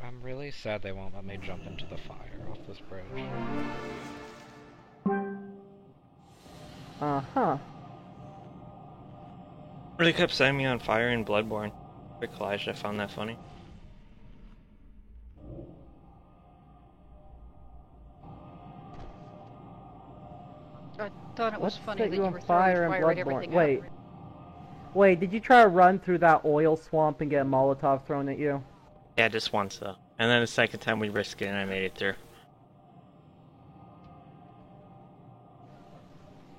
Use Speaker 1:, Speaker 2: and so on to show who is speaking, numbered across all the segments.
Speaker 1: I'm really sad they won't let me jump into the fire off this bridge.
Speaker 2: Uh-huh.
Speaker 3: Really kept setting me on fire in Bloodborne. Quick collage, I found that funny.
Speaker 4: I thought it was
Speaker 2: What
Speaker 4: funny
Speaker 2: set
Speaker 4: that
Speaker 2: you
Speaker 4: you
Speaker 2: on
Speaker 4: were throwing
Speaker 2: fire in
Speaker 4: fire at
Speaker 2: Bloodborne?
Speaker 4: everything
Speaker 2: Wait.
Speaker 4: else.
Speaker 2: Wait, did you try to run through that oil swamp and get a Molotov thrown at you?
Speaker 3: Yeah, just once though. And then the second time we risked it and I made it through.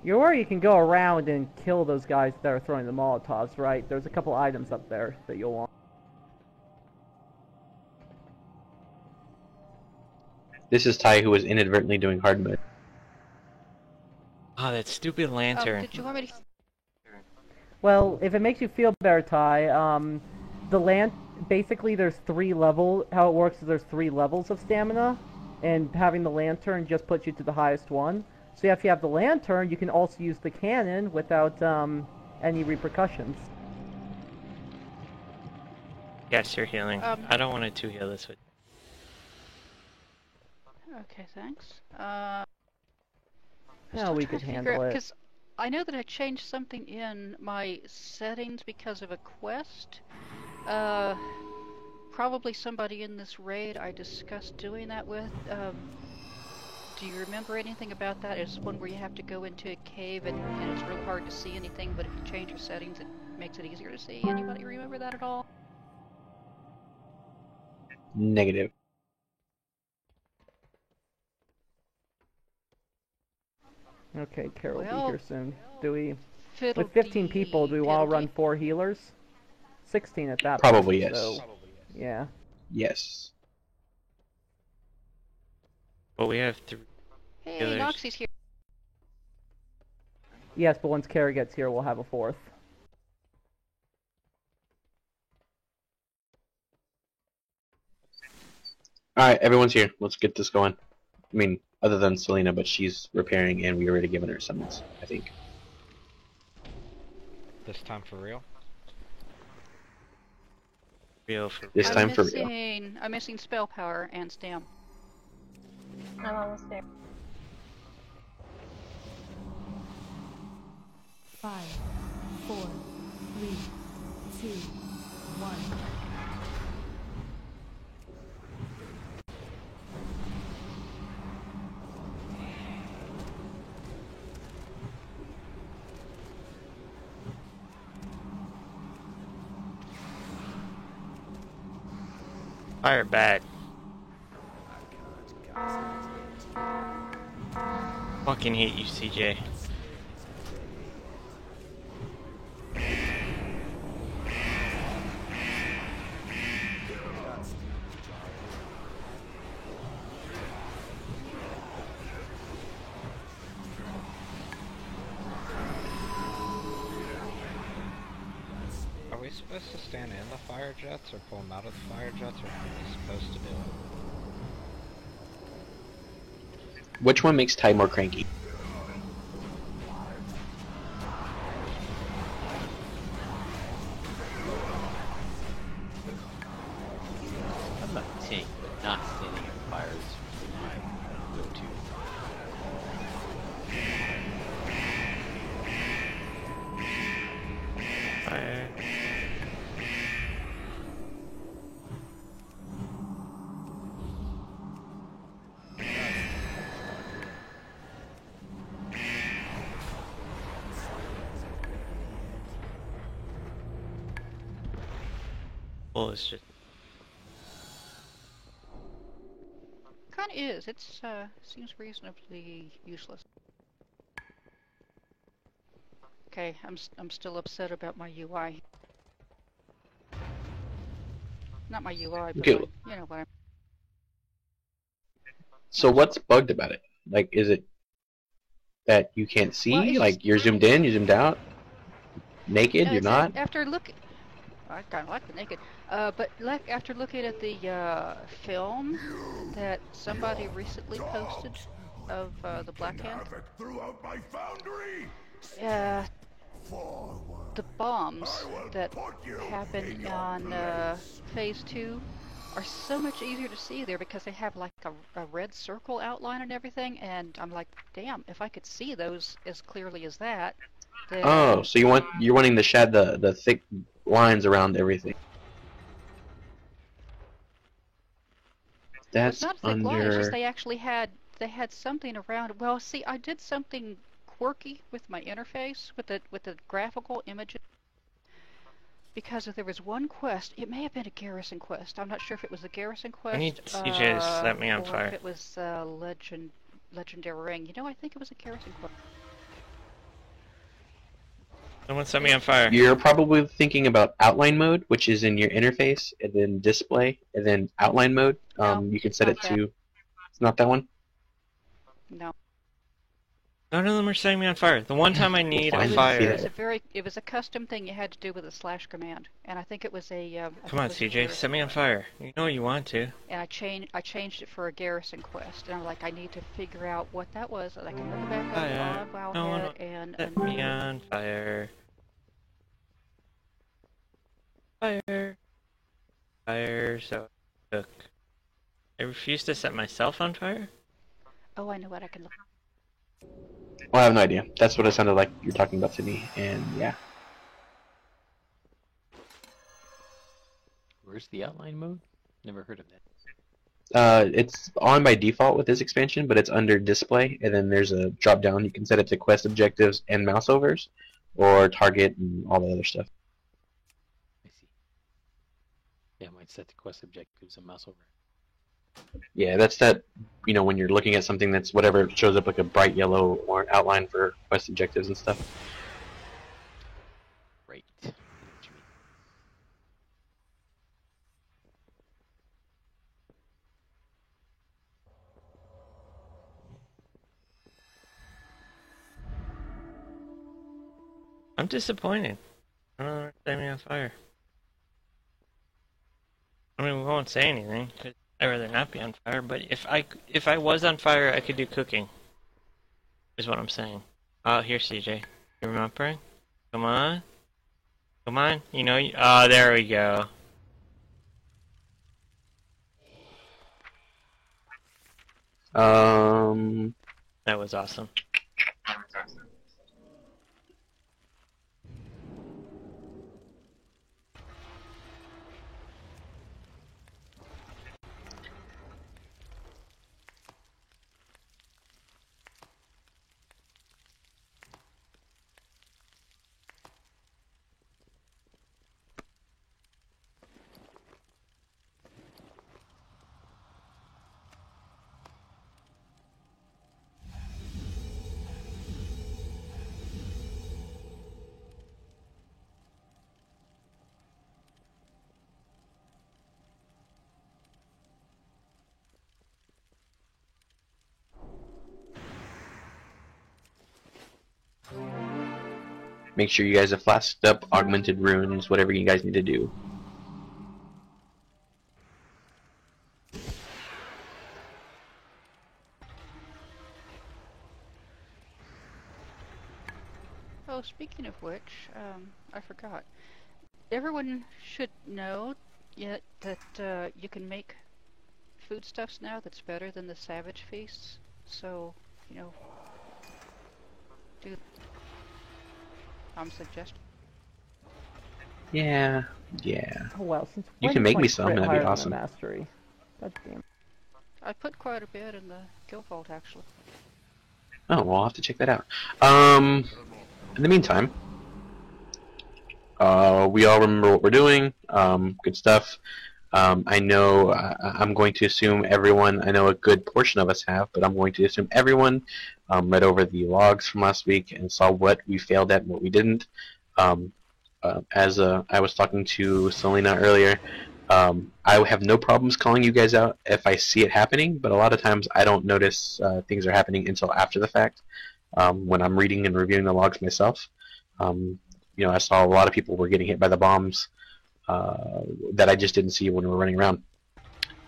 Speaker 2: You're where you can go around and kill those guys that are throwing the Molotovs, right? There's a couple items up there that you'll want.
Speaker 5: This is Ty, who was inadvertently doing hard mode.
Speaker 3: Oh, that stupid lantern.
Speaker 4: Did you want me to...
Speaker 2: Well, if it makes you feel better, Ty, basically there's how it works is there's 3 levels of stamina, and having the lantern just puts you to the highest one. So if you have the lantern, you can also use the cannon without, any repercussions.
Speaker 3: Yes, you're healing. I don't want to heal this with.
Speaker 4: Okay, thanks.
Speaker 2: No, we could handle it.
Speaker 4: Because I know that I changed something in my settings because of a quest. Probably somebody in this raid I discussed doing that with. Do you remember anything about that? It's one where you have to go into a cave and it's real hard to see anything, but if you change your settings, it makes it easier to see. Anybody remember that at all?
Speaker 5: Negative.
Speaker 2: Okay, Carol will
Speaker 4: Well,
Speaker 2: be here soon. With 15
Speaker 4: Fiddle-dee,
Speaker 2: people, do we want to run
Speaker 4: fiddle-dee.
Speaker 2: 4 healers? 16 at that
Speaker 5: Probably
Speaker 2: point,
Speaker 5: yes.
Speaker 2: so, yeah.
Speaker 5: Yes.
Speaker 3: But we have 3
Speaker 4: Hey,
Speaker 3: healers.
Speaker 4: Noxie's here.
Speaker 2: Yes, but once Kara gets here, we'll have a 4th.
Speaker 5: Alright, everyone's here. Let's get this going. I mean, other than Selena, but she's repairing and we already given her summons, I think.
Speaker 1: This time for real?
Speaker 3: Real for
Speaker 5: This time for real.
Speaker 4: I'm missing spell power and stam.
Speaker 6: I'm almost there.
Speaker 7: 5, 4, 3, 2, 1.
Speaker 3: fire bad. Fucking hate you, CJ.
Speaker 1: Are we supposed to stand in the fire jets or pull them out of the fire jets, or what are we supposed to do?
Speaker 5: Which one makes Ty more cranky?
Speaker 8: I'm a tank, but not standing in fire is my go-to.
Speaker 3: Fire. Well, it's just
Speaker 4: Kinda is. It's, seems reasonably useless. Okay, I'm still upset about my UI. Not my UI, but
Speaker 5: Okay.
Speaker 4: you know what I'm...
Speaker 5: So what's bugged about it? Like, is it that you can't see?
Speaker 4: Well, it's
Speaker 5: Like,
Speaker 4: just-
Speaker 5: you're zoomed in, you're zoomed out? Naked,
Speaker 4: No,
Speaker 5: you're
Speaker 4: it's
Speaker 5: not?
Speaker 4: After look... I kinda like the naked. But like after looking at the, film that somebody recently posted of, the Black Hand, the bombs that happen on, Phase 2 are so much easier to see there because they have like a red circle outline and everything, and I'm like, damn, if I could see those as clearly as that, then...
Speaker 5: Oh, so you're wanting the thick lines around everything. That's
Speaker 4: It's not thick line, it's just they actually had something around. Well, see, I did something quirky with my interface with the graphical images, because if there was one quest, it may have been a garrison quest. I'm not sure if it was a garrison quest.
Speaker 3: I need CJ to set me on
Speaker 4: or
Speaker 3: fire.
Speaker 4: if it was legendary ring. You know, I think it was a garrison quest.
Speaker 3: Someone set me on fire.
Speaker 5: You're probably thinking about outline mode, which is in your interface, and then display, and then outline mode.
Speaker 4: No,
Speaker 5: You can set it
Speaker 4: not that.
Speaker 5: to. It's not that one.
Speaker 4: No.
Speaker 3: None of them are setting me on fire. The one time I need
Speaker 5: Why
Speaker 3: a
Speaker 5: did you
Speaker 3: fire.
Speaker 5: see that?
Speaker 4: It was a custom thing you had to do with a slash command, and I think it was a.
Speaker 3: Come on, CJ, set me on fire. You know you want to.
Speaker 4: And I changed it for a garrison quest, and I'm like, I need to figure out what that was, and I can look it back up
Speaker 3: Fire.
Speaker 4: on
Speaker 3: No one
Speaker 4: Wowhead and
Speaker 3: set me on fire. Fire. Fire, so I took. I refuse to set myself on fire?
Speaker 4: oh, I know what I can look.
Speaker 5: Well, I have no idea. That's what it sounded like you're talking about to me, and yeah.
Speaker 8: Where's the outline mode? Never heard of that.
Speaker 5: It's on by default with this expansion, but it's under display, and then there's a drop down. You can set it to quest objectives and mouse overs, or target and all the other stuff.
Speaker 8: I see. Yeah, I might set the quest objectives and mouse over.
Speaker 5: Yeah, that's that. You know, when you're looking at something that's whatever shows up like a bright yellow or outline for quest objectives and stuff.
Speaker 8: Right. I know what you mean.
Speaker 3: I'm disappointed. I don't know what's setting me on fire. I mean, we won't say anything, because I'd rather not be on fire, but if I was on fire, I could do cooking. Is what I'm saying. Oh, here, CJ. You remembering? Come on. Come on. You know, oh, there we go. That was awesome.
Speaker 5: Make sure you guys have flasked up augmented runes, whatever you guys need to do.
Speaker 4: Oh, speaking of which, I forgot. Everyone should know yet that you can make foodstuffs now that's better than the Savage Feasts. So, you know, do I'm suggesting.
Speaker 5: Yeah.
Speaker 2: Oh well, since
Speaker 5: You
Speaker 2: when
Speaker 5: can
Speaker 2: is
Speaker 5: make
Speaker 2: my
Speaker 5: me some,
Speaker 2: crit
Speaker 5: that'd be
Speaker 2: higher than
Speaker 5: awesome.
Speaker 2: the mastery? God damn.
Speaker 4: I put quite a bit in the Guild Vault, actually.
Speaker 5: Oh, well, I'll have to check that out. In the meantime, we all remember what we're doing. Good stuff. I know I'm going to assume everyone, I know a good portion of us have, but I'm going to assume everyone read over the logs from last week and saw what we failed at and what we didn't. As I was talking to Selena earlier, I have no problems calling you guys out if I see it happening, but a lot of times I don't notice things are happening until after the fact, when I'm reading and reviewing the logs myself. You know, I saw a lot of people were getting hit by the bombs that I just didn't see when we were running around.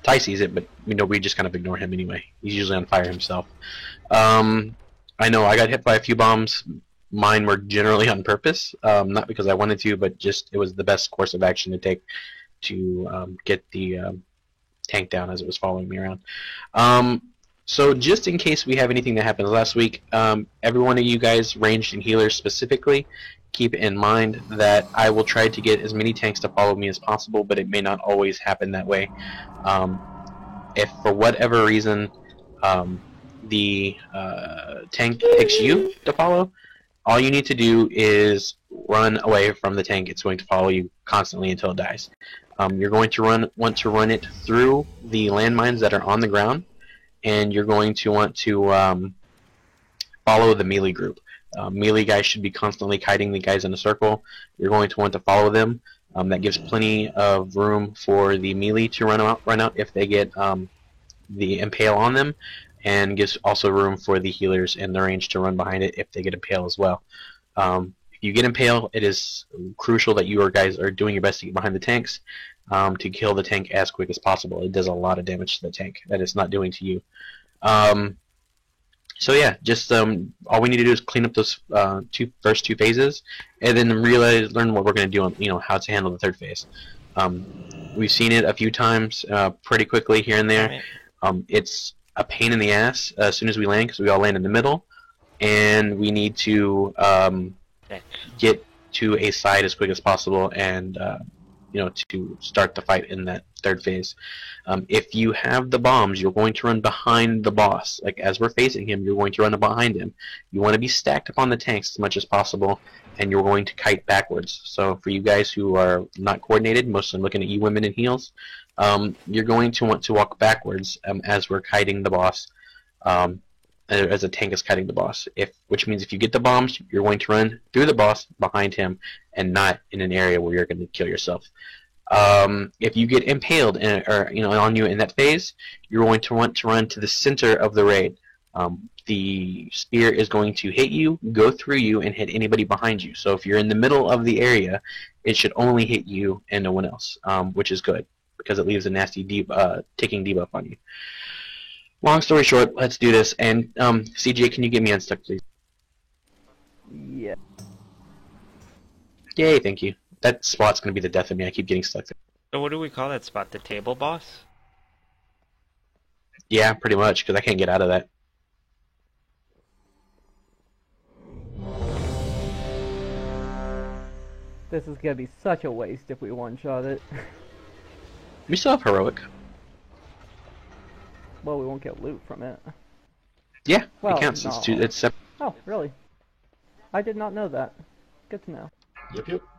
Speaker 5: Ty sees it, but we just kind of ignore him anyway. He's usually on fire himself. I know I got hit by a few bombs. Mine were generally on purpose, not because I wanted to, but just it was the best course of action to take to get the tank down as it was following me around. So just in case we have anything that happened last week, every one of you guys, ranged and healers specifically, keep in mind that I will try to get as many tanks to follow me as possible, but it may not always happen that way. If for whatever reason the tank picks you to follow, all you need to do is run away from the tank. It's going to follow you constantly until it dies. You're going to want to run it through the landmines that are on the ground, and you're going to want to follow the melee group. Melee guys should be constantly kiting the guys in a circle. You're going to want to follow them. That gives plenty of room for the melee to run out if they get the impale on them, and gives also room for the healers in the range to run behind it if they get impale as well. If you get impale, it is crucial that you guys are doing your best to get behind the tanks to kill the tank as quick as possible. It does a lot of damage to the tank that it's not doing to you. So yeah, just all we need to do is clean up those first two phases, and then learn what we're going to do on how to handle the third phase. We've seen it a few times pretty quickly here and there. It's a pain in the ass as soon as we land, because we all land in the middle, and we need to get to a side as quick as possible, and to start the fight in that third phase. If you have the bombs, you're going to run behind the boss. Like, as we're facing him, you're going to run behind him. You want to be stacked upon the tanks as much as possible, and you're going to kite backwards. So for you guys who are not coordinated, mostly looking at you women in heels, you're going to want to walk backwards as we're kiting the boss, as a tank is kiting the boss. Which means if you get the bombs, you're going to run through the boss behind him, and not in an area where you're going to kill yourself. If you get impaled on you in that phase, you're going to want to run to the center of the raid. The spear is going to hit you, go through you, and hit anybody behind you. So if you're in the middle of the area, it should only hit you and no one else, which is good, because it leaves a nasty ticking debuff on you. Long story short, let's do this. And CJ, can you get me unstuck, please?
Speaker 2: Yeah.
Speaker 5: Yay, thank you. That spot's going to be the death of me. I keep getting stuck there.
Speaker 3: So what do we call that spot? The table boss?
Speaker 5: Yeah, pretty much, because I can't get out of that.
Speaker 2: This is gonna be such a waste if we one-shot it.
Speaker 5: We still have heroic.
Speaker 2: Well, we won't get loot from it.
Speaker 5: Yeah,
Speaker 2: Well,
Speaker 5: it counts.
Speaker 2: no.
Speaker 5: It's separate.
Speaker 2: Oh, really? I did not know that. Good to know.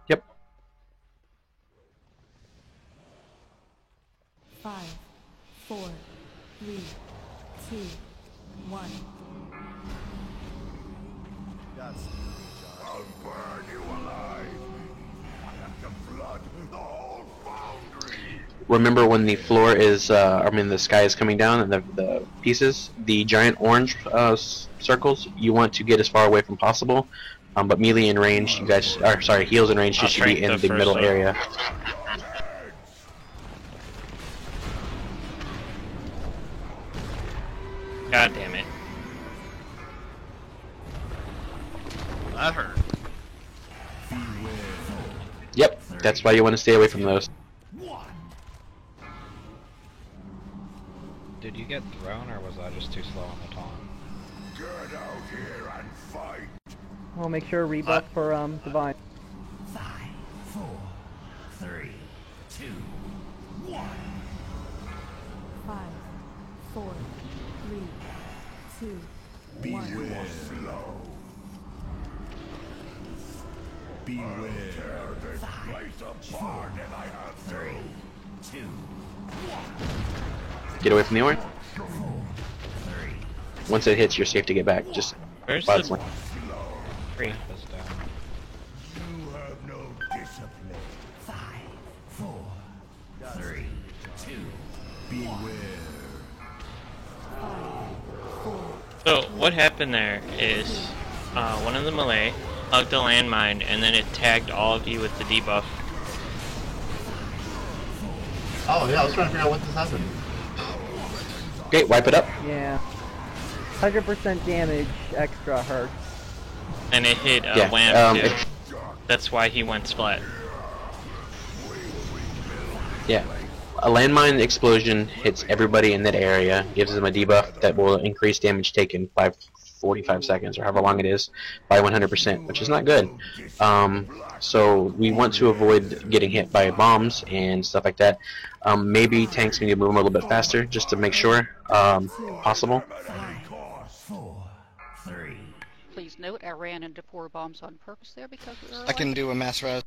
Speaker 5: Yep.
Speaker 7: 5, 4, 3, 2, 1.
Speaker 9: I'll burn you alive. I have to flood the whole foundry.
Speaker 5: Remember when the floor is, the sky is coming down and the pieces, the giant orange circles, you want to get as far away from possible. But melee and range, heals and range, you should be in the middle area.
Speaker 3: God damn it.
Speaker 8: That hurt.
Speaker 5: Yep, that's why you want to stay away from those.
Speaker 1: Did you get thrown, or was I just too slow on the taunt?
Speaker 9: Get out here and fight.
Speaker 2: We'll make sure rebuff for Divine.
Speaker 9: 5, 4, 3, 2, 1.
Speaker 7: 5, 4, 3, 2,
Speaker 9: Be
Speaker 7: 1.
Speaker 9: slow. Beware. Tear this place apart, and I have 3, 2, 1.
Speaker 5: Get away from the orange. Once it hits, you're safe to get back. Just
Speaker 3: Where's
Speaker 5: while
Speaker 3: the
Speaker 5: it's like-
Speaker 3: tree?
Speaker 1: This down.
Speaker 9: You have no discipline. 5, 4, 3, 2, beware.
Speaker 3: So what happened there is one of the melee hugged the landmine, and then it tagged all of you with the debuff.
Speaker 10: Oh yeah, I was trying to figure out what just happened.
Speaker 5: Okay, wipe it up.
Speaker 2: Yeah. 100% damage extra hurts.
Speaker 3: And it hit
Speaker 5: Yeah,
Speaker 3: Wham too. That's why he went splat.
Speaker 5: Yeah. a landmine explosion hits everybody in that area, gives them a debuff that will increase damage taken by 45 seconds, or however long it is, by 100%, which is not good. So we want to avoid getting hit by bombs and stuff like that. Maybe tanks need to move them a little bit faster, just to make sure possible.
Speaker 4: Please note, I ran into 4 bombs on purpose there because we were
Speaker 11: I can do a mass res.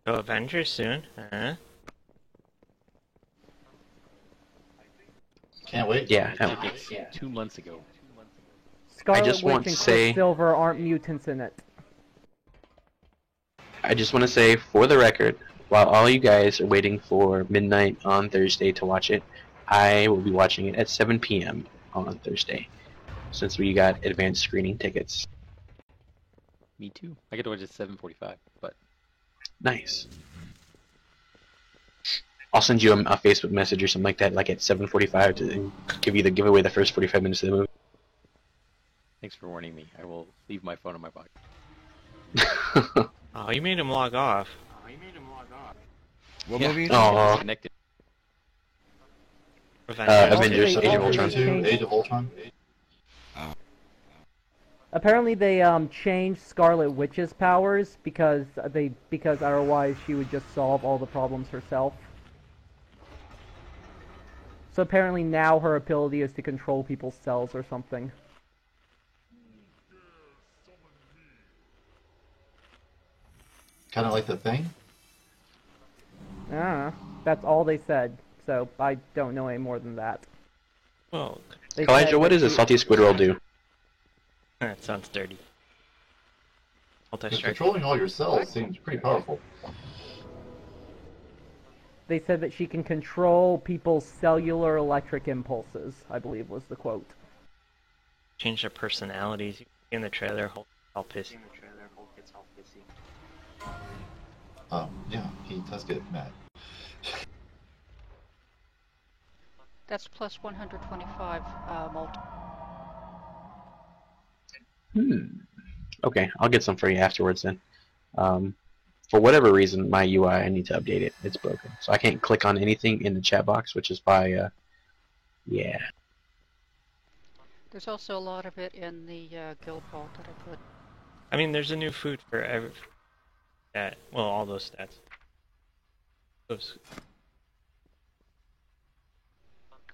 Speaker 3: Go Avengers soon, huh?
Speaker 10: Can't wait.
Speaker 5: Yeah.
Speaker 8: Tickets 2 months ago.
Speaker 2: Scarlet
Speaker 5: just
Speaker 2: Witch
Speaker 5: want
Speaker 2: and
Speaker 5: to say-
Speaker 2: Quicksilver aren't mutants in it.
Speaker 5: I just want to say, for the record, while all you guys are waiting for midnight on Thursday to watch it, I will be watching it at 7 p.m. on Thursday, since we got advanced screening tickets.
Speaker 8: Me too. I get to watch at 7:45, but
Speaker 5: Nice. I'll send you a Facebook message or something like that, like at 7:45, to give away the first 45 minutes of the movie.
Speaker 8: thanks for warning me. I will leave my phone in my pocket.
Speaker 3: Oh, you made him log off.
Speaker 11: What
Speaker 8: Yeah.
Speaker 11: movie?
Speaker 5: Oh,
Speaker 8: Connected.
Speaker 5: Avengers:
Speaker 2: Also,
Speaker 5: Age of
Speaker 2: they
Speaker 5: Ultron.
Speaker 2: changed-
Speaker 10: Age of Ultron.
Speaker 2: Apparently they changed Scarlet Witch's powers because otherwise she would just solve all the problems herself. So apparently now her ability is to control people's cells or something.
Speaker 10: Kind of like the Thing.
Speaker 2: I don't know. That's all they said. So I don't know any more than that.
Speaker 3: Well,
Speaker 2: They
Speaker 5: Elijah,
Speaker 2: said
Speaker 5: what
Speaker 2: that
Speaker 5: does a
Speaker 2: she-
Speaker 5: salty squid roll do?
Speaker 3: that sounds dirty.
Speaker 10: Because
Speaker 3: Multi-strike.
Speaker 10: controlling all your cells seems pretty powerful.
Speaker 2: They said that she can control people's cellular electric impulses, I believe was the quote.
Speaker 3: Change their personalities. In the trailer, Hulk all pissy.
Speaker 10: Yeah, he does get mad.
Speaker 4: That's plus 125 multi.
Speaker 5: Okay, I'll get some for you afterwards then. For whatever reason, my UI, I need to update it. It's broken. So I can't click on anything in the chat box, which is by, yeah.
Speaker 4: There's also a lot of it in the guild vault that I put.
Speaker 3: I mean, there's a new food for every stat. Well, all those stats. Those.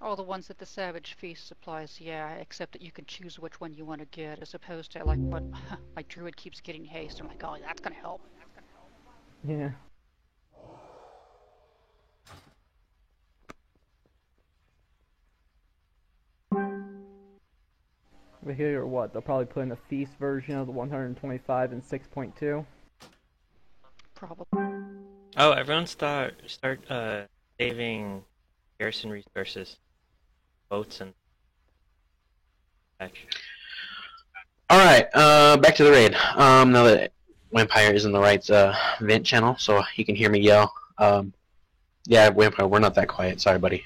Speaker 4: All the ones that the Savage Feast supplies, yeah, except that you can choose which one you want to get, as opposed to like what my druid keeps getting haste. I'm like, oh, that's gonna help.
Speaker 2: Yeah. But here, what? They'll probably put in a feast version of the 125 and 6.2.
Speaker 4: Probably.
Speaker 3: Oh, everyone start saving garrison resources, boats and such.
Speaker 5: Alright, back to the raid. Now that Vampire is in the right vent channel, so he can hear me yell. Yeah, Vampire, we're not that quiet. Sorry, buddy.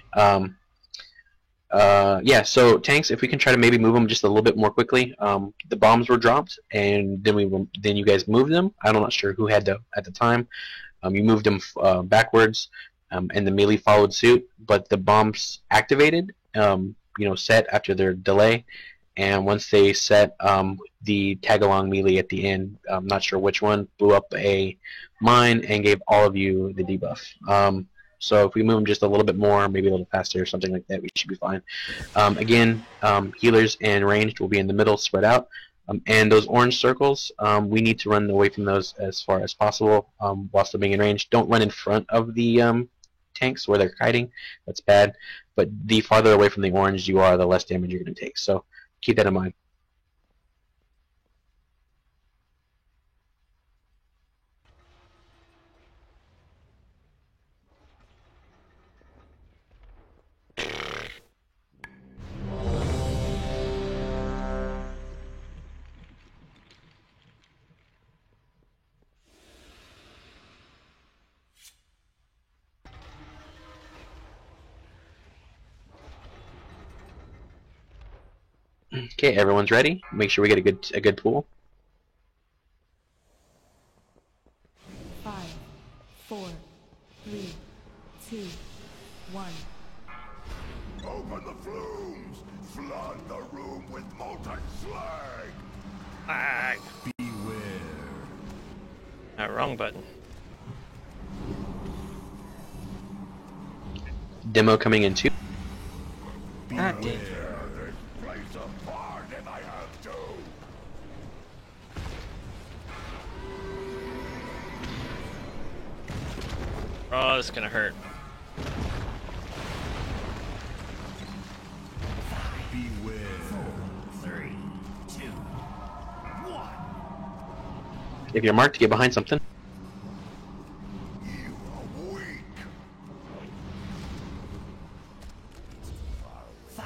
Speaker 5: Yeah, so tanks, if we can try to maybe move them just a little bit more quickly. The bombs were dropped, and then you guys moved them. I'm not sure who had to at the time. You moved them backwards, and the melee followed suit. But the bombs activated, set after their delay, and once they set, the tag-along melee at the end, I'm not sure which one, blew up a mine and gave all of you the debuff. So if we move them just a little bit more, maybe a little faster or something like that, we should be fine. Again, healers and ranged will be in the middle, spread out. And those orange circles, we need to run away from those as far as possible while still being in range. Don't run in front of the tanks where they're kiting. That's bad. But the farther away from the orange you are, the less damage you're going to take. So keep that in mind. Okay, everyone's ready. Make sure we get a good pool.
Speaker 7: 5, 4, 3, 2, 1.
Speaker 9: Open the flumes! Flood the room with molten slag!
Speaker 3: Ah,
Speaker 9: Beware.
Speaker 3: wrong button.
Speaker 5: Demo coming in too.
Speaker 3: Ah, damn.
Speaker 9: This place apart if I have to!
Speaker 3: Oh, this is gonna hurt.
Speaker 9: Beware. 4, 3, 2, 1.
Speaker 5: If you're marked, get behind something.
Speaker 9: You are weak. 5,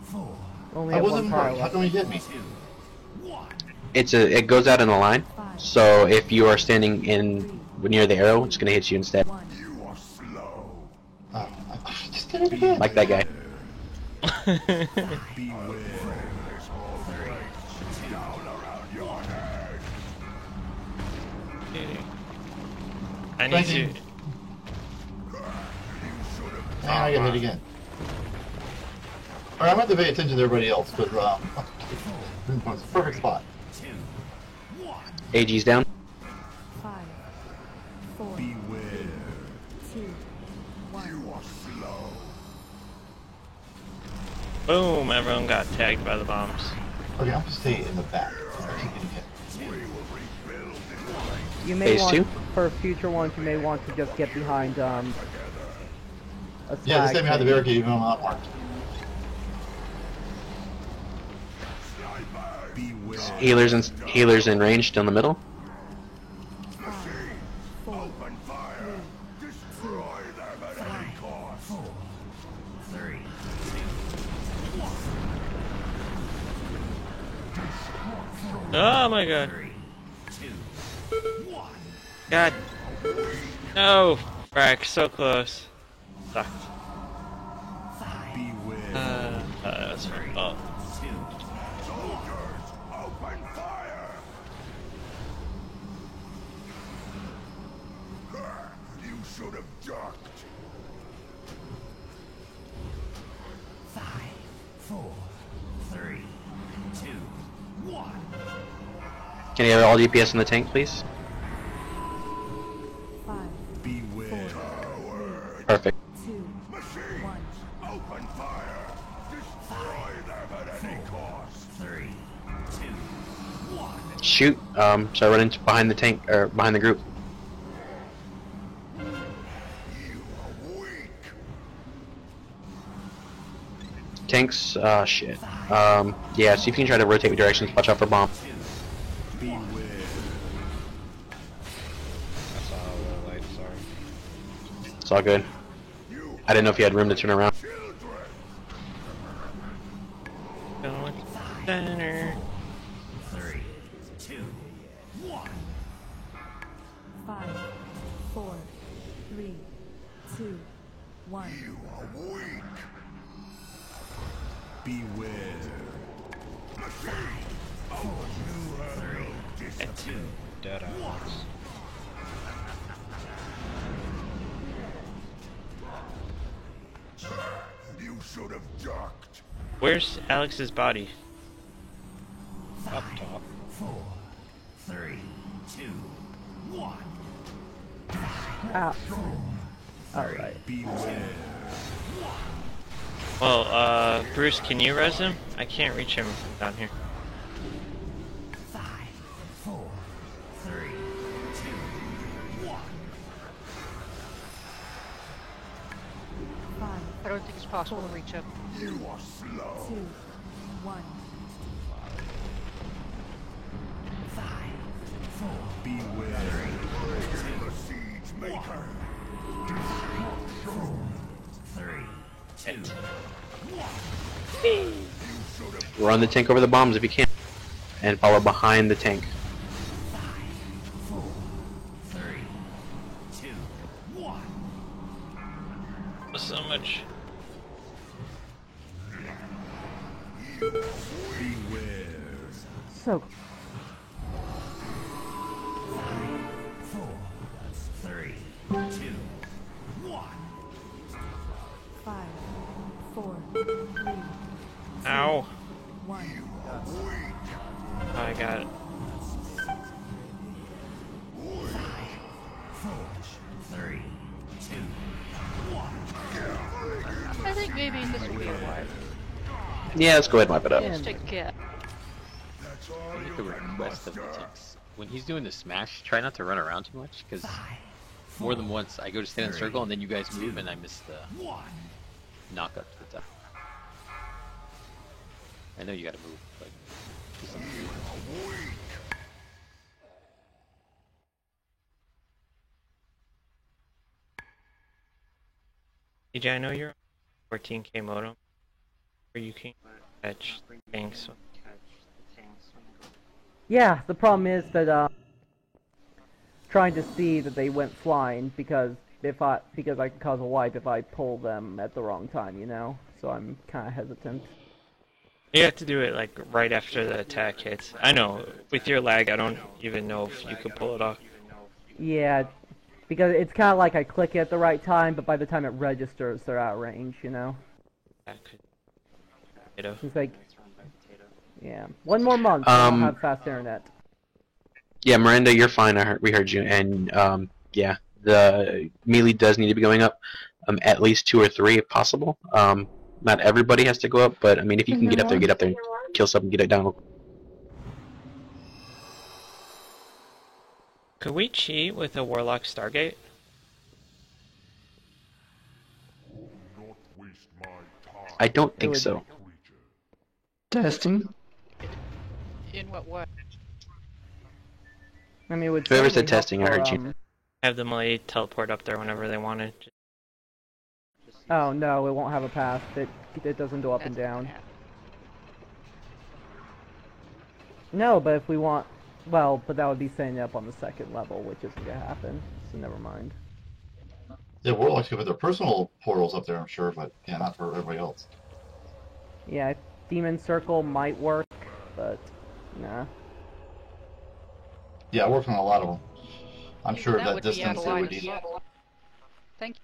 Speaker 9: 4,
Speaker 2: Only
Speaker 10: I
Speaker 2: have one
Speaker 10: wasn't
Speaker 2: tile
Speaker 10: marked. How
Speaker 2: left.
Speaker 10: come he hit me?
Speaker 9: 2, 1.
Speaker 5: It goes out in a line. So if you are standing in near the arrow, it's gonna hit you instead.
Speaker 7: 1.
Speaker 9: You are slow.
Speaker 10: I just did it again.
Speaker 5: Like that guy.
Speaker 9: Beware. Down around your head.
Speaker 3: I need
Speaker 10: Thank
Speaker 3: to.
Speaker 10: you. And I got hit again. Alright, I'm going to pay attention to everybody else, but it's a perfect spot.
Speaker 5: AG's down.
Speaker 7: 5, 4,
Speaker 9: Beware.
Speaker 7: 2, 1.
Speaker 9: You are slow.
Speaker 3: Boom! Everyone got tagged by the bombs.
Speaker 10: Okay, I'm going to stay in the back. I keep getting hit.
Speaker 9: We will rebuild this place.
Speaker 2: You may
Speaker 5: Phase
Speaker 2: want,
Speaker 5: two?
Speaker 2: for future ones, you may want to just get behind a
Speaker 10: Yeah, just stay
Speaker 2: slag
Speaker 10: behind the
Speaker 2: thing.
Speaker 10: barricade even though I'm not marked.
Speaker 9: Beware.
Speaker 5: Healers in range, still in the middle.
Speaker 7: 5, 4,
Speaker 9: Open fire. Destroy them at any cost. 4, 3,
Speaker 3: Oh my god. God. No! Frack, so close. Sucked.
Speaker 9: Beware.
Speaker 3: That's my fault.
Speaker 9: Soldiers, open fire. You should have ducked. 5, 4, 3, 2, 1.
Speaker 5: Can you have all DPS in the tank, please?
Speaker 7: 5,
Speaker 9: Beware.
Speaker 5: Perfect.
Speaker 7: 2,
Speaker 9: Machines,
Speaker 7: 1.
Speaker 9: open fire. Destroy them at any cost. 3, 2, 1.
Speaker 5: Shoot. So I run into behind the tank or behind the group.
Speaker 9: You are weak.
Speaker 5: Tanks. Shit. Yeah. See if you can try to rotate directions. Watch out for bomb.
Speaker 9: Beware.
Speaker 1: I saw a little late, sorry.
Speaker 5: It's all good.
Speaker 9: You
Speaker 5: I didn't know if you had room to turn around.
Speaker 9: children.
Speaker 3: Going center.
Speaker 9: 3, 2, 1.
Speaker 7: 5, 4, 3, 2, 1.
Speaker 9: You are weak. Beware. Machine. Oh, you have no discipline.
Speaker 1: Dead Alex.
Speaker 9: You should have ducked.
Speaker 3: Where's Alex's body?
Speaker 1: Up top.
Speaker 9: 4, 3, 2, 1.
Speaker 2: Ah. Alright.
Speaker 9: Beware.
Speaker 3: Well, Bruce, can you res him? I can't reach him down here.
Speaker 9: 5, 4, 3, 2, 1.
Speaker 7: 5,
Speaker 4: I don't think it's possible to reach up.
Speaker 9: You are slow.
Speaker 7: 2, 1.
Speaker 9: 5, 4. Beware. The siege maker. 3, 2, 1.
Speaker 5: Run the tank over the bombs if you can, and follow behind the tank.
Speaker 9: 5, 4, 3, 2, 1.
Speaker 3: So much.
Speaker 9: You Beware.
Speaker 2: So,
Speaker 9: 4, 3, 2, 1.
Speaker 7: 5, 4, 3,
Speaker 3: Ow.
Speaker 7: 1.
Speaker 3: I got it.
Speaker 9: 4, 3, 2, 1.
Speaker 4: I think maybe this will be a wipe.
Speaker 5: Yeah, let's go ahead and wipe it up.
Speaker 4: Just to get.
Speaker 8: Make a request of the ticks. When he's doing the smash, try not to run around too much, because more than once I go to stand in a circle and then you guys move and I miss the knock up to the top. I know you gotta move, but
Speaker 3: DJ, I know you're on 14k modem, where you can catch tanks.
Speaker 2: yeah, the problem is that trying to see that they went flying because I can cause a wipe if I pull them at the wrong time, you know. So I'm kind of hesitant.
Speaker 3: You have to do it like right after the attack hits. I know, with your lag, I don't even know if you could pull it off.
Speaker 2: Yeah, because it's kind of like I click it at the right time, but by the time it registers, they're out of range, you know. It's like, yeah, one more month, and I'll have fast internet.
Speaker 5: Yeah, Miranda, you're fine. We heard you, and yeah, the melee does need to be going up, at least 2 or 3 if possible. Not everybody has to go up, but I mean, if you can get up there and kill something, get it down.
Speaker 3: Could we cheat with a Warlock Stargate?
Speaker 5: I don't think so.
Speaker 11: Testing.
Speaker 4: In what way?
Speaker 2: I mean, it would
Speaker 5: Whoever said
Speaker 2: certainly help
Speaker 5: testing, I heard you.
Speaker 3: Have them like teleport up there whenever they wanted.
Speaker 2: Oh no, it won't have a path. It doesn't go up and down. No, but if we want, well, but that would be setting it up on the 2nd level, which isn't gonna happen. So never mind.
Speaker 10: Yeah, Warlocks can put their personal portals up there, I'm sure, but yeah, not for everybody else.
Speaker 2: Yeah, Demon Circle might work, but nah.
Speaker 10: Yeah, I worked on a lot of them. I'm sure
Speaker 4: that
Speaker 10: that
Speaker 4: would be out
Speaker 10: distance
Speaker 4: of
Speaker 10: they
Speaker 4: line
Speaker 10: would
Speaker 4: of
Speaker 10: need.
Speaker 4: sight. Thank you.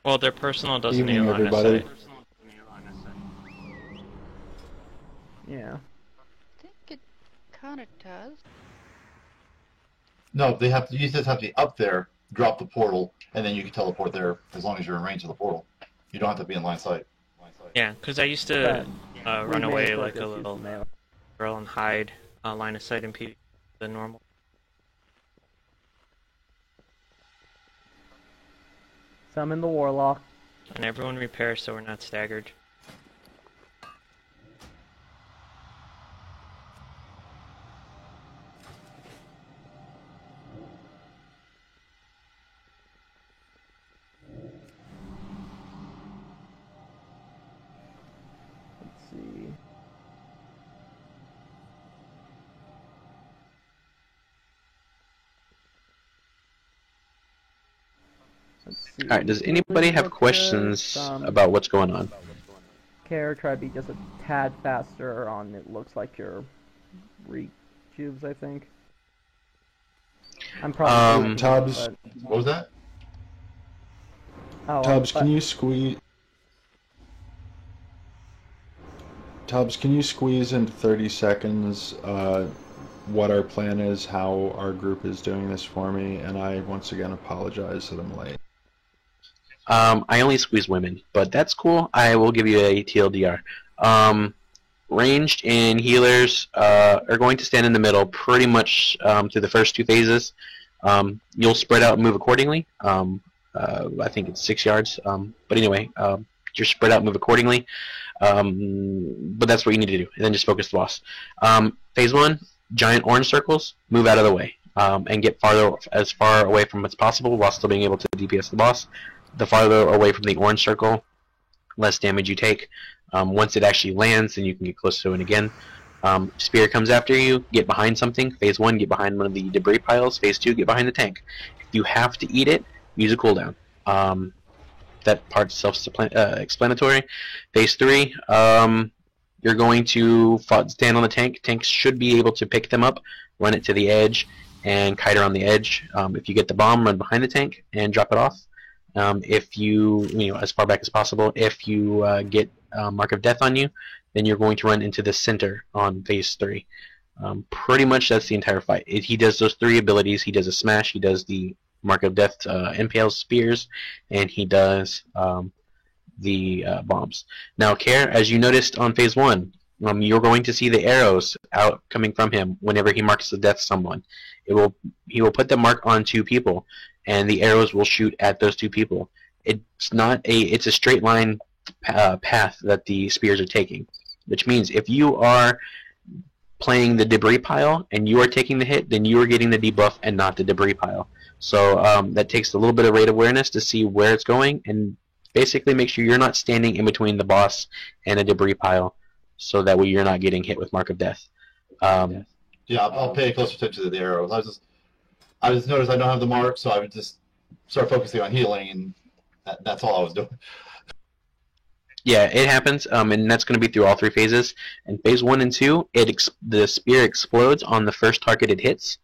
Speaker 3: Well, their personal doesn't
Speaker 11: Evening,
Speaker 3: need line of
Speaker 11: everybody.
Speaker 3: sight.
Speaker 2: Yeah.
Speaker 4: I think it kind of does.
Speaker 10: No, they have to. You just have to be up there, drop the portal, and then you can teleport there as long as you're in range of the portal. You don't have to be in line of sight.
Speaker 3: Yeah, because I used to run away
Speaker 2: may
Speaker 3: like a
Speaker 2: focus
Speaker 3: little
Speaker 2: using melee.
Speaker 3: girl and hide line of sight in PvP than normal.
Speaker 2: Summon the Warlock.
Speaker 3: And everyone repair so we're not staggered.
Speaker 2: Let's see.
Speaker 5: Alright, does anybody have questions about what's going on?
Speaker 2: Care, try to be just a tad faster on it looks like your rejuves, I think. I'm probably
Speaker 11: Tubbs.
Speaker 10: What was that?
Speaker 2: Oh,
Speaker 11: Tubbs, can you squeeze? Tubbs, can you squeeze into 30 seconds what our plan is, how our group is doing this for me, and I once again apologize that I'm late.
Speaker 5: I only squeeze women, but that's cool. I will give you a TLDR. Ranged and healers are going to stand in the middle pretty much through the first 2 phases. You'll spread out and move accordingly. I think it's 6 yards. But anyway, you're spread out and move accordingly. But that's what you need to do. And then just focus the boss. Phase 1, giant orange circles, move out of the way. And get as far away from as possible while still being able to DPS the boss. The farther away from the orange circle, less damage you take. Once it actually lands, then you can get close to it again. Spear comes after you, get behind something. Phase 1, get behind one of the debris piles. Phase 2, get behind the tank. If you have to eat it, use a cooldown. That part's self-explanatory. Phase 3, You're going to stand on the tank. Tanks should be able to pick them up, run it to the edge, and kite around the edge. If you get the bomb, run behind the tank and drop it off. If you as far back as possible. If you get Mark of Death on you, then you're going to run into the center on phase 3. Pretty much that's the entire fight. He does those 3 abilities. He does a smash. He does the Mark of Death impales spears, and he does the bombs. Now, Care, as you noticed on phase 1, you're going to see the arrows out coming from him whenever he marks the death someone. He will put the mark on 2 people, and the arrows will shoot at those 2 people. It's a straight line path that the spears are taking, which means if you are playing the debris pile and you are taking the hit, then you are getting the debuff and not the debris pile. So that takes a little bit of rate awareness to see where it's going, and basically make sure you're not standing in between the boss and a debris pile, so that way you're not getting hit with Mark of Death.
Speaker 10: Yeah, I'll pay close attention to the arrows. I just noticed I don't have the mark, so I would just start focusing on healing, and that's all I was doing.
Speaker 5: Yeah, it happens, and that's going to be through all 3 phases. In phase 1 and 2, the spear explodes on the first target it hits,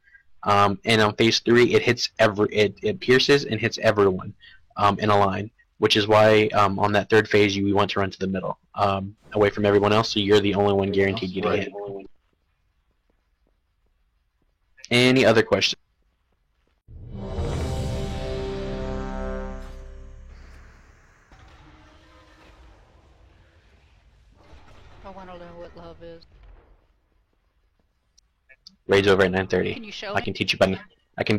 Speaker 5: and on phase 3, it pierces and hits everyone in a line, which is why on that 3rd phase you want to run to the middle, away from everyone else, so you're the only one guaranteed getting hit. Any other questions?
Speaker 4: I want to know what love is.
Speaker 5: Raid's over at 9:30.
Speaker 4: Can you show
Speaker 5: I
Speaker 4: me?
Speaker 5: can teach you by. I can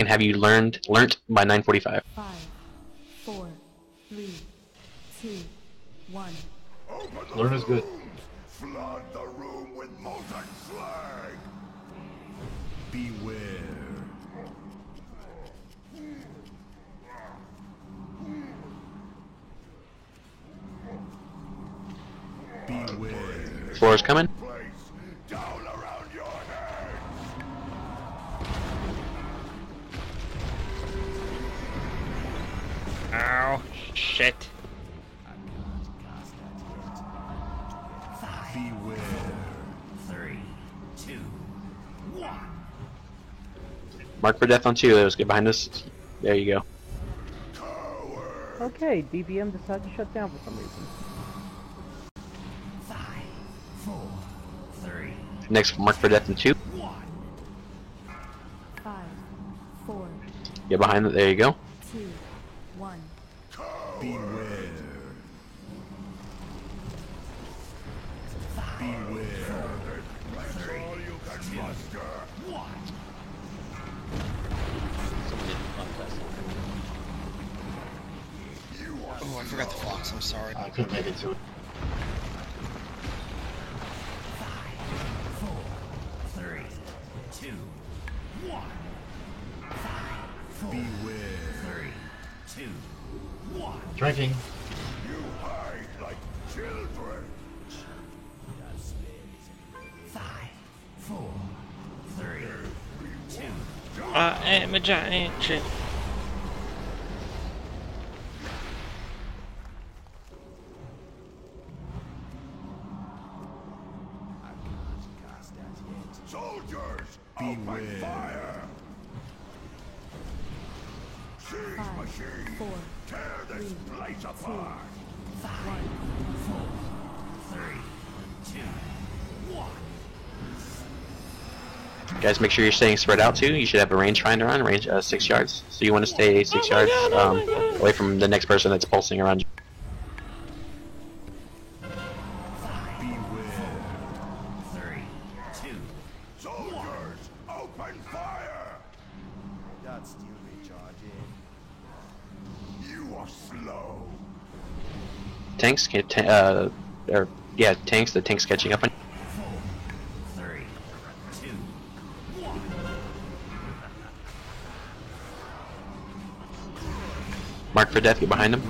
Speaker 5: have you learnt by 9:45.
Speaker 7: 5, 4, 3, 2, 1.
Speaker 10: Learn is good.
Speaker 9: Flood the room with molten slag. Beware. Beware.
Speaker 5: Floor is coming.
Speaker 9: Down around your head.
Speaker 3: Ow. Shit.
Speaker 9: Beware. 3, 2, 1.
Speaker 5: Mark for death on 2. Let's get behind us. There you go.
Speaker 2: Okay, DBM decided to shut down for some reason.
Speaker 9: 5, 4, 3.
Speaker 5: Next, mark for death in 2.
Speaker 7: 5, 4,
Speaker 5: Get behind it. There you go.
Speaker 7: 2, 1.
Speaker 9: Beware. Beware. That's all you can muster. 1.
Speaker 8: Someone didn't contest.
Speaker 12: Oh, I forgot the clocks. I'm sorry.
Speaker 10: I couldn't make it to it.
Speaker 9: 5, 4, 3, 2, 1. 5, 4. Beware. 3, 2, 1.
Speaker 10: Drinking.
Speaker 9: You hide like children. 5, 4, 3, 2.
Speaker 3: I'm a giant shit.
Speaker 9: Soldiers, open fire. Siege
Speaker 7: 5,
Speaker 9: machine,
Speaker 7: 4,
Speaker 9: tear this
Speaker 7: 3,
Speaker 9: place
Speaker 7: 2,
Speaker 9: apart.
Speaker 7: 1.
Speaker 9: 4, 3, 2, 1.
Speaker 5: Guys, make sure you're staying spread out too. You should have a rangefinder on, range 6 yards. So you want to stay 6 yards away from the next person that's pulsing around you.
Speaker 9: Beware. 3, 2. Soldiers, open fire. That's still recharging. You are slow.
Speaker 5: Tanks, tanks. The tank's catching up on.
Speaker 9: 4, 3, 2, 1.
Speaker 5: Mark for death. Get behind him.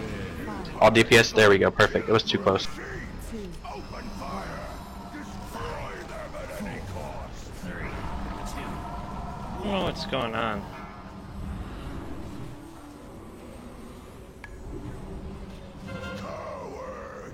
Speaker 5: All DPS. There we go. Perfect. It was too close.
Speaker 7: 2,
Speaker 9: Open fire. Destroy them at any cost. 3, 2.
Speaker 3: I don't know what's going on.
Speaker 9: Coward.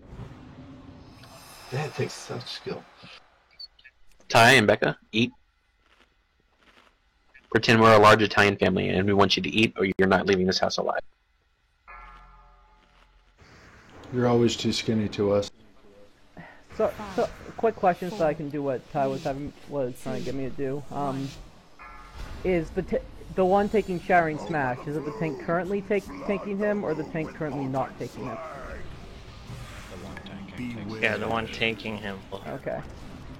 Speaker 10: That takes such skill.
Speaker 5: Ty and Becca, eat. Pretend we're a large Italian family and we want you to eat or you're not leaving this house alive.
Speaker 11: You're always too skinny to us.
Speaker 2: So quick question so I can do what Ty was trying to get me to do. Is the one taking Showering Smash, is it the tank currently taking him, or the tank currently not taking him?
Speaker 1: The one tanking takes
Speaker 3: Yeah, the one taking him will
Speaker 2: Okay.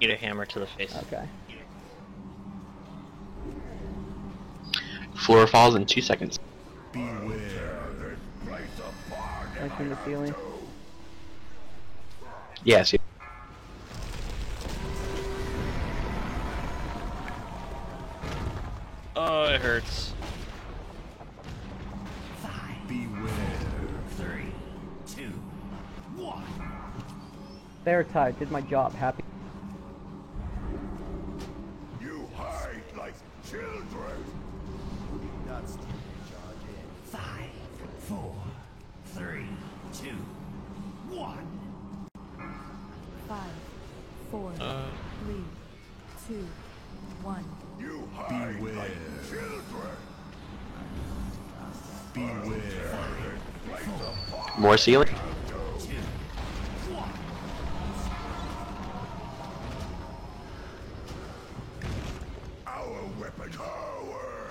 Speaker 3: eat a hammer to the face.
Speaker 2: Okay.
Speaker 5: Floor falls in 2 seconds.
Speaker 2: Like from the ceiling.
Speaker 5: Yes.
Speaker 3: Oh, it hurts.
Speaker 2: There, Ty, did my job. Happy.
Speaker 9: You hide like children. That's 5, 4, 3, 2, 1.
Speaker 7: 5, 4, 3, 2, 1.
Speaker 9: You hide like children. Beware.
Speaker 5: More ceiling.
Speaker 9: Our weapon power.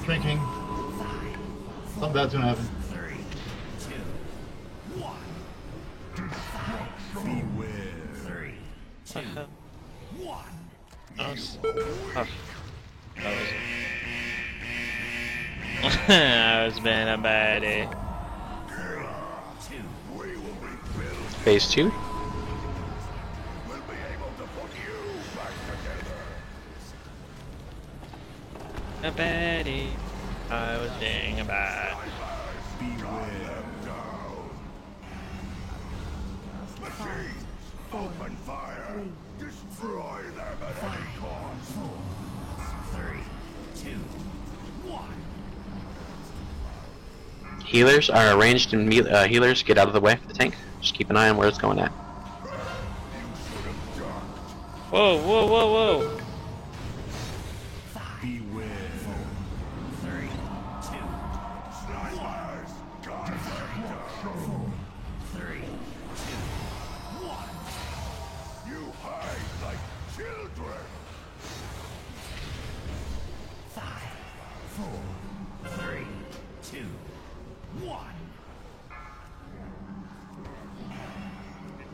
Speaker 10: Drinking. Something bad's gonna happen.
Speaker 9: 3, 2, 1. Beware. 3, 2, 1.
Speaker 3: That was... I was being a baddie.
Speaker 5: Phase 2.
Speaker 9: We'll be able to put you back together.
Speaker 3: A baddie. I was being a bad.
Speaker 9: Beware. Machines, open fire. Destroy them at any cost. 4, 3, 2, 1.
Speaker 5: Healers are arranged in healers. Get out of the way for the tank. Just keep an eye on where it's going at.
Speaker 3: Whoa, whoa, whoa, whoa!
Speaker 9: Beware. 4, 3, 2, snipers. Guard them down. 3, 2, 1. You hide like children. 5, 4, 3, 2, 1.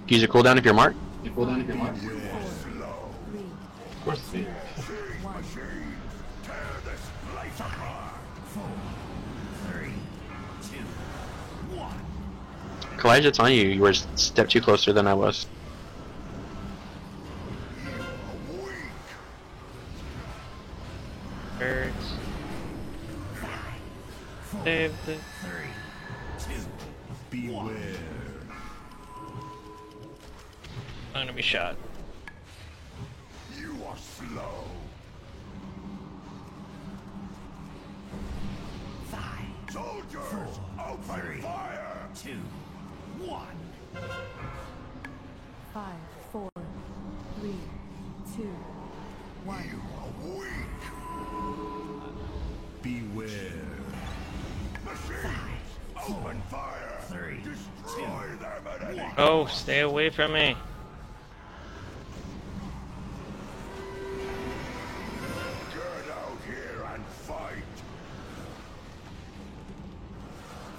Speaker 5: Use your cooldown if you're marked.
Speaker 10: You pull down if you're marked.
Speaker 7: Four,
Speaker 10: Of course it's me.
Speaker 9: Machine, tear this place apart. 4, 3, 2, 1.
Speaker 5: Kalijah, it's on you. You were a step too closer than I was.
Speaker 3: Birds. Save the...
Speaker 9: 3, 2, beware.
Speaker 3: I'm gonna be shot.
Speaker 9: You are slow. 5, soldiers, open fire. 2, 1.
Speaker 7: 5, 4, 3, 2, 1.
Speaker 9: You are weak. Beware. Machines, open fire. 3, destroy them at any cost.
Speaker 3: Oh, stay away from me.
Speaker 9: Get out here and fight.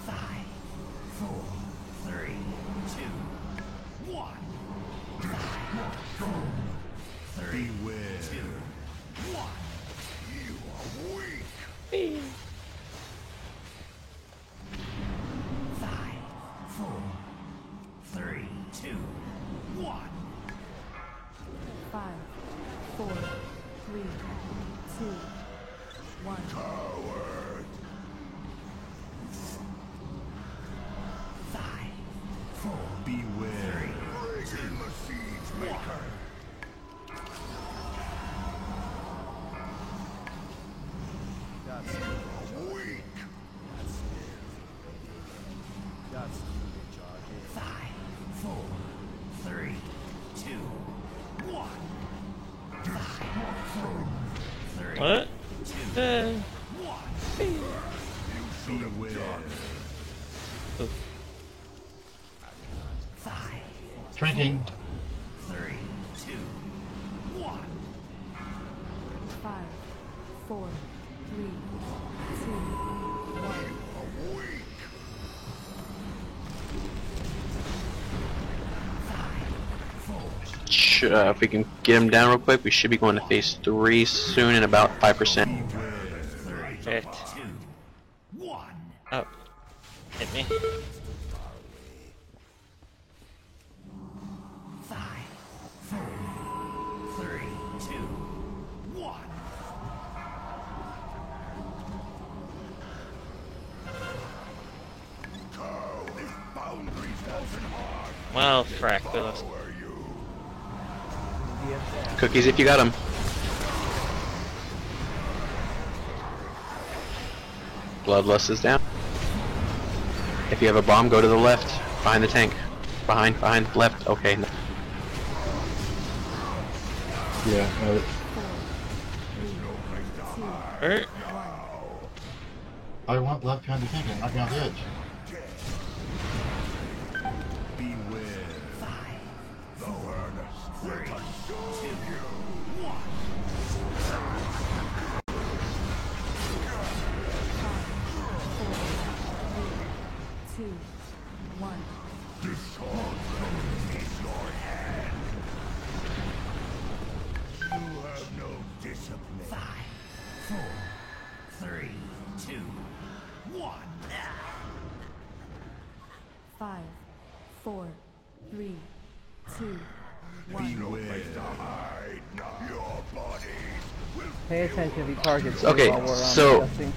Speaker 9: 5, 4, 3, 2, 1. 3, beware. 2, 1. You are weak. 5, 4, 3, 2, 1.
Speaker 7: 5, 4, 3, 2, 1.
Speaker 9: Coward. 5, 4, beware. Bring in the siege maker. That's weak. That's 5, 3, 2, 1.
Speaker 3: What?
Speaker 10: Shrinking.
Speaker 9: 3, 2, 1.
Speaker 7: 5, 4, 3, 2, 1.
Speaker 5: If we can get him down real quick, we should be going to phase 3 soon in about 5%.
Speaker 3: Shit. Oh. Hit me.
Speaker 9: 5, 4, 3, 2, 1.
Speaker 3: Well, frack.
Speaker 5: Cookies if you got them. Bloodlust is down. If you have a bomb, go to the left. Behind the tank. Behind, left. Okay.
Speaker 11: Yeah.
Speaker 3: Hurt.
Speaker 10: I want left behind the tank and knocking off the edge.
Speaker 7: Five, four, three, two, one.
Speaker 2: Pay attention if you target.
Speaker 5: Okay,
Speaker 2: while we're,
Speaker 5: so
Speaker 2: adjusting.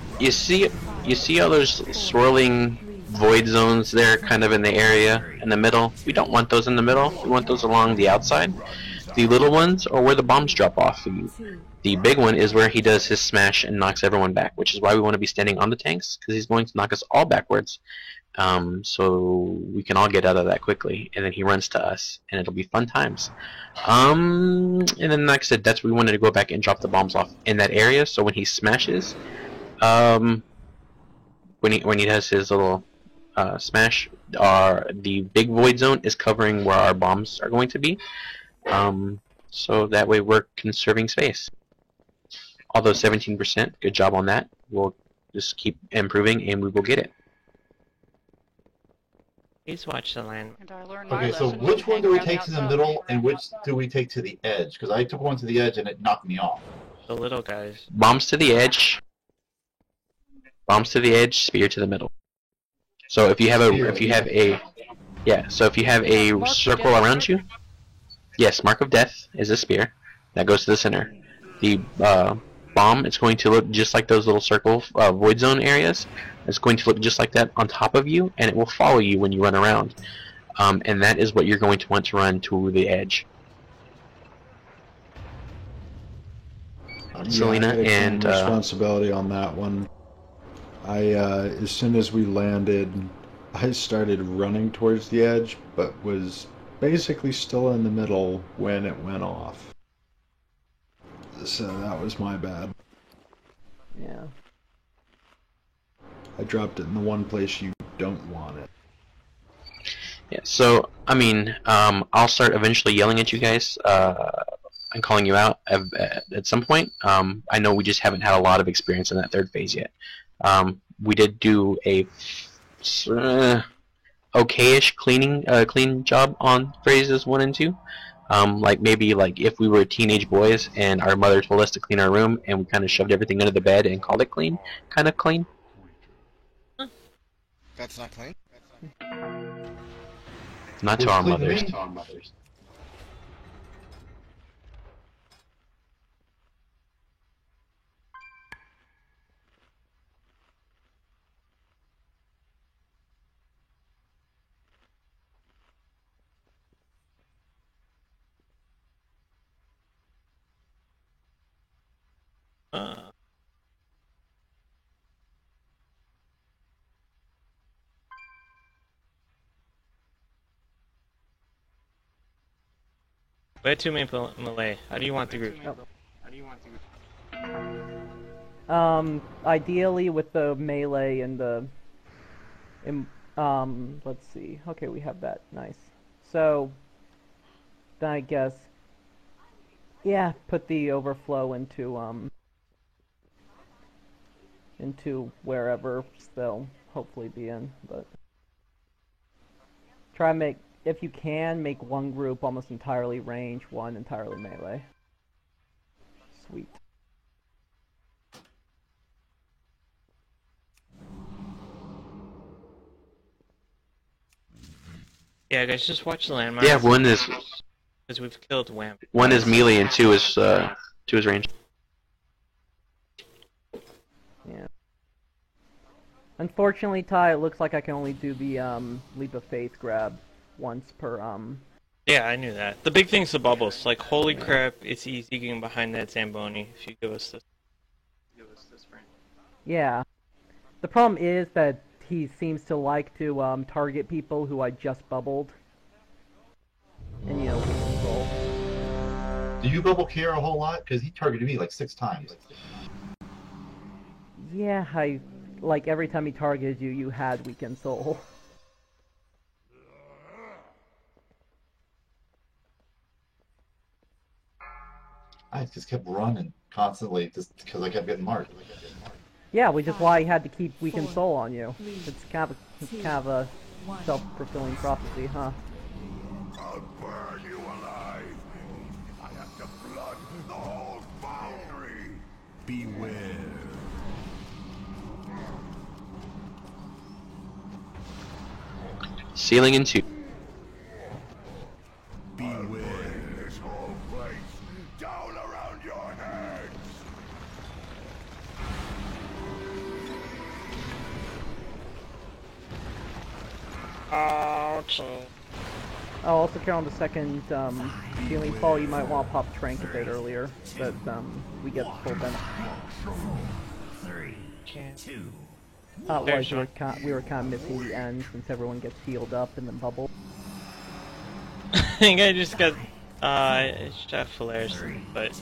Speaker 5: you see all those swirling void zones there, kind of in the area in the middle? We don't want those in the middle. We want those along the outside. The little ones are where the bombs drop off. The big one is where he does his smash and knocks everyone back, which is why we want to be standing on the tanks, because he's going to knock us all backwards. So we can all get out of that quickly, and then he runs to us, and it'll be fun times. And then, like I said, that's where we wanted to go back and drop the bombs off in that area. So when he smashes, when he does his little smash, the big void zone is covering where our bombs are going to be. So that way we're conserving space. Although 17%, good job on that. We'll just keep improving, and we will get it.
Speaker 3: Please watch the land.
Speaker 4: And I learned my
Speaker 10: Okay, so
Speaker 4: lesson
Speaker 10: which
Speaker 4: from
Speaker 10: one do we
Speaker 4: hanging
Speaker 10: take to the
Speaker 4: around
Speaker 10: middle,
Speaker 4: outside.
Speaker 10: and which do we take to the edge? Because I took one to the edge and it knocked me off.
Speaker 3: The little guys.
Speaker 5: Bombs to the edge. Bombs to the edge. Spear to the middle. So if you have a circle around you, yes, Mark of Death is a spear that goes to the center. The bomb, it's going to look just like those little circle void zone areas. It's going to look just like that on top of you, and it will follow you when you run around. And that is what you're going to want to run to the edge. Selena
Speaker 11: I gotta claim
Speaker 5: and
Speaker 11: responsibility on that one. As soon as we landed, I started running towards the edge, but was basically still in the middle when it went off. So that was my bad.
Speaker 2: Yeah.
Speaker 11: I dropped it in the one place you don't want it.
Speaker 5: yeah. So I mean, I'll start eventually yelling at you guys and calling you out at some point. I know we just haven't had a lot of experience in that third phase yet. We did do a okayish clean job on phases 1 and 2. Like maybe like if we were teenage boys and our mother told us to clean our room and we kind of shoved everything under the bed and called it clean, kind of clean.
Speaker 12: That's not clean.
Speaker 5: Not to our mothers.
Speaker 3: We had 2 melee. How do you want the group?
Speaker 2: Ideally with the melee and the... let's see. Okay, we have that. Nice. So, then I guess... Yeah, put the overflow into wherever they'll hopefully be in, but... Try and make, if you can, make one group almost entirely range, one entirely melee. Sweet.
Speaker 3: Yeah, guys, just watch the landmarks.
Speaker 5: Yeah, one is
Speaker 3: because we've killed Wham.
Speaker 5: one is melee and two is range.
Speaker 2: Yeah. Unfortunately, Ty, it looks like I can only do the leap of faith grab once per
Speaker 3: Yeah, I knew that. The big thing's the bubbles. Like, holy crap, it's easy getting behind that Zamboni if you give us this. Frame.
Speaker 2: Yeah. The problem is that he seems to like to target people who I just bubbled. And you know, we can roll.
Speaker 10: Do you bubble Kier a whole lot? Because he targeted me like 6 times.
Speaker 2: Yeah, like every time he targeted you, you had Weakened Soul.
Speaker 10: I just kept running constantly just because I kept getting marked.
Speaker 2: Yeah, which is why he had to keep Weakened Soul on you. It's kind of a self-fulfilling prophecy, huh?
Speaker 9: I'll burn you alive. I have to flood the whole boundary. Beware.
Speaker 5: Ceiling in 2.
Speaker 9: Beware. This whole place down around your heads.
Speaker 3: Ouch.
Speaker 2: Oh, also count on the second healing fall, you might want to pop Trank a bit earlier, so that we get the full benefit.
Speaker 9: 3, 2.
Speaker 2: Otherwise, we were kind of missing the end since everyone gets healed up and then bubble.
Speaker 3: I think I just got Chef Flares, but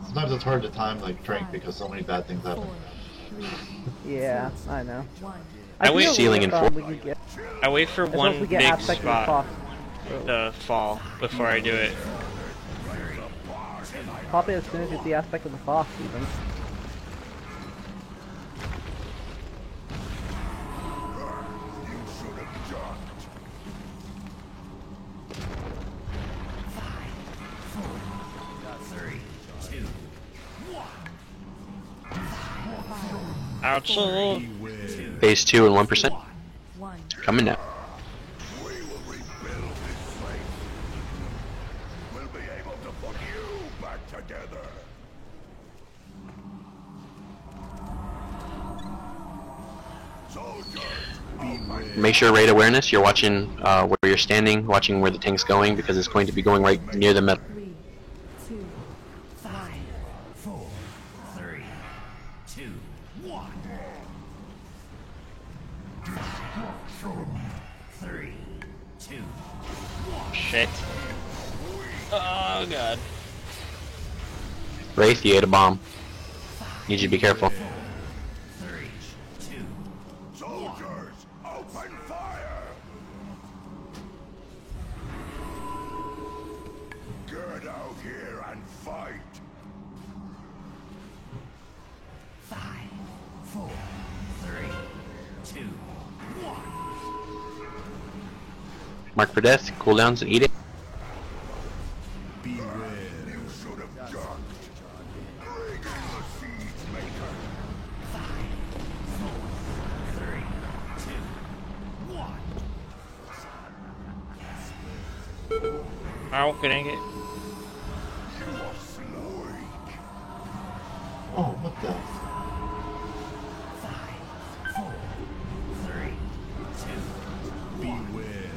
Speaker 10: Sometimes it's hard to time like Trank because so many bad things happen.
Speaker 2: Yeah, I know.
Speaker 3: I wait
Speaker 5: ceiling in 4.
Speaker 3: I wait for one
Speaker 2: we get
Speaker 3: big
Speaker 2: aspect of the
Speaker 3: spot
Speaker 2: fox.
Speaker 3: to fall before I do it.
Speaker 2: Pop it as soon as you see aspect of the fox, even.
Speaker 3: Ouch.
Speaker 5: Phase 2 and 1%. Coming now.
Speaker 9: We will rebuild this place. We'll be able to put you back together. Soldiers,
Speaker 5: Make sure raid awareness. You're watching where you're standing, watching where the tank's going because it's going to be going right near the middle.
Speaker 7: 3, 2, 5,
Speaker 9: 4, 3, 2, 1. 3, 2, 1.
Speaker 3: Shit. Oh god.
Speaker 5: Wraith, you ate a bomb. Need you to be careful.
Speaker 9: 3, 2. Soldiers, open fire! Get out here and fight! 5, 4, 3, 2, 1.
Speaker 5: Mark for death, cooldowns, and eat it.
Speaker 9: Beware. You should have ducked. Bring the siege maker. 5, 4, 3, 2, 1.
Speaker 3: Ow, good angle.
Speaker 9: You are slow.
Speaker 10: Oh, what the?
Speaker 9: 5, 4, 3, 2. Beware.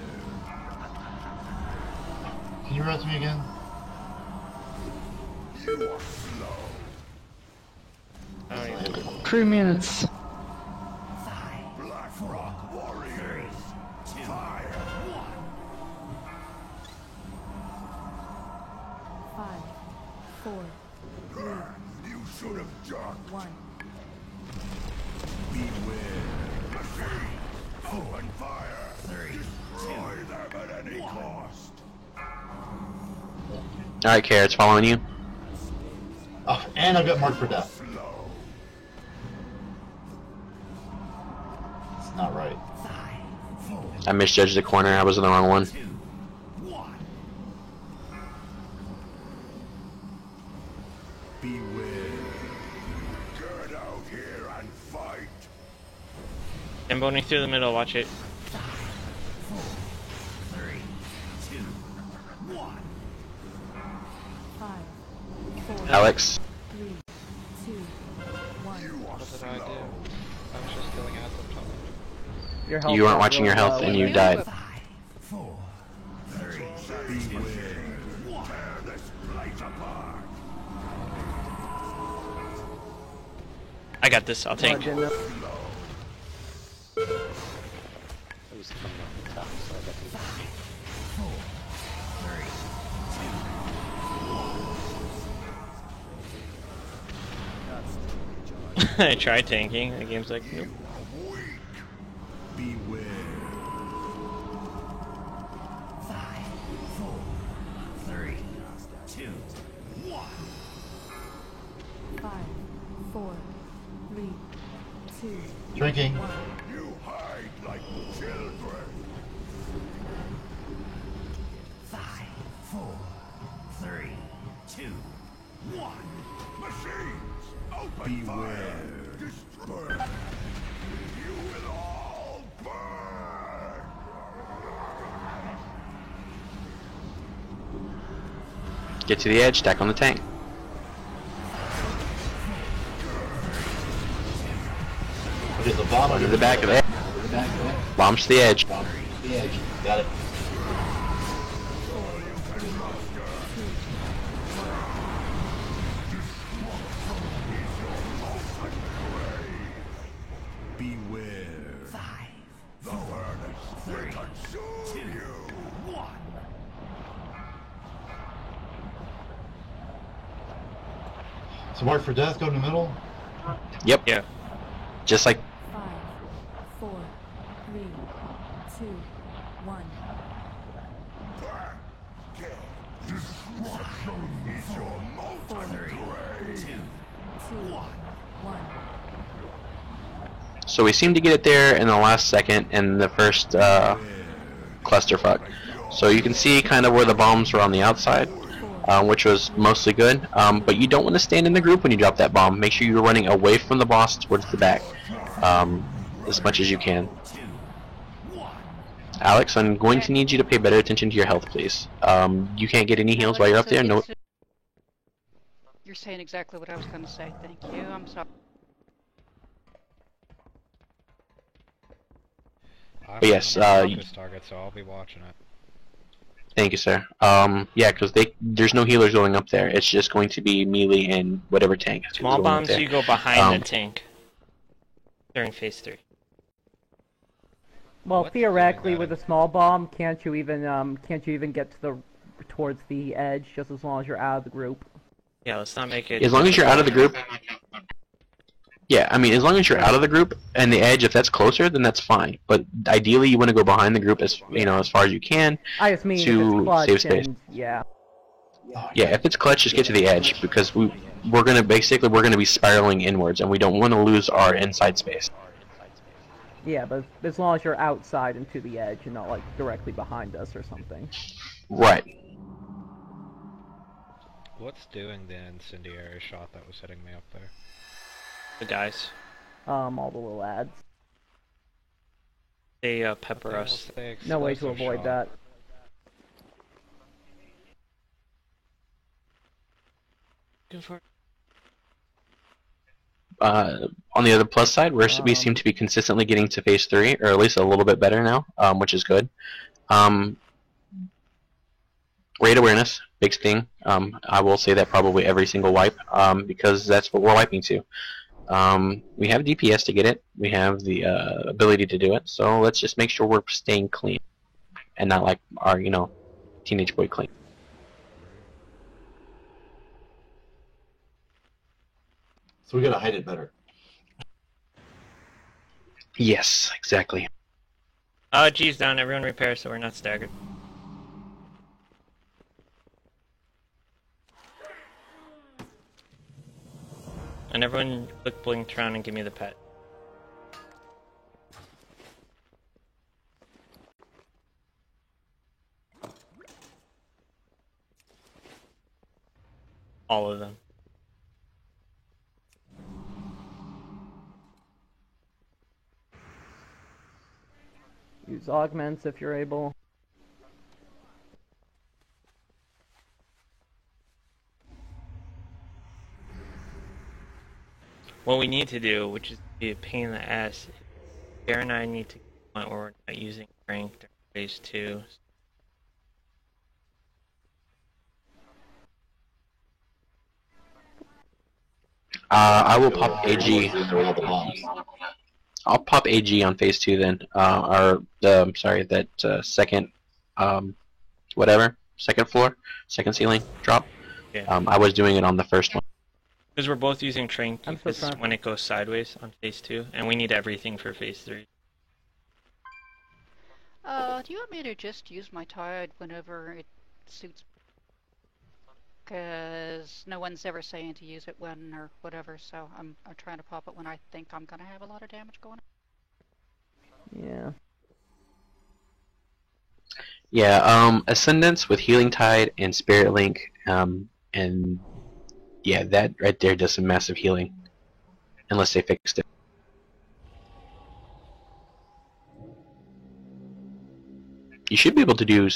Speaker 10: Can you run to me again?
Speaker 9: You are slow.
Speaker 3: Oh, yeah.
Speaker 13: Crew minutes.
Speaker 9: Black Rock Warriors. Fire. 1.
Speaker 7: 4, 3,
Speaker 9: You should have ducked.
Speaker 7: 1.
Speaker 9: Beware. Machine! Open fire! 3, destroy them at any cost.
Speaker 5: Alright, Carrot's following you.
Speaker 10: Oh, and I've got marked for death. It's not right.
Speaker 5: I misjudged the corner. I was in the wrong one.
Speaker 9: Beware. Get out here and fight.
Speaker 3: I'm boning through the middle, watch it.
Speaker 7: 5, 4,
Speaker 5: Alex.
Speaker 7: 3, 2, 1.
Speaker 1: What did I do? I was just killing at the top.
Speaker 2: Your health
Speaker 5: You weren't
Speaker 2: got
Speaker 5: watching your
Speaker 2: really
Speaker 5: health
Speaker 2: low.
Speaker 5: and you died.
Speaker 9: 4, 3, beware. Tear this place apart.
Speaker 3: I got this, I'll take.
Speaker 2: Well, didn't-
Speaker 8: It was coming off the top, so I got to.
Speaker 3: I tried tanking, the game's like, nope.
Speaker 9: Beware.
Speaker 13: 5, 4, 3, 2, 1.
Speaker 7: 5, 4, 3, 2,
Speaker 10: Drinking.
Speaker 7: 1.
Speaker 9: You hide like children.
Speaker 13: 5, 4, 3, 2, 1.
Speaker 9: Machines! Open fire! Destroy! You will all burn!
Speaker 5: Get to the edge, stack on the tank.
Speaker 10: What is the bomb?
Speaker 5: Go to the back of it.
Speaker 10: The back of it.
Speaker 5: Bombs to the edge.
Speaker 10: Bomb to the edge. Got it.
Speaker 9: Beware.
Speaker 13: 5,
Speaker 9: The furnace will consume you!
Speaker 13: 1.
Speaker 10: So mark for death, go in the middle.
Speaker 5: Yep.
Speaker 3: Yeah.
Speaker 5: Just like
Speaker 7: 5, 4, 3, 2, 1.
Speaker 9: Destruction is your molten
Speaker 7: 4,
Speaker 9: grave!
Speaker 7: 3, 2, 1.
Speaker 5: so. We seem to get it there in the last second in the first clusterfuck. So you can see kind of where the bombs were on the outside, which was mostly good. But you don't want to stand in the group when you drop that bomb. Make sure you're running away from the boss towards the back, as much as you can. Alex, I'm going to need you to pay better attention to your health, please. You can't get any heals while you're up there. No.
Speaker 4: You're saying exactly what I was going to say. Thank you. I'm sorry.
Speaker 5: But yes,
Speaker 1: focus target, so I'll be watching it.
Speaker 5: Thank you, sir. Yeah, because there's no healers going up there. It's just going to be melee and whatever tank. is
Speaker 3: Small
Speaker 5: going up
Speaker 3: bombs,
Speaker 5: there.
Speaker 3: you go behind the tank. During phase 3.
Speaker 2: Well,
Speaker 1: What's
Speaker 2: theoretically,
Speaker 1: doing that
Speaker 2: with a small bomb, can't you even get to towards the edge just as long as you're out of the group?
Speaker 3: Yeah, let's not make it...
Speaker 5: As long as you're out of the group. Yeah, I mean, as long as you're out of the group and the edge, if that's closer, then that's fine. But ideally, you want to go behind the group as as far as you can.
Speaker 2: I just mean if
Speaker 5: to
Speaker 2: it's clutch
Speaker 5: save space.
Speaker 2: and yeah.
Speaker 5: Yeah, if it's clutch, just get to the edge because we're gonna be spiraling inwards, and we don't want to lose our inside space.
Speaker 2: Yeah, but as long as you're outside and to the edge and not like directly behind us or something.
Speaker 5: Right.
Speaker 1: What's doing the incendiary shot that was hitting me up there?
Speaker 3: The guys.
Speaker 2: All the little ads.
Speaker 3: They pepper
Speaker 1: What the
Speaker 3: us.
Speaker 1: hell's the
Speaker 2: No way to
Speaker 1: explosive
Speaker 2: avoid
Speaker 1: shot?
Speaker 2: that.
Speaker 3: Go for it.
Speaker 5: On the other plus side, we seem to be consistently getting to phase 3, or at least a little bit better now, which is good. Raid awareness, big thing. I will say that probably every single wipe, because that's what we're wiping to. We have DPS to get it. We have the ability to do it. So let's just make sure we're staying clean, and not like our teenage boy clean.
Speaker 10: So we gotta hide it better.
Speaker 5: Yes, exactly.
Speaker 3: G's down. Everyone repair so we're not staggered. And everyone click Blingtron and give me the pet. All of them.
Speaker 2: Use augments if you're able.
Speaker 3: What we need to do, which is be a pain in the ass, Sarah and I need to get to the point where we're not using ranked during phase 2.
Speaker 5: I will pop AG. I'll pop AG on phase 2 then. Sorry, that second, whatever, second floor, second ceiling drop.
Speaker 3: Yeah.
Speaker 5: I was doing it on the first one.
Speaker 3: Because we're both using Train
Speaker 2: I'm
Speaker 3: Keep
Speaker 2: so sorry.
Speaker 3: when it goes sideways on phase 2, and we need everything for phase 3.
Speaker 4: Do you want me to just use my tide whenever it suits? Because no one's ever saying to use it when or whatever, so I'm trying to pop it when I think I'm gonna have a lot of damage going on.
Speaker 2: Yeah.
Speaker 5: Yeah, Ascendance with Healing Tide and Spirit Link, and yeah, that right there does some massive healing. Unless they fixed it. You should be able to do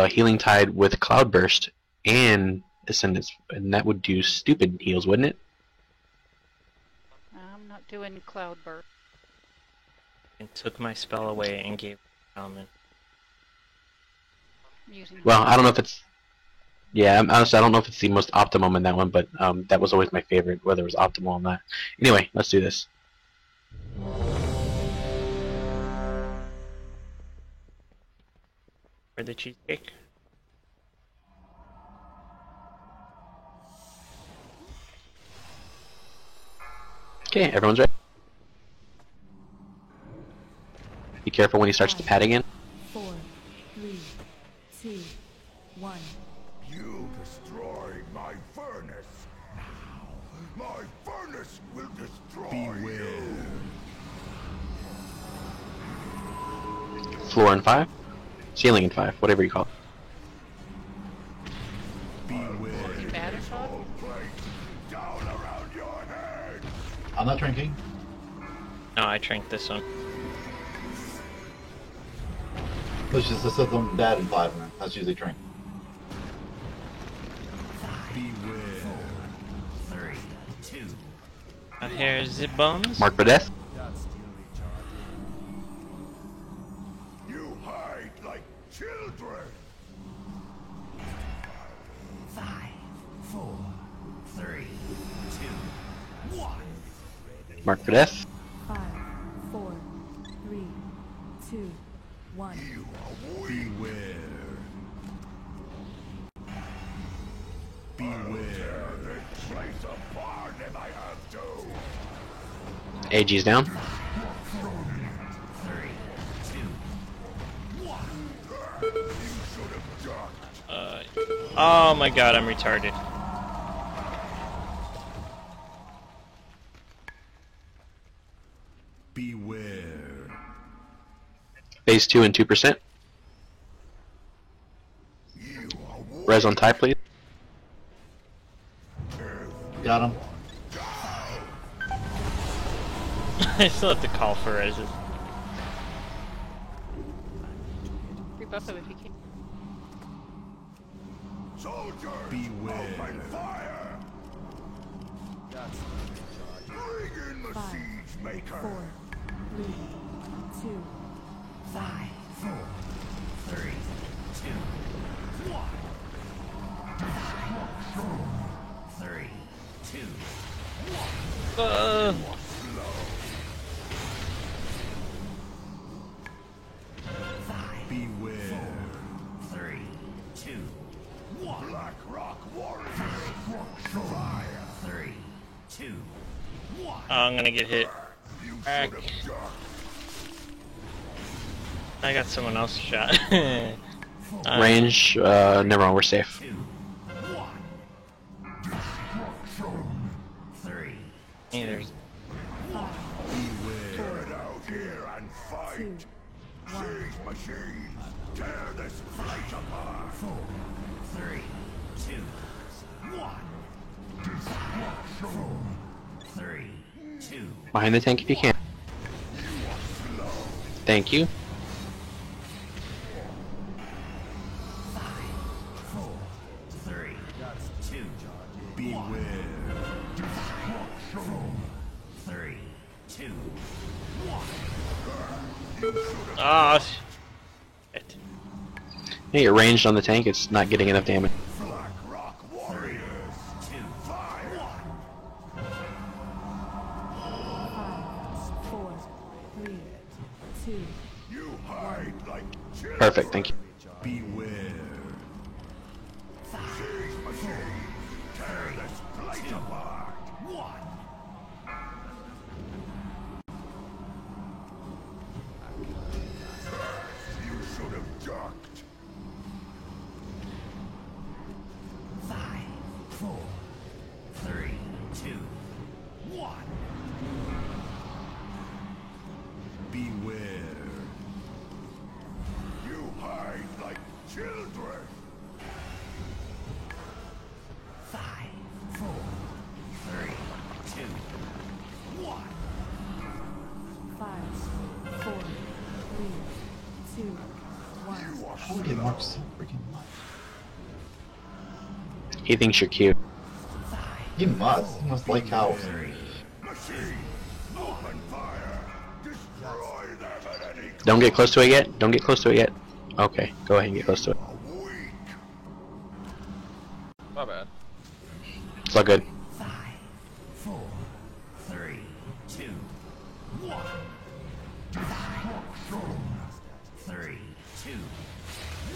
Speaker 5: Healing Tide with Cloudburst and Ascendance, and that would do stupid heals, wouldn't it?
Speaker 4: I'm not doing Cloudburst.
Speaker 3: And took my spell away and gave Salmon.
Speaker 5: Well, I don't know if it's... Yeah, honestly, I don't know if it's the most optimum in that one, but that was always my favorite, whether it was optimal or not. Anyway, let's do this.
Speaker 3: For the cheesecake.
Speaker 5: Okay, everyone's ready. Be careful when he starts to pad again.
Speaker 7: 4, 3, 2, 1.
Speaker 9: You destroyed my furnace. Now, my furnace will destroy you.
Speaker 5: Floor in 5. Ceiling in 5, whatever you call it.
Speaker 9: Down around your head.
Speaker 10: I'm not drinking.
Speaker 3: No, I drank this one.
Speaker 10: Let's just set them bad in 5, man. That's usually drink.
Speaker 3: Here's the bombs.
Speaker 5: Mark for death.
Speaker 9: You hide like children.
Speaker 13: 5, 4, 3, 2, 1.
Speaker 5: Mark for death.
Speaker 7: 5, 4, 3, 2, 1.
Speaker 9: Beware. Beware. This place apart if I have to.
Speaker 5: AG's down.
Speaker 13: 3, 2, 1.
Speaker 9: You should have ducked.
Speaker 3: Oh my god, I'm retarded.
Speaker 9: Beware.
Speaker 5: Phase 2 and 2%. Res on tie, please.
Speaker 10: Got him.
Speaker 3: I still have to call for reses.
Speaker 4: Rebuff him if you can.
Speaker 9: Soldier, beware. Open fire. Bring in the
Speaker 7: 5,
Speaker 9: siege maker.
Speaker 7: 4, 3, 2,
Speaker 13: 5, 4, 3, 2, 1. 5, 4, 3, 2, 1.
Speaker 9: Beware.
Speaker 13: 3, 2, 1.
Speaker 9: Black Rock Warrior. Fire.
Speaker 13: 3, 2,
Speaker 3: Oh, I'm gonna get hit. Back. I got someone else shot.
Speaker 5: Range, never mind, we're safe.
Speaker 13: 3.
Speaker 3: Yeah, there's
Speaker 9: Get out here and fight. Siege machine, tear this place apart.
Speaker 13: 4. 3. 2. 1. 4. 3. 2.
Speaker 5: Behind the tank if you can. Thank you.
Speaker 13: 5. 4. 3. 2.
Speaker 9: Beware.
Speaker 13: 4. 3. 2.
Speaker 3: oh shit.
Speaker 5: Hey, you're ranged on the tank, it's not getting enough damage.
Speaker 9: Black Rock Warriors.
Speaker 13: 2.
Speaker 9: Fire.
Speaker 7: 5, 4, 3, 2.
Speaker 9: You hide like children.
Speaker 5: Perfect, thank you.
Speaker 9: Beware. Siege machine, tear this place apart.
Speaker 13: 1.
Speaker 9: You should have ducked.
Speaker 13: 5. 4. 3. 2. 1.
Speaker 9: Beware. You hide like children.
Speaker 13: 5. 4. 3. 2. 1.
Speaker 7: 5, 4, 3, 2, 1.
Speaker 10: Holy Mark's so freaking much.
Speaker 5: He thinks you're cute.
Speaker 10: He must like cows.
Speaker 9: Machine, open fire. Destroy them at any cost.
Speaker 5: Don't get close to it yet. Don't get close to it yet. Okay, go ahead and get close to it.
Speaker 12: My bad.
Speaker 5: It's all good.
Speaker 13: 5. 4. 3. 2. 1. 5. 3. 2.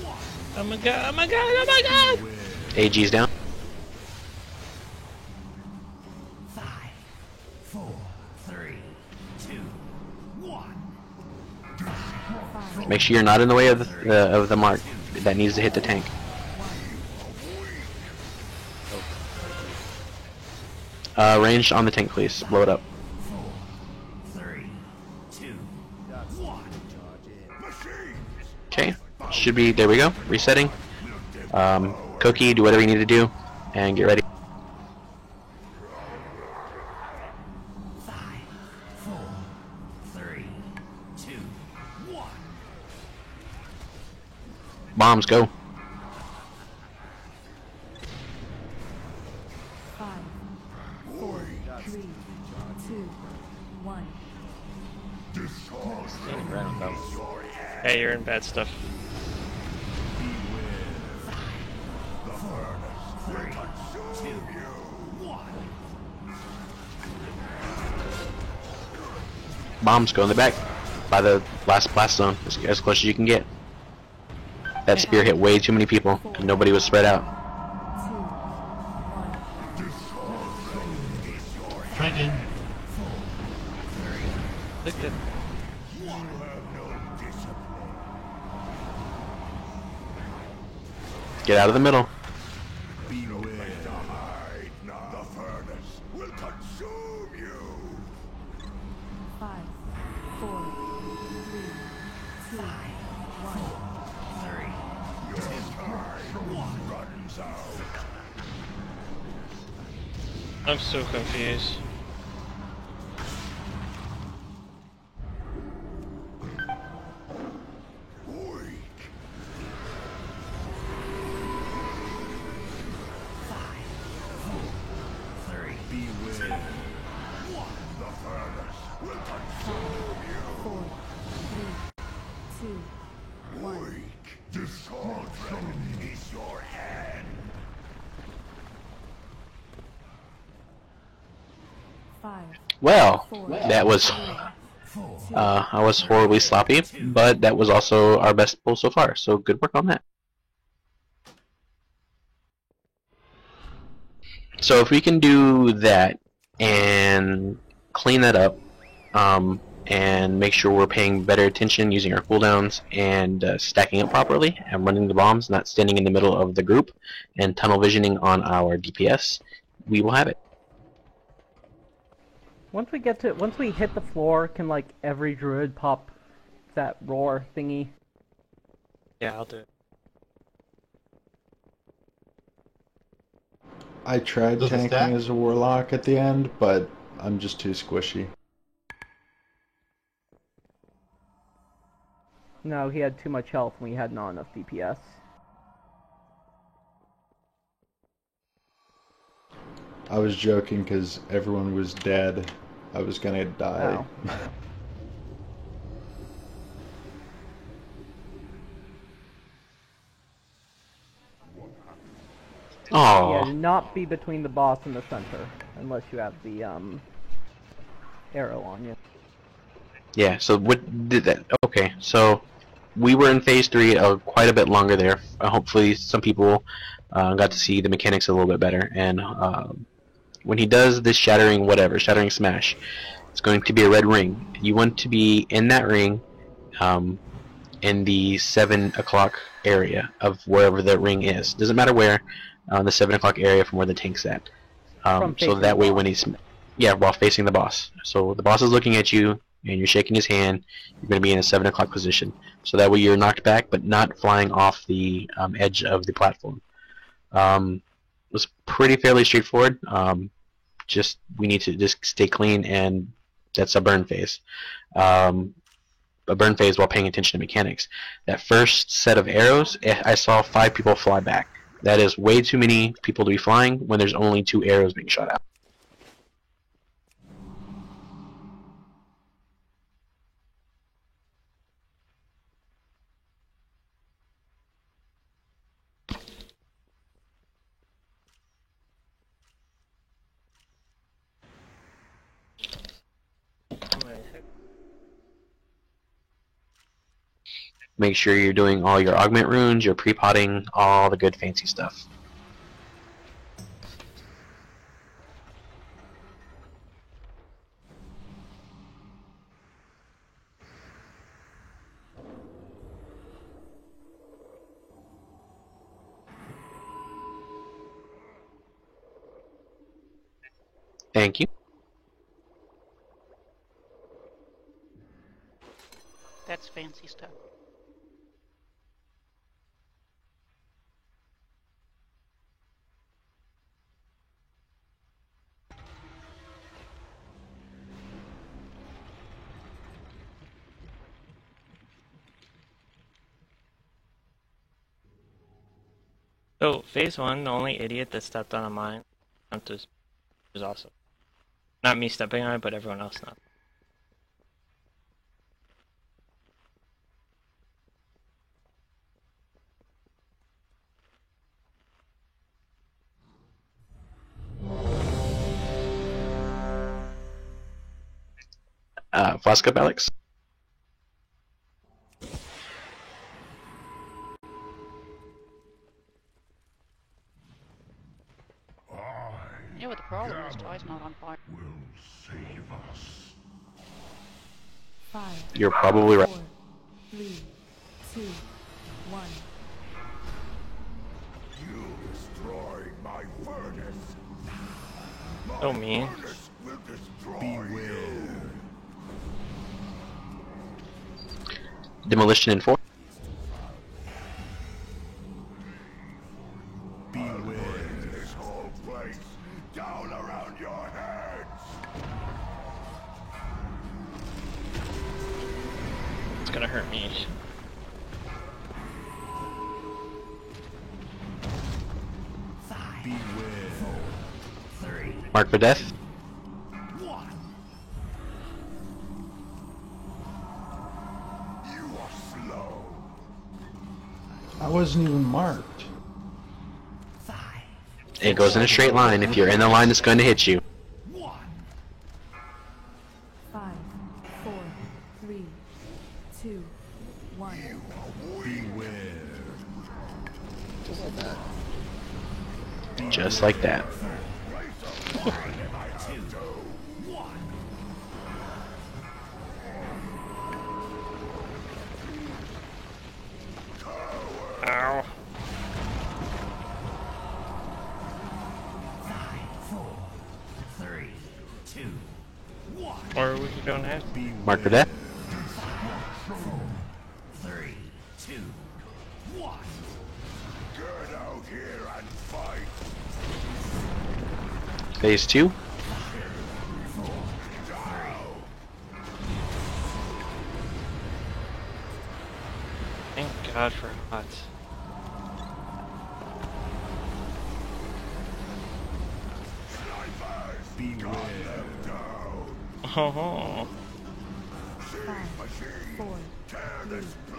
Speaker 13: 1.
Speaker 3: Oh my god, oh my god, oh my god!
Speaker 5: AG's down.
Speaker 13: 5. 4. 3. 2. 1.
Speaker 5: Make sure you're not in the way of the mark that needs to hit the tank. Ranged on the tank, please. Blow it up.
Speaker 13: 4. 3. 2. 1.
Speaker 5: Okay. Should be. There we go. Resetting. Cookie, do whatever you need to do, and get ready.
Speaker 13: 5. 4. 3. 2. 1.
Speaker 5: Bombs, go.
Speaker 7: 5, 4, 3, 2, 1.
Speaker 8: Standing right on top.
Speaker 3: Hey, you're in bad stuff.
Speaker 5: Bombs, go in the back. By the last blast zone, as close as you can get. That spear hit way too many people, and nobody was spread out.
Speaker 10: Tracking.
Speaker 3: Look at
Speaker 5: Get out of the middle.
Speaker 9: Beware. Hide not. The furnace will consume you.
Speaker 7: 5, 4, 3, 2, 1.
Speaker 9: Your time runs out.
Speaker 3: I'm so confused.
Speaker 9: Beware. The furnace will consume you.
Speaker 7: 4, 3, 2, 1.
Speaker 9: This cauldron is your hand.
Speaker 7: 5,
Speaker 5: Well, that was. I was horribly sloppy, but that was also our best pull so far. So good work on that. So if we can do that and clean that up, and make sure we're paying better attention using our cooldowns and stacking up properly and running the bombs, not standing in the middle of the group, and tunnel visioning on our DPS, we will have it.
Speaker 2: Once we hit the floor, can like every druid pop that roar thingy?
Speaker 3: Yeah, I'll do it.
Speaker 11: I tried
Speaker 10: Does it
Speaker 11: tanking
Speaker 10: stack?
Speaker 11: as a warlock at the end, but I'm just too squishy.
Speaker 2: No, he had too much health and we had not enough DPS.
Speaker 11: I was joking because everyone was dead. I was gonna die.
Speaker 2: Oh.
Speaker 5: Oh.
Speaker 2: Yeah, do not be between the boss and the center, unless you have the arrow on you.
Speaker 5: Yeah, so what did that? Okay, so we were in phase 3 quite a bit longer there. Hopefully some people got to see the mechanics a little bit better, and when he does this shattering smash, it's going to be a red ring. You want to be in that ring in the 7 o'clock area of wherever the ring is. Doesn't matter where, the 7 o'clock area from where the tank's at. So that way when he's, while facing the boss. So the boss is looking at you, and you're shaking his hand, you're going to be in a 7 o'clock position. So that way you're knocked back, but not flying off the edge of the platform. It was fairly straightforward. We need to just stay clean, and that's a burn phase. A burn phase while paying attention to mechanics. That first set of arrows, I saw 5 people fly back. That is way too many people to be flying when there's only 2 arrows being shot out. Make sure you're doing all your augment runes, your pre-potting, all the good fancy stuff. Thank you.
Speaker 4: That's fancy stuff.
Speaker 3: So, phase 1, the only idiot that stepped on a mine was awesome. Not me stepping on it, but everyone else not.
Speaker 5: Flask up, Alex.
Speaker 4: Yeah, but the problem is Ty's not on fire.
Speaker 9: Will save us.
Speaker 7: 5.
Speaker 5: You're probably right.
Speaker 7: 4, 3, 2, 1.
Speaker 9: You destroyed my furnace.
Speaker 3: So mean.
Speaker 9: Furnace will destroy you.
Speaker 5: Demolition in 4.
Speaker 9: This whole place down around your heads.
Speaker 3: It's gonna hurt me.
Speaker 5: Mark for death.
Speaker 11: I wasn't even marked.
Speaker 5: It goes in a straight line. If you're in the line, it's going to hit you.
Speaker 7: 5, 4, 3, 2, 1.
Speaker 5: Just like that.
Speaker 3: Ow.
Speaker 13: 5, 4, 3, 2, 1.
Speaker 3: Or we don't have to.
Speaker 5: Mark for death.
Speaker 13: 4, 3, 2, 1.
Speaker 9: Get out here and fight.
Speaker 5: Phase 2.
Speaker 3: Thank God for HOTS. Oh,
Speaker 7: 5, 4, 3,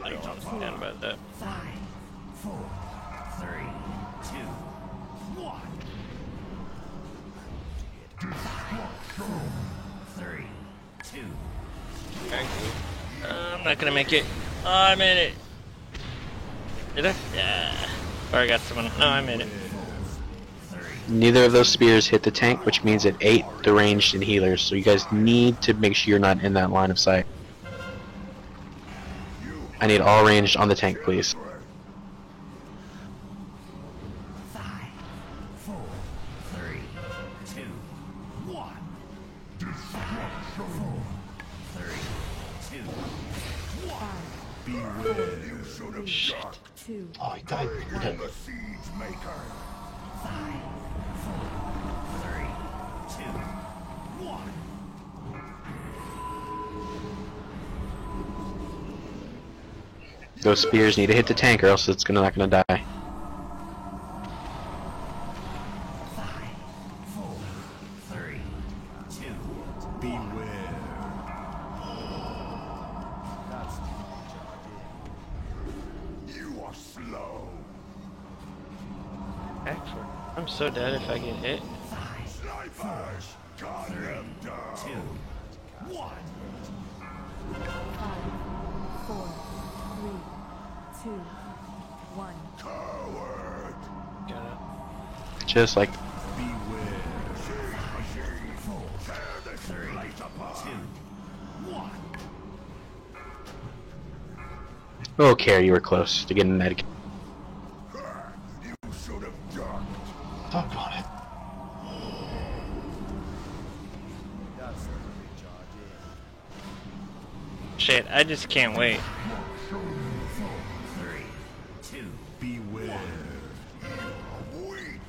Speaker 3: I don't understand about that.
Speaker 13: 5, 4, 3, 2, 1. 5, 4, 3, 2.
Speaker 3: I'm not gonna make it. Oh, I made it. Did I? Yeah. Or I got someone. No, I made it.
Speaker 5: Neither of those spears hit the tank, which means it ate the ranged and healers. So you guys need to make sure you're not in that line of sight. I need all ranged on the tank, please.
Speaker 13: 5, 4, 3, 2, 1. 5, 4, 3, 2, 1.
Speaker 9: You should have
Speaker 3: Shit.
Speaker 9: ducked.
Speaker 2: 2.
Speaker 10: Oh, he died. Okay.
Speaker 9: The siege maker.
Speaker 13: 5, 4, 3, 2, 1.
Speaker 5: Those spears need to hit the tank, or else it's not gonna die.
Speaker 13: 5, 4, 3, 2.
Speaker 9: Beware. You are slow.
Speaker 3: Actually, I'm so dead if I get hit.
Speaker 13: 5,
Speaker 9: Snipers. Gun them down.
Speaker 13: 2, 1.
Speaker 7: 5, 4, 3, 2, 1.
Speaker 9: Coward.
Speaker 3: Got
Speaker 5: Just like
Speaker 9: Beware. Siege machine. Tear this
Speaker 13: 3,
Speaker 9: place apart.
Speaker 13: 2, 1.
Speaker 5: okay, you were close to getting that.
Speaker 9: You should have ducked.
Speaker 10: Doggone it.
Speaker 3: it. Shit, I just can't wait.
Speaker 13: 4, 3, 2.
Speaker 9: Beware. Weak.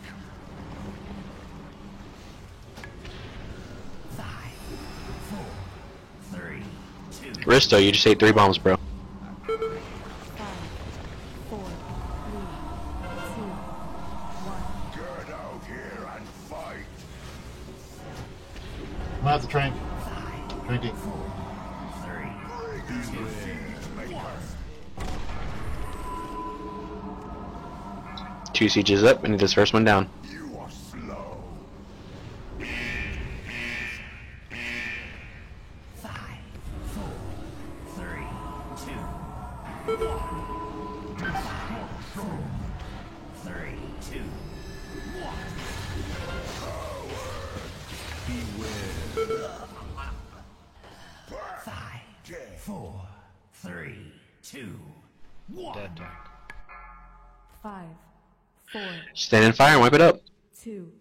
Speaker 13: 5, 4, 3, 2.
Speaker 5: Risto, you just ate 3 bombs, bro.
Speaker 7: 5, 4, 3, 2, 1.
Speaker 9: Get out here and fight.
Speaker 10: I'm gonna have to drink. Drinking.
Speaker 13: 3,
Speaker 9: Bring in the siege maker.
Speaker 5: 2 sieges up. I need this first one down.
Speaker 9: You are slow.
Speaker 13: 5, 4, 3, 2, 1. 5, 4, 3, 2, 1.
Speaker 9: Beware.
Speaker 13: 5, 4, 3, 2, 1.
Speaker 3: Dead tank.
Speaker 7: 5, 4,
Speaker 5: Stand in fire and wipe it up.
Speaker 7: 2,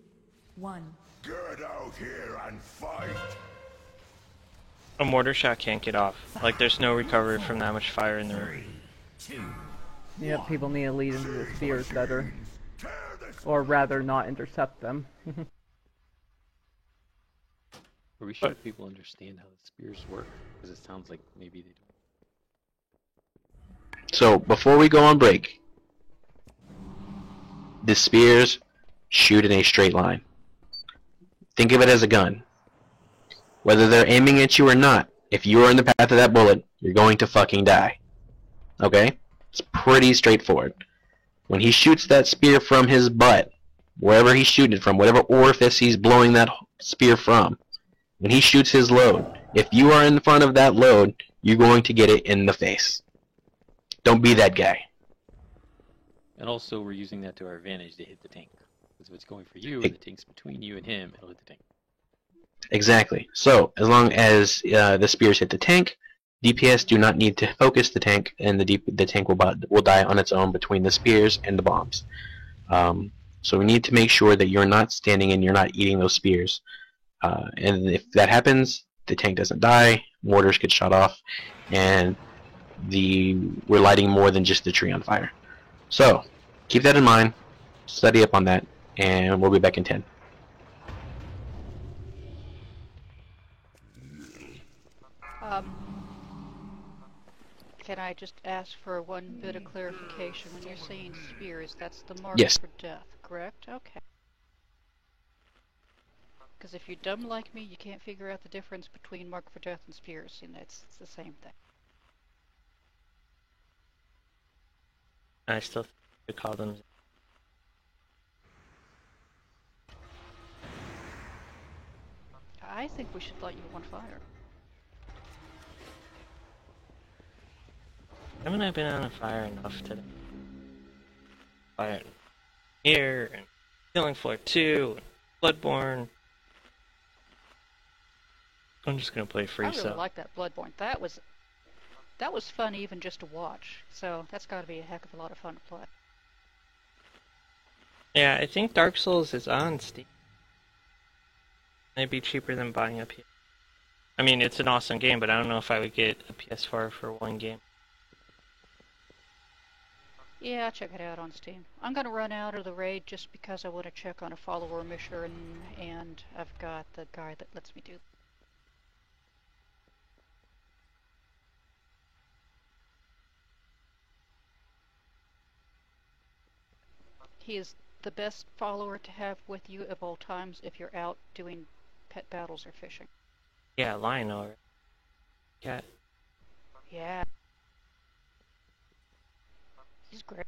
Speaker 7: 1.
Speaker 9: Get out here and fight.
Speaker 3: A mortar shot can't get off. Like, there's no recovery from that much fire in the room.
Speaker 13: 3, 2.
Speaker 2: Yep, people need to lead into the spears better.
Speaker 9: Tear this.
Speaker 2: Or rather, not intercept them.
Speaker 8: Are we sure people understand how the spears work? Because it sounds like maybe they don't.
Speaker 5: So, before we go on break, the spears shoot in a straight line. Think of it as a gun. Whether they're aiming at you or not, if you are in the path of that bullet, you're going to fucking die. Okay? It's pretty straightforward. When he shoots that spear from his butt, wherever he's shooting it from, whatever orifice he's blowing that spear from, when he shoots his load, if you are in front of that load, you're going to get it in the face. Don't be that guy.
Speaker 8: And also, we're using that to our advantage to hit the tank. Because if it's going for you, and the tank's between you and him, it'll hit the tank.
Speaker 5: Exactly. So as long as the spears hit the tank, DPS do not need to focus the tank, and the tank will die on its own between the spears and the bombs. So we need to make sure that you're not standing and you're not eating those spears. And if that happens, the tank doesn't die, mortars get shot off, and we're lighting more than just the tree on fire. So keep that in mind, study up on that, and we'll be back in 10.
Speaker 4: Can I just ask for one bit of clarification? When you're saying spears, that's the mark
Speaker 5: Yes.
Speaker 4: for death, correct? Okay. Because if you're dumb like me, you can't figure out the difference between mark for death and spears, and it's the same thing.
Speaker 3: I still think we call them.
Speaker 4: I think we should light you on fire.
Speaker 3: Haven't I been on a fire enough today? Fire here, and Killing Floor 2, and Bloodborne. I'm just gonna play free
Speaker 4: I really
Speaker 3: cell.
Speaker 4: like that Bloodborne. That was fun even just to watch. So that's got to be a heck of a lot of fun to play.
Speaker 3: Yeah, I think Dark Souls is on Steam. It'd be cheaper than buying a PS. I mean, it's an awesome game, but I don't know if I would get a PS4 for one game.
Speaker 4: Yeah, check it out on Steam. I'm gonna run out of the raid just because I want to check on a follower mission, and I've got the guy that lets me do. He is the best follower to have with you of all times if you're out doing pet battles or fishing.
Speaker 3: Yeah, Lionel. Cat.
Speaker 4: Yeah. He's great.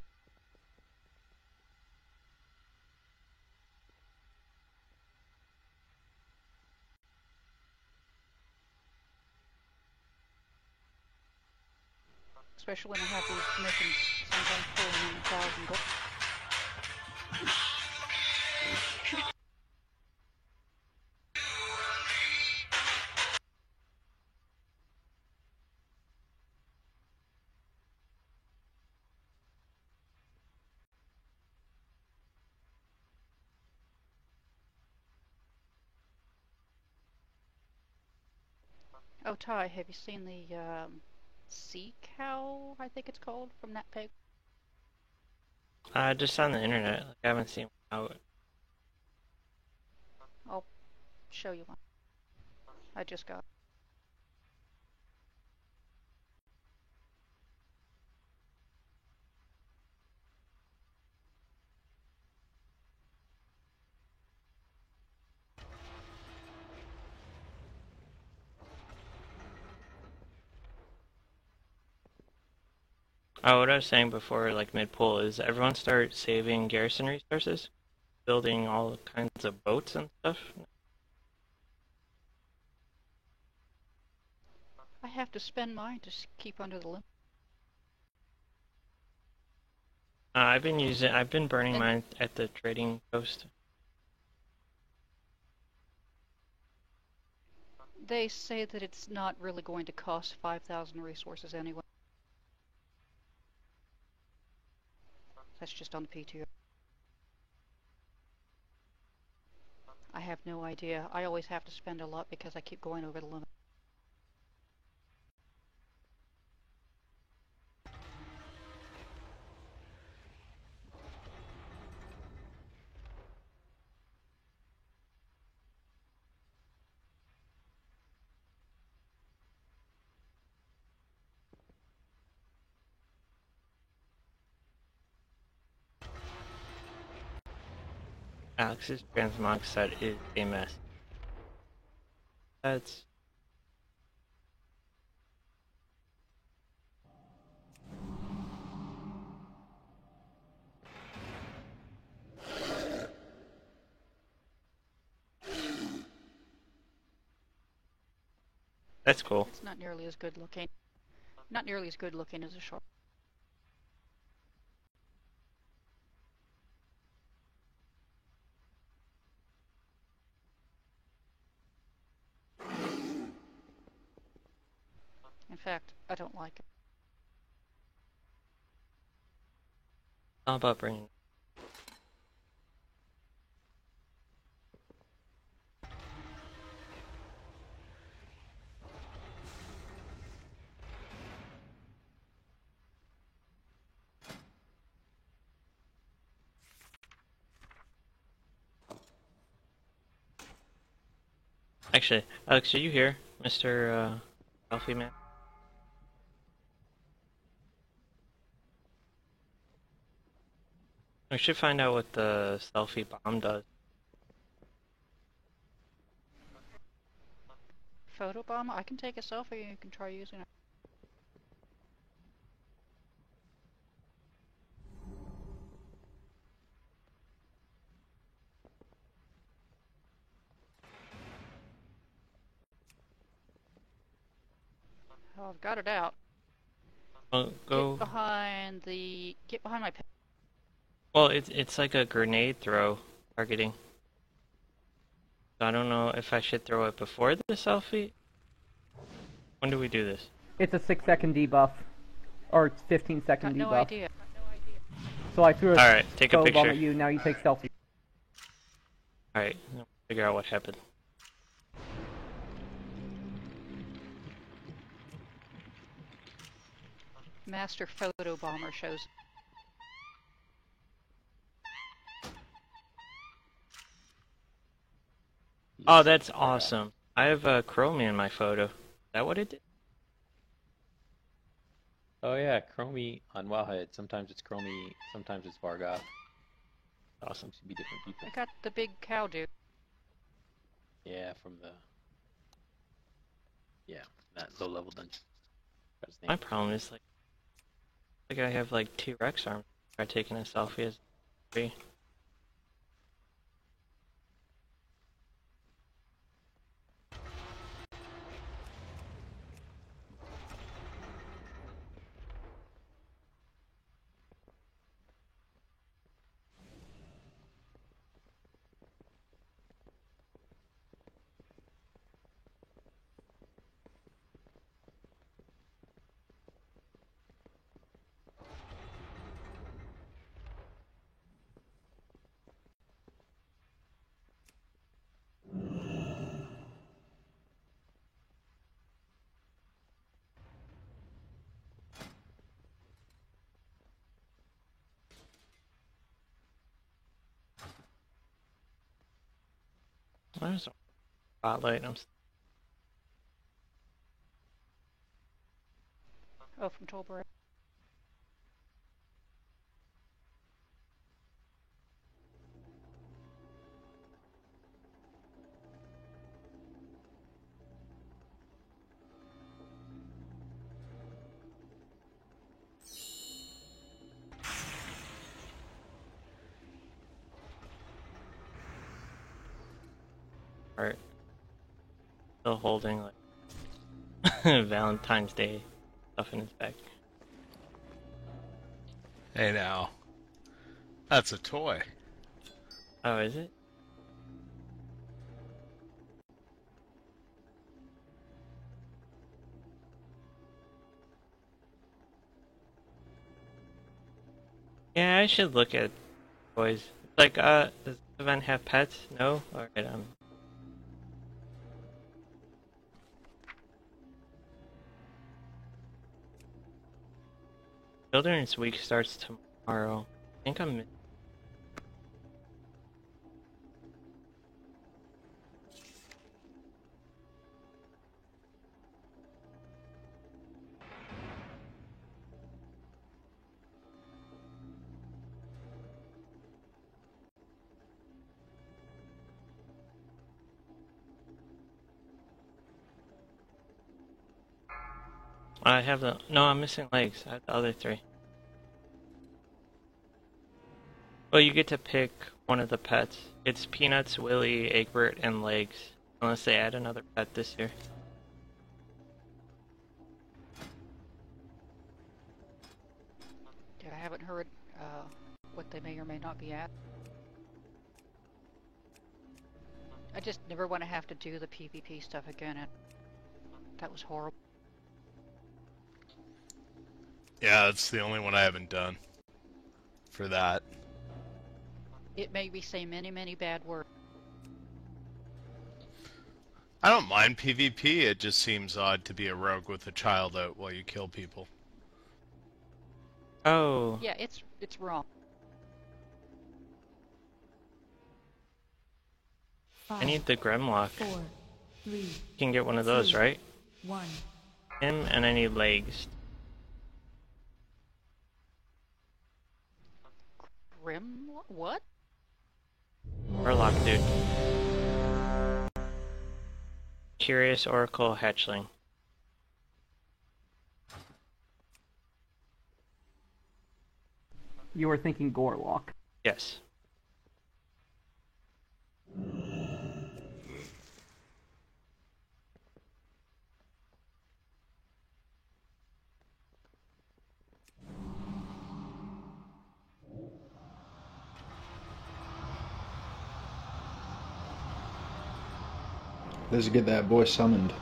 Speaker 4: Especially when I have these missions, sometimes pulling in 1,000 gold. Oh, Ty, have you seen the sea cow, I think it's called, from that pig?
Speaker 3: Just on the internet. Like, I haven't seen one out.
Speaker 4: I'll show you one. I just got it.
Speaker 3: Oh, what I was saying before, like mid-pull, is everyone start saving garrison resources, building all kinds of boats and stuff.
Speaker 4: I have to spend mine to keep under the limit.
Speaker 3: I've been burning mine at the trading post.
Speaker 4: They say that it's not really going to cost 5,000 resources anyway. That's just on the PTO. I have no idea. I always have to spend a lot because I keep going over the limit.
Speaker 3: Alex's transmog set is a mess. That's... That's cool.
Speaker 4: It's not nearly as good looking. Not nearly as good looking as a shark. fact, I don't like it.
Speaker 3: How about bringing? Actually, Alex, are you here, Mr. Selfie Man? We should find out what the selfie bomb does.
Speaker 4: Photobomb? I can take a selfie, you can try using it. Oh, I've got it out.
Speaker 3: Well, go.
Speaker 4: Get behind my pet.
Speaker 3: Well, it's like a grenade throw targeting. So I don't know if I should throw it before the selfie. When do we do this?
Speaker 2: It's a 6-second debuff. Or 15-second debuff.
Speaker 4: No idea.
Speaker 2: So I threw a
Speaker 3: Alright, take a
Speaker 2: photobomb
Speaker 3: picture.
Speaker 2: at you, now you take selfie.
Speaker 3: Alright, figure out what happened.
Speaker 4: Master Photobomber shows.
Speaker 3: Oh, that's awesome. I have Chromie in my photo. Is that what it did?
Speaker 8: Oh yeah, Chromie on Wowhead. Sometimes it's Chromie, sometimes it's Vargoth.
Speaker 3: Awesome.
Speaker 8: Should be different people.
Speaker 4: I got the big cow dude.
Speaker 8: Yeah, from the... Yeah, that low-level dungeon. Forgot his name.
Speaker 3: My problem is like I have like T-Rex arms. Try taking a selfie as free. There's a spotlight.
Speaker 4: Oh, from Tolbert.
Speaker 3: Alright. Still holding like Valentine's Day stuff in his bag.
Speaker 12: Hey now. That's a toy.
Speaker 3: Oh, is it? Yeah, I should look at toys. Like, does this event have pets? No? Alright, Children's Week starts tomorrow. I think I'm... I have the... No, I'm missing legs. I have the other three. Well, you get to pick one of the pets. It's Peanuts, Willy, Egbert, and Legs. Unless they add another pet this year.
Speaker 4: Yeah, I haven't heard what they may or may not be at. I just never want to have to do the PvP stuff again. That was horrible.
Speaker 12: Yeah, it's the only one I haven't done for that.
Speaker 4: It made me say many, many bad words.
Speaker 12: I don't mind PvP, it just seems odd to be a rogue with a child out while you kill people.
Speaker 3: Oh.
Speaker 4: Yeah, it's wrong.
Speaker 3: I need the Grimlock.
Speaker 7: 4, 3,
Speaker 3: You can get one of those, right?
Speaker 7: 1.
Speaker 3: Him, and I need legs.
Speaker 4: Grim? What?
Speaker 3: Warlock, dude. Curious Oracle Hatchling.
Speaker 2: You were thinking Gorlock.
Speaker 3: Yes.
Speaker 11: Let's get that boy summoned.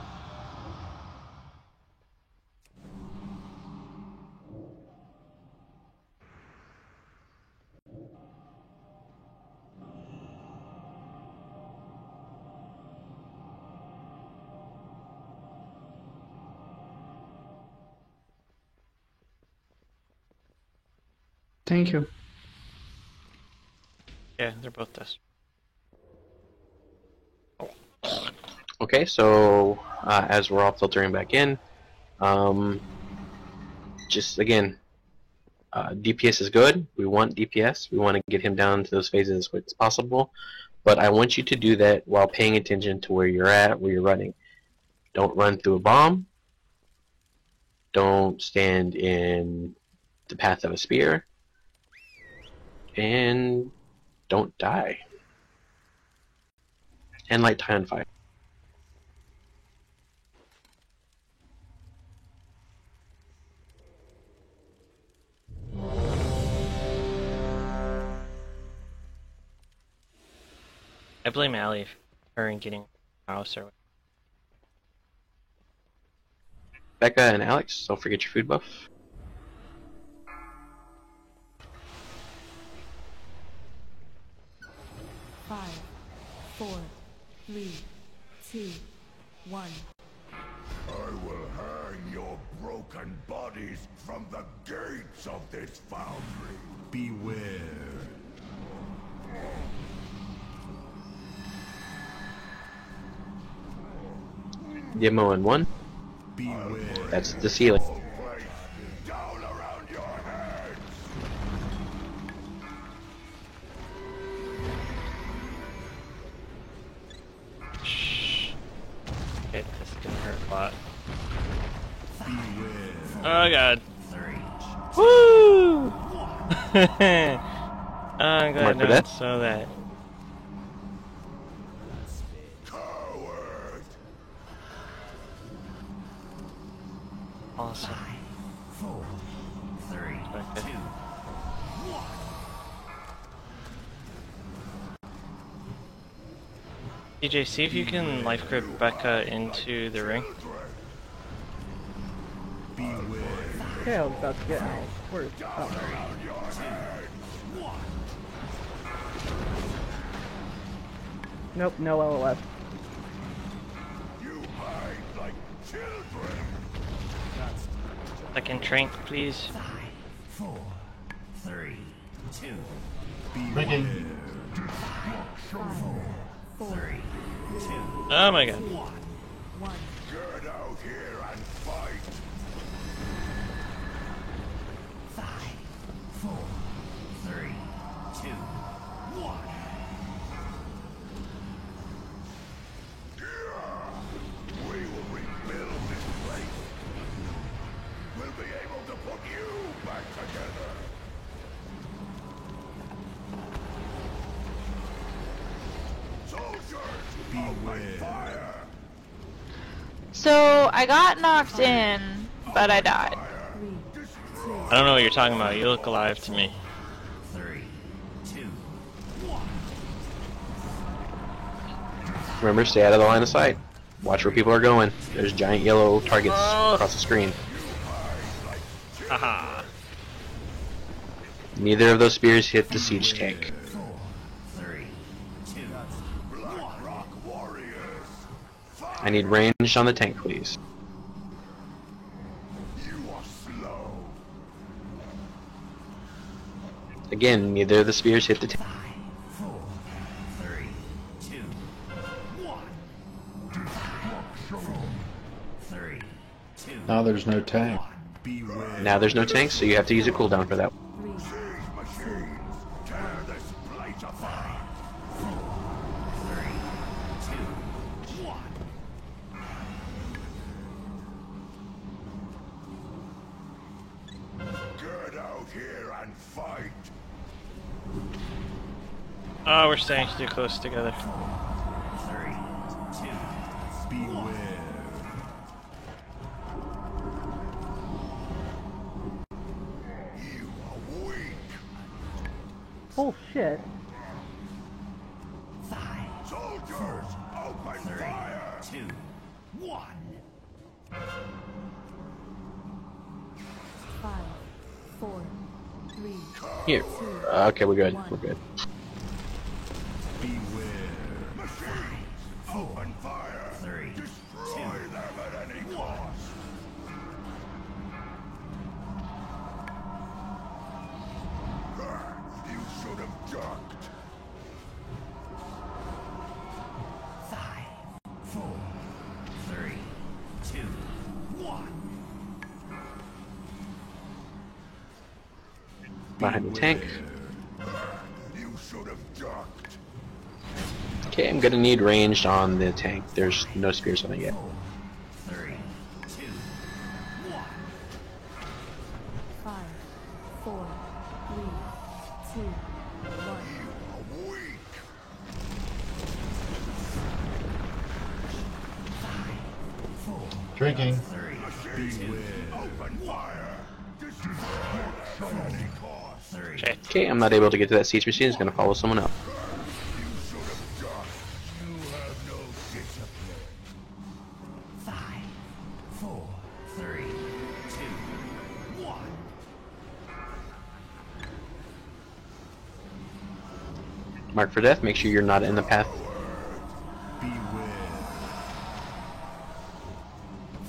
Speaker 11: Thank you.
Speaker 3: Yeah, they're both dust.
Speaker 5: Okay, so as we're all filtering back in, just again, DPS is good. We want DPS. We want to get him down to those phases as quick as possible. But I want you to do that while paying attention to where you're at, where you're running. Don't run through a bomb. Don't stand in the path of a spear. And don't die. And light tie on fire.
Speaker 3: I blame Allie for her and getting a house or.
Speaker 5: Becca and Alex, don't forget your food buff.
Speaker 7: Five, 4, 3, 2, 1.
Speaker 9: I will hang your broken bodies from the gates of this foundry. Beware.
Speaker 5: Demo in 1. That's the ceiling.
Speaker 9: Down around your heads.
Speaker 3: Shh. Okay, this is gonna hurt a lot. Oh god. Woo! I'm glad no one saw that. Awesome.
Speaker 13: 4, 3, 2, 1.
Speaker 3: DJ, see if you can life grip Becca into the ring.
Speaker 2: Okay, I was about to get out. Where's Nope, no LOS.
Speaker 9: You hide like children.
Speaker 3: Second trank, please.
Speaker 13: 5, 4, 3, 2.
Speaker 10: Drinking.
Speaker 13: 5, 4, 3, 2.
Speaker 3: Oh my god.
Speaker 7: 1.
Speaker 9: Get out here and fight.
Speaker 13: 5, 4, 3, 2, 1.
Speaker 9: We will rebuild this place. We'll be able to put you back together. Soldiers, open fire.
Speaker 6: So I got knocked in, but I died.
Speaker 3: I don't know what you're talking about. You look alive to me.
Speaker 13: 3, 2, 1.
Speaker 5: Remember, stay out of the line of sight. Watch where people are going. There's giant yellow targets across the screen.
Speaker 3: Haha.
Speaker 5: Neither of those spears hit the siege tank.
Speaker 13: 4, 3, 2, 1.
Speaker 5: I need range on the tank, please. Again, neither of the spears hit the tank.
Speaker 13: 5, 4, 3, 2, 1. 3, 2.
Speaker 11: Now there's no tank.
Speaker 5: Now there's no tank, so you have to use a cooldown for that.
Speaker 13: 3, 2, 1.
Speaker 9: Get out here and fight.
Speaker 3: Oh, we're staying too close together.
Speaker 13: 3, 2, beware.
Speaker 9: You are weak.
Speaker 2: Oh shit.
Speaker 13: 5,
Speaker 9: Soldiers, open
Speaker 13: 3,
Speaker 9: fire.
Speaker 13: 2, 1.
Speaker 7: 5, 4, 3,
Speaker 5: Here. Okay, we're good. We're good.
Speaker 9: Open fire.
Speaker 13: 3,
Speaker 9: Destroy them at any cost. You should have ducked.
Speaker 13: 5, 4, 3, 2, 1.
Speaker 5: Behind the tank.
Speaker 9: You should have ducked.
Speaker 5: Okay, I'm gonna need ranged on the tank. There's no spears on it yet.
Speaker 13: 3, 2, 1.
Speaker 7: 5, 4, 3, 2, 1.
Speaker 9: Weak.
Speaker 13: 5, 4,
Speaker 10: Drinking.
Speaker 13: 3, 2,
Speaker 9: Open fire. Destroy them at any cost.
Speaker 13: 3.
Speaker 3: Okay.
Speaker 5: Okay, I'm not able to get to that siege machine. It's gonna follow someone up.
Speaker 9: You should have ducked. You have no discipline.
Speaker 13: 5, 4, 3, 2, 1.
Speaker 5: Mark for death. Make sure you're not in the path.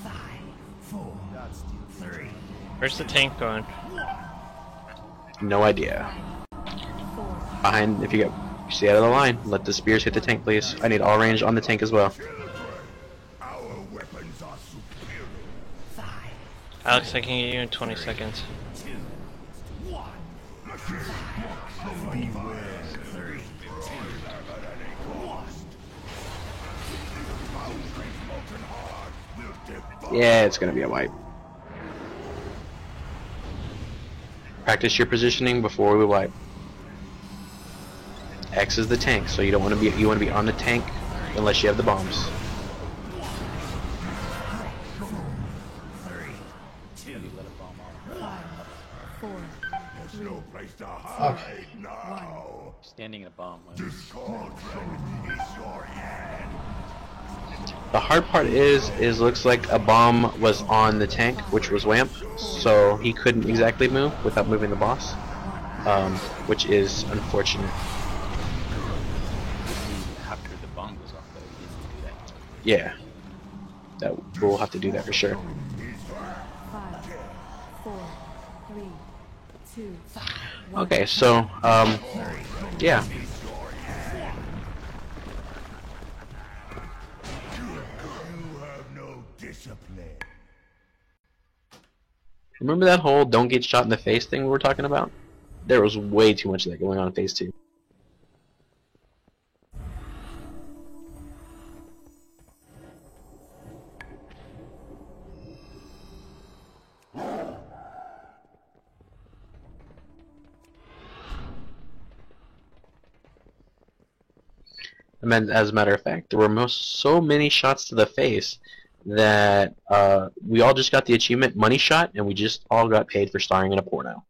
Speaker 13: 5, 4, 3,
Speaker 3: Where's the tank going?
Speaker 5: No idea. Behind, if you get, stay out of the line. Let the spears hit the tank, please. I need all range on the tank as well.
Speaker 9: Our weapons are superior.
Speaker 13: 5,
Speaker 3: Alex, I can get you in 20 seconds.
Speaker 13: 2, 1. 3, 2, 1.
Speaker 5: Yeah, it's gonna be a wipe. Practice your positioning before we wipe. X is the tank, so you don't want to be. You want to be on the tank unless you have the bombs.
Speaker 13: 3, 2,
Speaker 7: 5, 4,
Speaker 9: There's
Speaker 7: 3,
Speaker 9: no place to hide
Speaker 10: Okay.
Speaker 9: now.
Speaker 8: Standing in a bomb.
Speaker 9: This cauldron is your end.
Speaker 5: The hard part is looks like a bomb was on the tank, which was Wamp, so he couldn't exactly move without moving the boss, which is unfortunate.
Speaker 8: After the bomb goes off, though, you didn't do that.
Speaker 5: Yeah, that we'll have to do that for sure.
Speaker 7: 5, 4, 3, 2, 1.
Speaker 5: Okay, so yeah.
Speaker 9: You have no discipline.
Speaker 5: Remember that whole don't get shot in the face thing we were talking about? There was way too much of that going on in phase 2. And then, as a matter of fact, there were so many shots to the face that we all just got the achievement money shot, and we just all got paid for starring in a porno.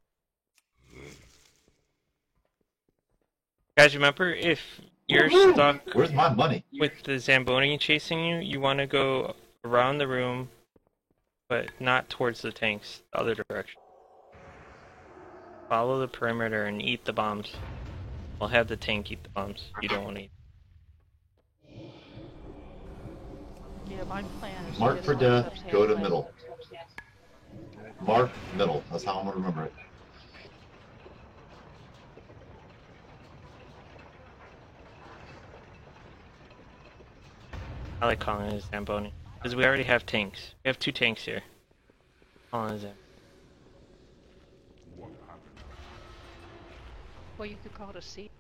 Speaker 3: Guys, remember, if you're stuck
Speaker 10: Where's my money?
Speaker 3: with the Zamboni chasing you, you want to go around the room, but not towards the tanks, the other direction. Follow the perimeter and eat the bombs. I'll have the tank eat the bombs. You don't want to eat.
Speaker 4: Yeah, my plan is
Speaker 10: Mark
Speaker 4: to
Speaker 10: for
Speaker 4: get all
Speaker 10: death,
Speaker 4: the
Speaker 10: go to
Speaker 4: subs
Speaker 10: middle. Mark middle. That's how I'm gonna remember it.
Speaker 3: I like calling it a Zamboni. Because we already have tanks. We have 2 tanks here. Calling it a Zamboni.
Speaker 4: Well, you could call it a seat.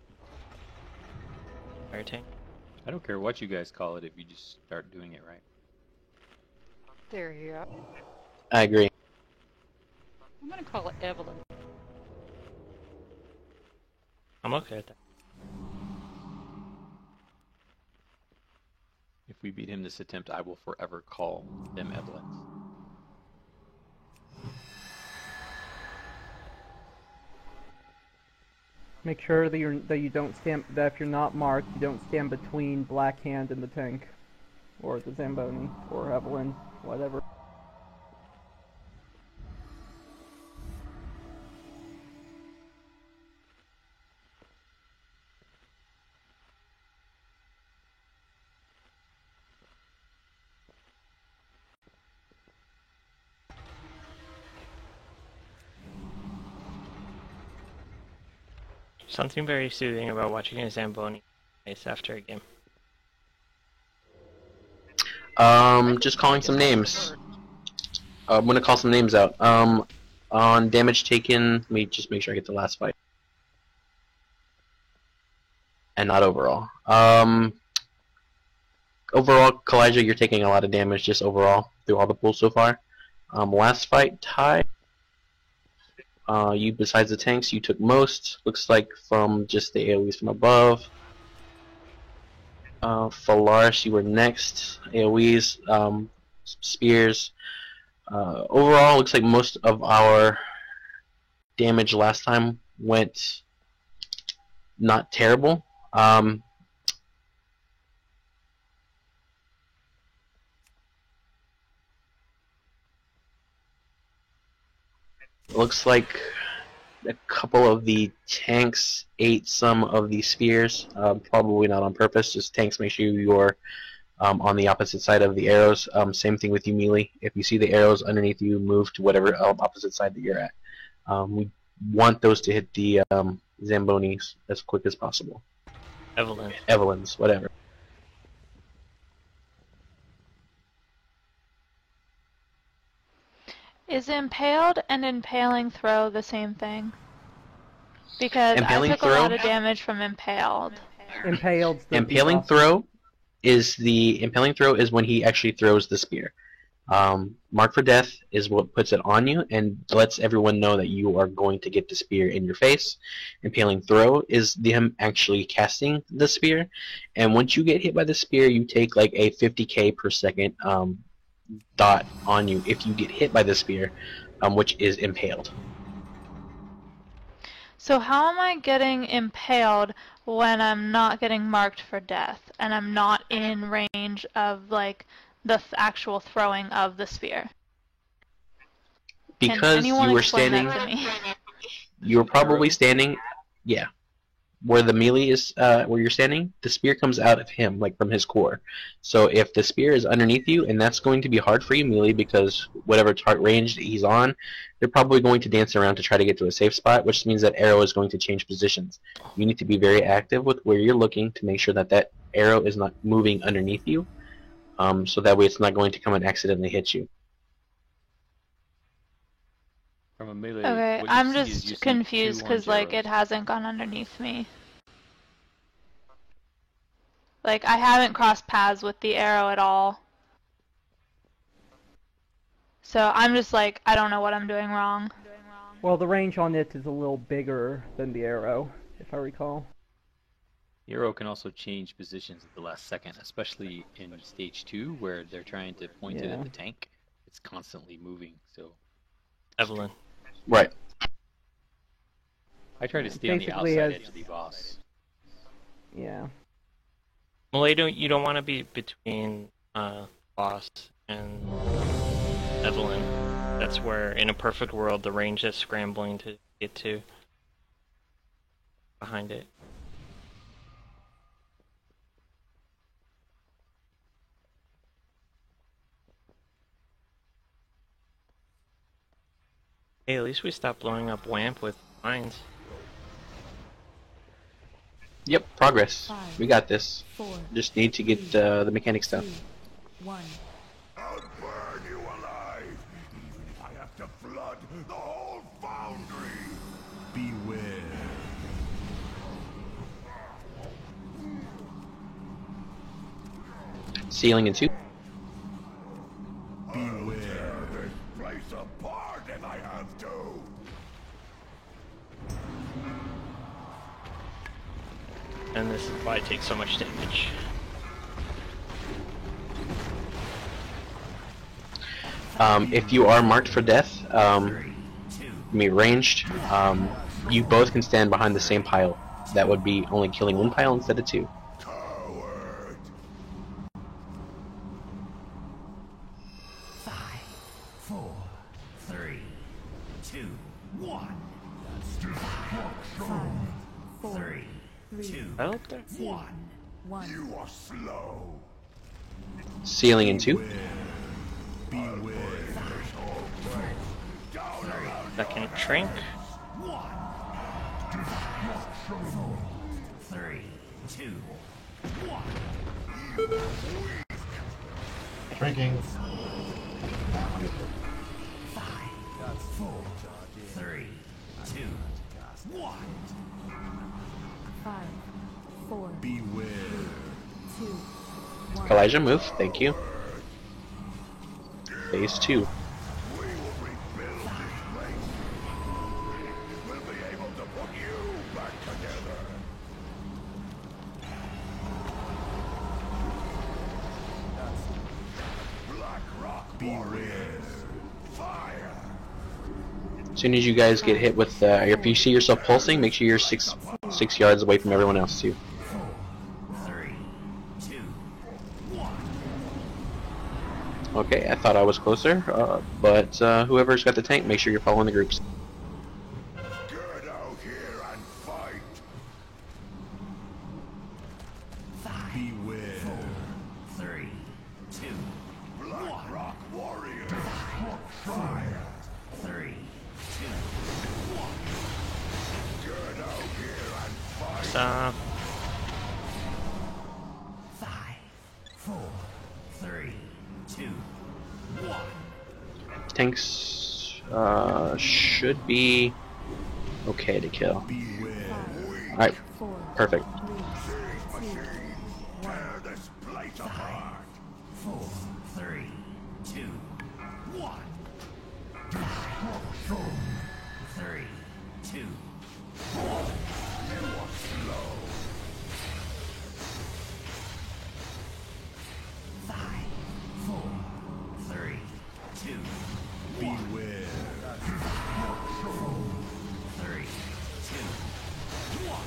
Speaker 3: Fire tank.
Speaker 8: I don't care what you guys call it if you just start doing it right.
Speaker 4: There you go.
Speaker 5: I agree.
Speaker 4: I'm gonna call it Evelyn.
Speaker 3: I'm okay with that.
Speaker 8: If we beat him this attempt, I will forever call them Evelyns.
Speaker 2: Make sure that you don't stand, that if you're not marked, you don't stand between Black Hand and the tank, or the Zamboni, or Evelyn, whatever.
Speaker 3: Something very soothing about watching a Zamboni race after a game.
Speaker 5: Just calling some names. I'm gonna call some names out. On damage taken, let me just make sure I get the last fight. And not overall. Overall, Kalijah, you're taking a lot of damage just overall through all the pools so far. Last fight, Ty. You, besides the tanks, you took most. Looks like from just the AoEs from above. Phalaris, you were next. AoEs, spears. Overall, looks like most of our damage last time went not terrible. Looks like a couple of the tanks ate some of the spears, probably not on purpose, just tanks make sure you're on the opposite side of the arrows. Same thing with you, melee. If you see the arrows underneath you, move to whatever opposite side that you're at. We want those to hit the Zambonis as quick as possible. Evelyns, whatever.
Speaker 6: Is impaled and impaling throw the same thing? Because
Speaker 5: Impaling
Speaker 6: I took
Speaker 5: throw?
Speaker 6: a lot of damage from impaled.
Speaker 2: Impaled's the
Speaker 5: Impaling
Speaker 2: debuff.
Speaker 5: throw is when he actually throws the spear. Mark for death is what puts it on you and lets everyone know that you are going to get the spear in your face. Impaling throw is him actually casting the spear, and once you get hit by the spear, you take like a 50k per second dot on you if you get hit by the spear, which is impaled.
Speaker 6: So how am I getting impaled when I'm not getting marked for death and I'm not in range of like the actual throwing of the spear?
Speaker 5: Because
Speaker 6: Can anyone
Speaker 5: you were
Speaker 6: explain
Speaker 5: standing,
Speaker 6: that to me?
Speaker 5: you were probably standing, yeah, where the melee is, where you're standing, the spear comes out of him, like from his core. So if the spear is underneath you, and that's going to be hard for you, melee, because whatever target range that he's on, they're probably going to dance around to try to get to a safe spot, which means that arrow is going to change positions. You need to be very active with where you're looking to make sure that that arrow is not moving underneath you, so that way it's not going to come and accidentally hit you.
Speaker 8: From a melee,
Speaker 6: Okay,
Speaker 8: what you
Speaker 6: I'm
Speaker 8: see is you
Speaker 6: just
Speaker 8: see
Speaker 6: confused
Speaker 8: two
Speaker 6: because
Speaker 8: orange
Speaker 6: like
Speaker 8: arrows.
Speaker 6: it hasn't gone underneath me. Like I haven't crossed paths with the arrow at all. So I'm just like, I don't know what I'm doing wrong.
Speaker 2: Well, the range on it is a little bigger than the arrow, if I recall.
Speaker 8: The arrow can also change positions at the last second, especially in stage 2 where they're trying to point it
Speaker 2: Yeah.
Speaker 8: at the tank. It's constantly moving, so
Speaker 3: Evelyn.
Speaker 5: Right.
Speaker 8: I try to stay on the
Speaker 2: Basically
Speaker 8: outside
Speaker 2: as-
Speaker 8: edge of the boss.
Speaker 2: Yeah.
Speaker 3: Well, you don't want to be between boss and Evelyn. That's where, in a perfect world, the range is scrambling to get to. behind it. Hey, at least we stopped blowing up WAMP with mines.
Speaker 5: Yep, progress.
Speaker 7: Five,
Speaker 5: We got this.
Speaker 7: 4,
Speaker 5: Just need to get the mechanic stuff.
Speaker 7: 2, 1.
Speaker 9: I'll burn you alive, even if I have to flood the whole foundry.
Speaker 13: Beware.
Speaker 5: Sealing in 2.
Speaker 9: Beware. Tear this place apart if I have to.
Speaker 3: And this is why it takes so much damage.
Speaker 5: If you are marked for death, ranged, you both can stand behind the same pile. That would be only killing 1 pile instead of 2.
Speaker 9: Coward.
Speaker 13: 5, 4, 3, 2, 1.
Speaker 7: 5, 4,
Speaker 13: 3, 2,
Speaker 3: Out there?
Speaker 13: 1.
Speaker 7: 1.
Speaker 9: You are slow.
Speaker 5: Sealing in 2.
Speaker 13: Beware.
Speaker 3: Second shrink.
Speaker 13: 3, 2, 1.
Speaker 10: Shrinking.
Speaker 13: 5, 4, 3, 2, 1.
Speaker 7: 5, 4,
Speaker 13: Beware.
Speaker 7: 2, 1.
Speaker 5: Elijah, move. Thank you. Phase 2.
Speaker 9: We will rebuild this place. We'll be able to put you back together. Black Rock Warriors. Fire.
Speaker 5: As soon as you guys get hit with, if you see yourself pulsing, make sure you're 6 yards away from everyone else too.
Speaker 13: 4, 3, 2, 1.
Speaker 5: Okay, I thought I was closer, but whoever's got the tank, make sure you're following the groups.
Speaker 9: Get out here and fight.
Speaker 13: 5, beware. 4, 3, 2,
Speaker 9: Black Rock Warriors. Fire.
Speaker 13: 3, 2,
Speaker 9: Get out here and fight.
Speaker 3: Stop.
Speaker 13: 5, 4, 3, 2, 1.
Speaker 5: Tanks should be okay to kill. Alright,
Speaker 7: 4,
Speaker 5: perfect.
Speaker 7: 3, 2, 1.
Speaker 9: Tear this place apart.
Speaker 13: 4, 3, 2, 1. 4, 3, 2, 1.
Speaker 9: You are slow.
Speaker 13: 5, 4, 3, 2, beware. 4, 3, 2, 1.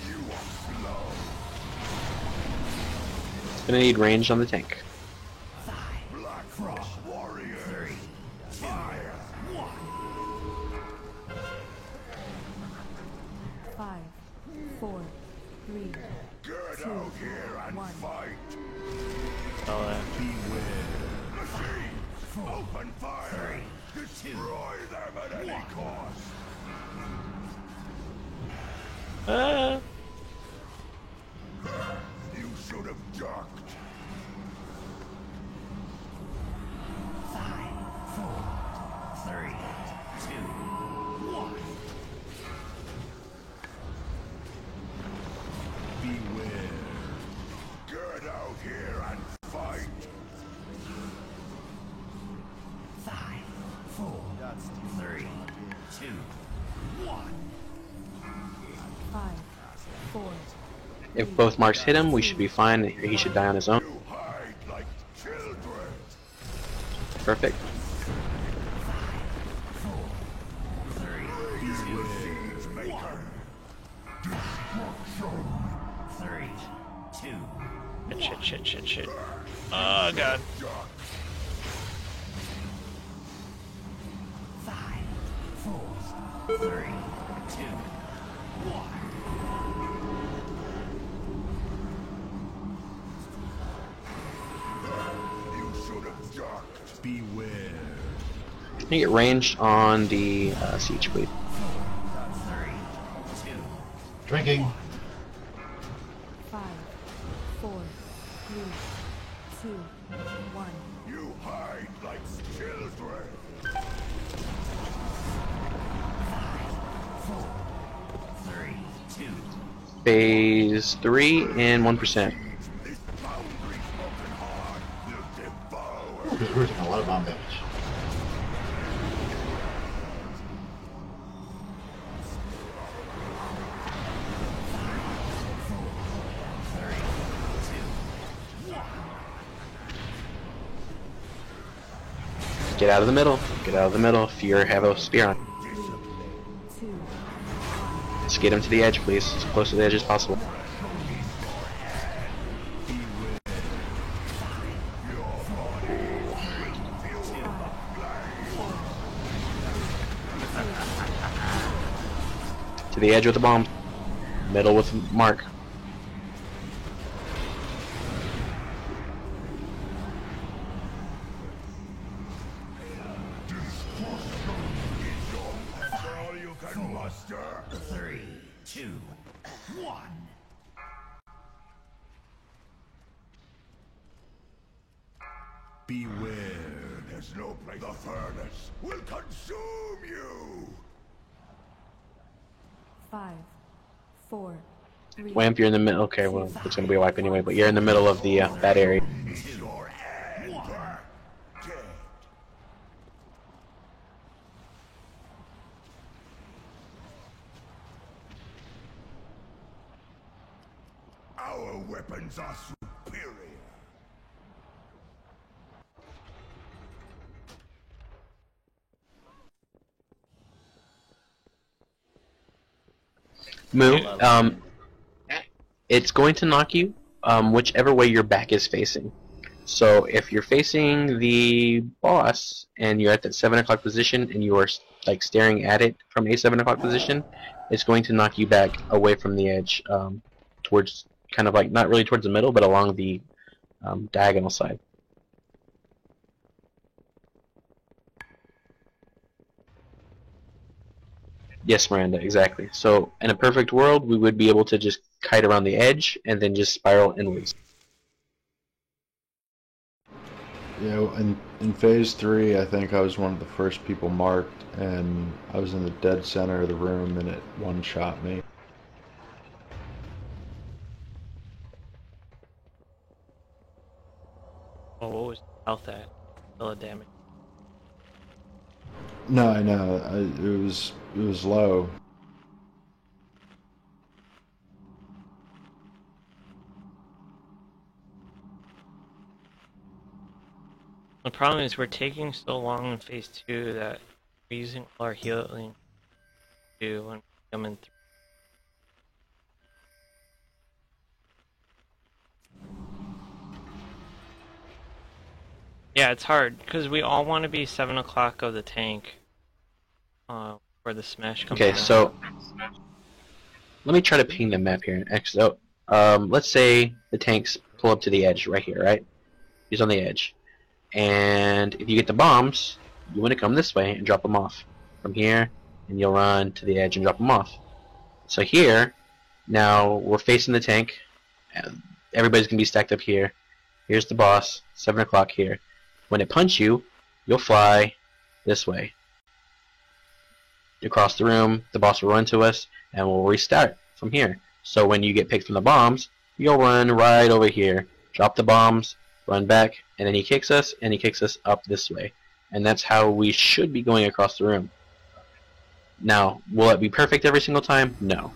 Speaker 9: You are slow.
Speaker 5: Gonna need range on the tank.
Speaker 13: 5,
Speaker 9: Black Rock Warriors.
Speaker 13: 3, 2, 1.
Speaker 7: 5, 4, 3,
Speaker 9: Get
Speaker 7: 2,
Speaker 9: out here and
Speaker 7: 1.
Speaker 9: fight.
Speaker 3: All that.
Speaker 13: Beware.
Speaker 9: Machines, open fire. Destroy them at any cost.
Speaker 3: Ah!
Speaker 9: You should have ducked.
Speaker 13: 5, 4, 3, 2, 1. Beware.
Speaker 9: Get out here and fight.
Speaker 13: 5, 4, 3, 2, 1.
Speaker 7: 5, 4,
Speaker 5: If both marks hit him, we should be fine. He should die on his own.
Speaker 9: You hide like children.
Speaker 5: Perfect.
Speaker 13: 3,
Speaker 9: Machines maker.
Speaker 13: 3, 2,
Speaker 3: Shit. Oh god.
Speaker 9: Duck.
Speaker 13: 5, 4, 3, 2, 1.
Speaker 5: Can you get ranged on the siege, please?
Speaker 10: Drinking.
Speaker 7: 5, 4, 3, 2, 1.
Speaker 9: You hide like children.
Speaker 13: 4, 3, 2.
Speaker 5: Phase 3 and 1%.
Speaker 9: This boundary broken heart will devour.
Speaker 10: Because we're taking a lot of bomb damage.
Speaker 5: Get out of the middle. Get out of the middle. If you have a spear on.
Speaker 7: 2,
Speaker 5: Just get him to the edge, please. As close to the edge as possible. To the edge with the bomb. Middle with mark.
Speaker 9: That's all you can muster.
Speaker 13: 3, 2, 1.
Speaker 9: Beware, there's no place. The furnace will consume you.
Speaker 7: 5, 4, 3.
Speaker 5: Wamp, you're in the middle. Okay, well, it's gonna be a wipe anyway, but you're in the middle of the that area.
Speaker 9: It's your end. Dead. Our weapons are superior.
Speaker 5: Moo, it's going to knock you whichever way your back is facing. So if you're facing the boss and you're at that 7 o'clock position and you are like staring at it from a 7 o'clock position, it's going to knock you back away from the edge towards kind of like not really towards the middle, but along the diagonal side. Yes, Miranda, exactly. So in a perfect world, we would be able to just kite around the edge and then just spiral inwards.
Speaker 11: Yeah, in phase 3, I think I was one of the first people marked, and I was in the dead center of the room, and it one-shot me.
Speaker 3: Oh, what was health at? Still a damage.
Speaker 11: No, I know. It was low.
Speaker 3: The problem is we're taking so long in phase 2 that we're using all our healing to when we come in through. Yeah, it's hard because we all want to be 7 o'clock of the tank where the smash comes
Speaker 5: Okay,
Speaker 3: in.
Speaker 5: so let me try to ping the map here. So, let's say the tanks pull up to the edge right here, right? He's on the edge. And if you get the bombs, you want to come this way and drop them off. From here, and you'll run to the edge and drop them off. So here, now we're facing the tank. Everybody's going to be stacked up here. Here's the boss, 7 o'clock here. When it punch you, you'll fly this way. Across the room, the boss will run to us, and we'll restart from here. So when you get picked from the bombs, you'll run right over here, drop the bombs, run back, and then he kicks us, and he kicks us up this way. And that's how we should be going across the room. Now, will it be perfect every single time? No.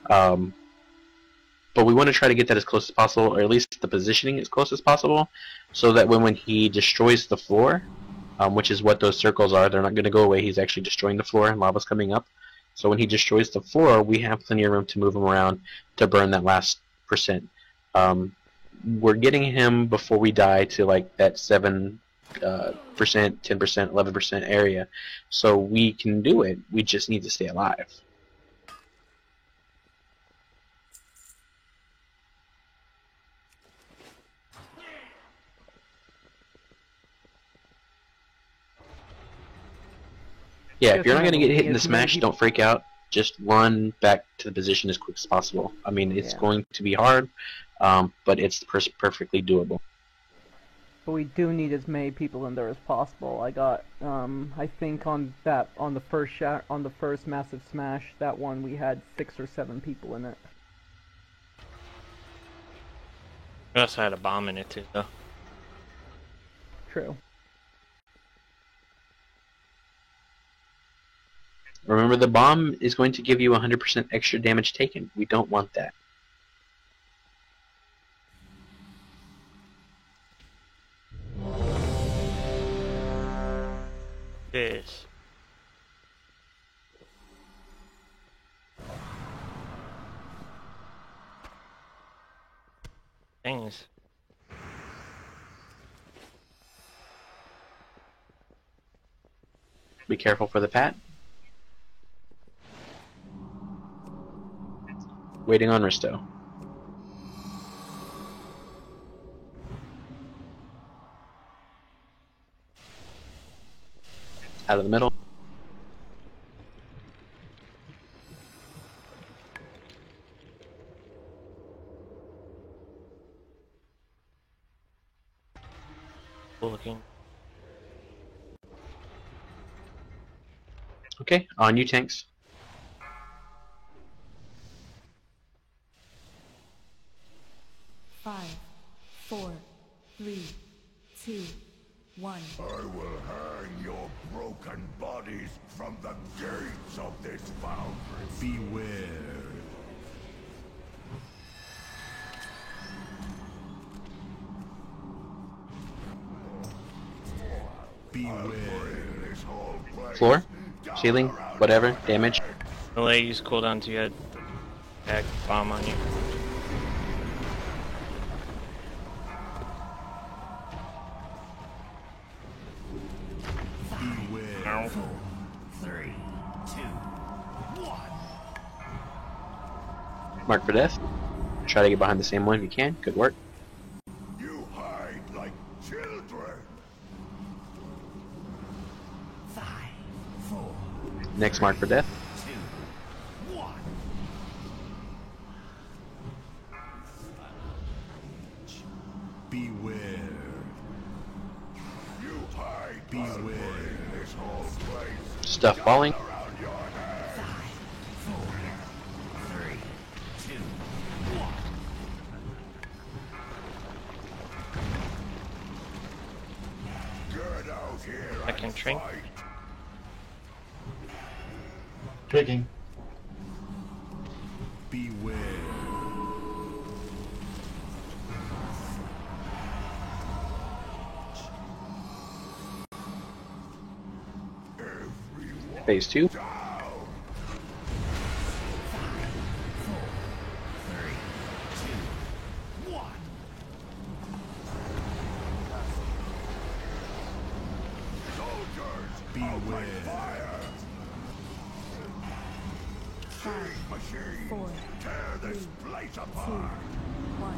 Speaker 5: But we want to try to get that as close as possible, or at least the positioning as close as possible, so that when he destroys the floor, which is what those circles are, they're not going to go away, he's actually destroying the floor and lava's coming up. So when he destroys the floor, we have plenty of room to move him around to burn that last percent. We're getting him before we die to like that 7%, 10%, 11% area. So we can do it, we just need to stay alive. Yeah, if
Speaker 2: Just
Speaker 5: you're not going to get
Speaker 2: remember,
Speaker 5: hit in the
Speaker 2: as many
Speaker 5: smash,
Speaker 2: people-
Speaker 5: don't freak out. Just run back to the position as quick as possible. I mean, it's
Speaker 2: Yeah.
Speaker 5: going to be hard, but it's perfectly doable.
Speaker 2: But we do need as many people in there as possible. I got, I think on the first massive smash, that one we had 6 or 7 people in it.
Speaker 3: We also had a bomb in it too, though.
Speaker 2: True.
Speaker 5: Remember, the bomb is going to give you 100% extra damage taken. We don't want that.
Speaker 3: Yes. Things.
Speaker 5: Be careful for the pat. Waiting on Risto. Out of the middle.
Speaker 3: Looking.
Speaker 5: Okay, on you, tanks.
Speaker 7: Five, four, three, two, one.
Speaker 9: I will hang your broken bodies from the gates of this foundry. Beware.
Speaker 5: Floor, ceiling, whatever, damage.
Speaker 3: Melee, use cooldown to get back bomb on you.
Speaker 13: Beware. 4, 3, 2, 1.
Speaker 5: Mark for death. Try to get behind the same one if you can. Good work.
Speaker 9: You hide like children.
Speaker 13: 5, 4,
Speaker 5: Next mark for death.
Speaker 13: 2, 1.
Speaker 9: Beware. You hide. Beware. This whole place.
Speaker 5: Stuff falling.
Speaker 9: Around your head.
Speaker 13: 5, 4, 3, 2, 1.
Speaker 9: Get out here.
Speaker 3: I can shrink.
Speaker 10: Tricking.
Speaker 9: Beware.
Speaker 5: Phase 2.
Speaker 13: 3, 2, 1.
Speaker 9: Soldiers, beware. Fire.
Speaker 7: Five,
Speaker 9: Machine.
Speaker 7: four,
Speaker 9: Tear this
Speaker 7: three,
Speaker 9: place
Speaker 7: 2,
Speaker 9: apart.
Speaker 7: 1.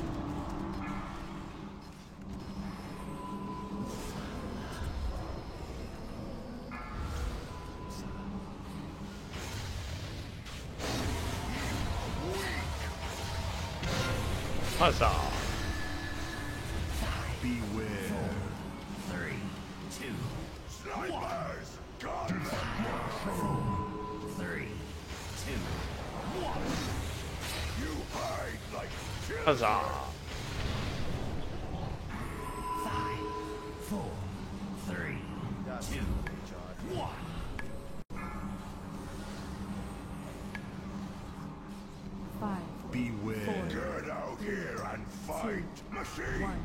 Speaker 3: Huzzah!
Speaker 9: Beware.
Speaker 13: 3, 2,
Speaker 9: Snipers. Gun.
Speaker 13: 3, 2, 1.
Speaker 9: You hide like children.
Speaker 3: Huzzah!
Speaker 13: 5, 4, 3, 2, 1.
Speaker 7: Five,
Speaker 9: Beware.
Speaker 7: Four,
Speaker 9: Get out here and fight. Machines.
Speaker 7: 1.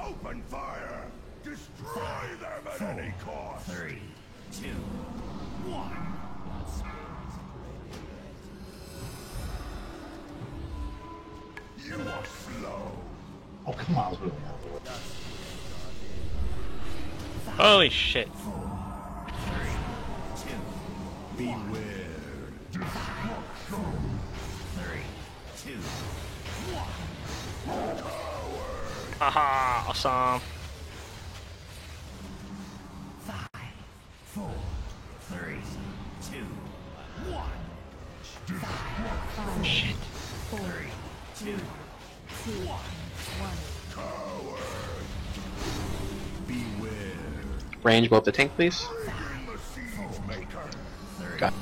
Speaker 9: Open fire. Destroy them at any cost.
Speaker 13: 3, 2, 1.
Speaker 9: You are slow.
Speaker 10: Oh, come on. I was moving out of the way.
Speaker 3: Holy shit.
Speaker 13: 3, 2,
Speaker 9: Beware.
Speaker 13: 3, 2, 1.
Speaker 3: Haha, awesome.
Speaker 13: 5, 4, 3,
Speaker 7: 5,
Speaker 3: Shit.
Speaker 7: 4, 3, 2, 1.
Speaker 5: Range both the tank, please. Got it.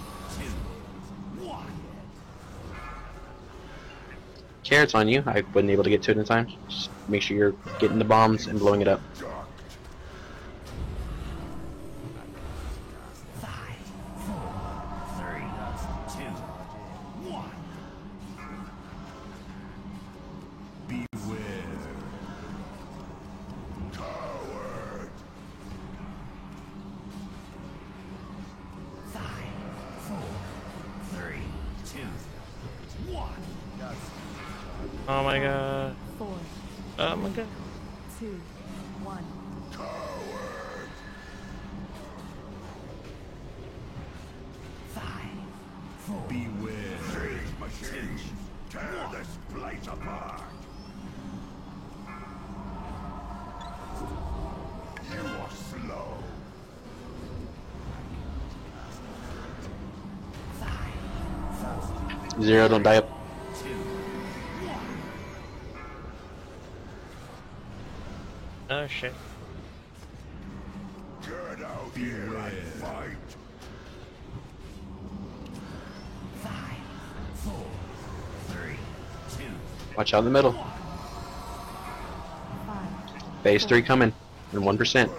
Speaker 5: Carrot's on you. I wasn't able to get to it in time. Just make sure you're getting the bombs and blowing it up.
Speaker 3: Oh my god.
Speaker 7: 4,
Speaker 3: Oh my god.
Speaker 7: 2, 1.
Speaker 9: Beware. Siege machines, tear this place apart. You are slow.
Speaker 5: 0, don't die up.
Speaker 3: Oh shit.
Speaker 9: Get out here and fight.
Speaker 13: 5, 4, 3, 2.
Speaker 5: Watch out in the middle.
Speaker 7: 5,
Speaker 5: Phase 3 coming. And 1%.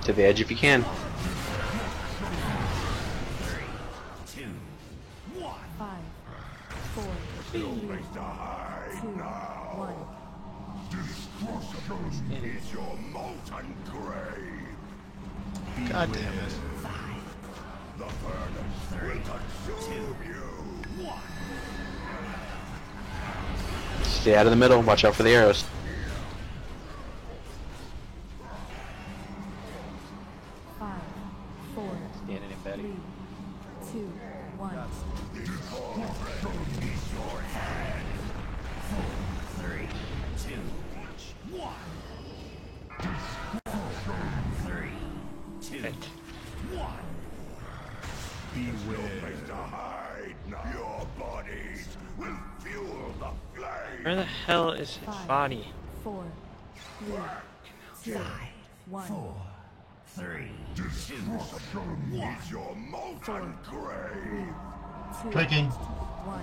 Speaker 5: To the edge if you can.
Speaker 7: 5, 4, 3, 2, 1.
Speaker 9: Destruction is your molten grave.
Speaker 12: God damn it.
Speaker 9: The furnace will consume you.
Speaker 5: Stay out of the middle. Watch out for the arrows.
Speaker 8: Standing in Betty.
Speaker 7: 2, 1.
Speaker 13: 3, 2, 1. 3, 2, 1.
Speaker 9: Place to hide now. Your bodies will fuel the flame.
Speaker 3: Where the hell is his body?
Speaker 7: 4, 3, 2, 1.
Speaker 13: 3,
Speaker 9: Destruction is your molten grave.
Speaker 7: 2,
Speaker 10: Clicking.
Speaker 7: 1.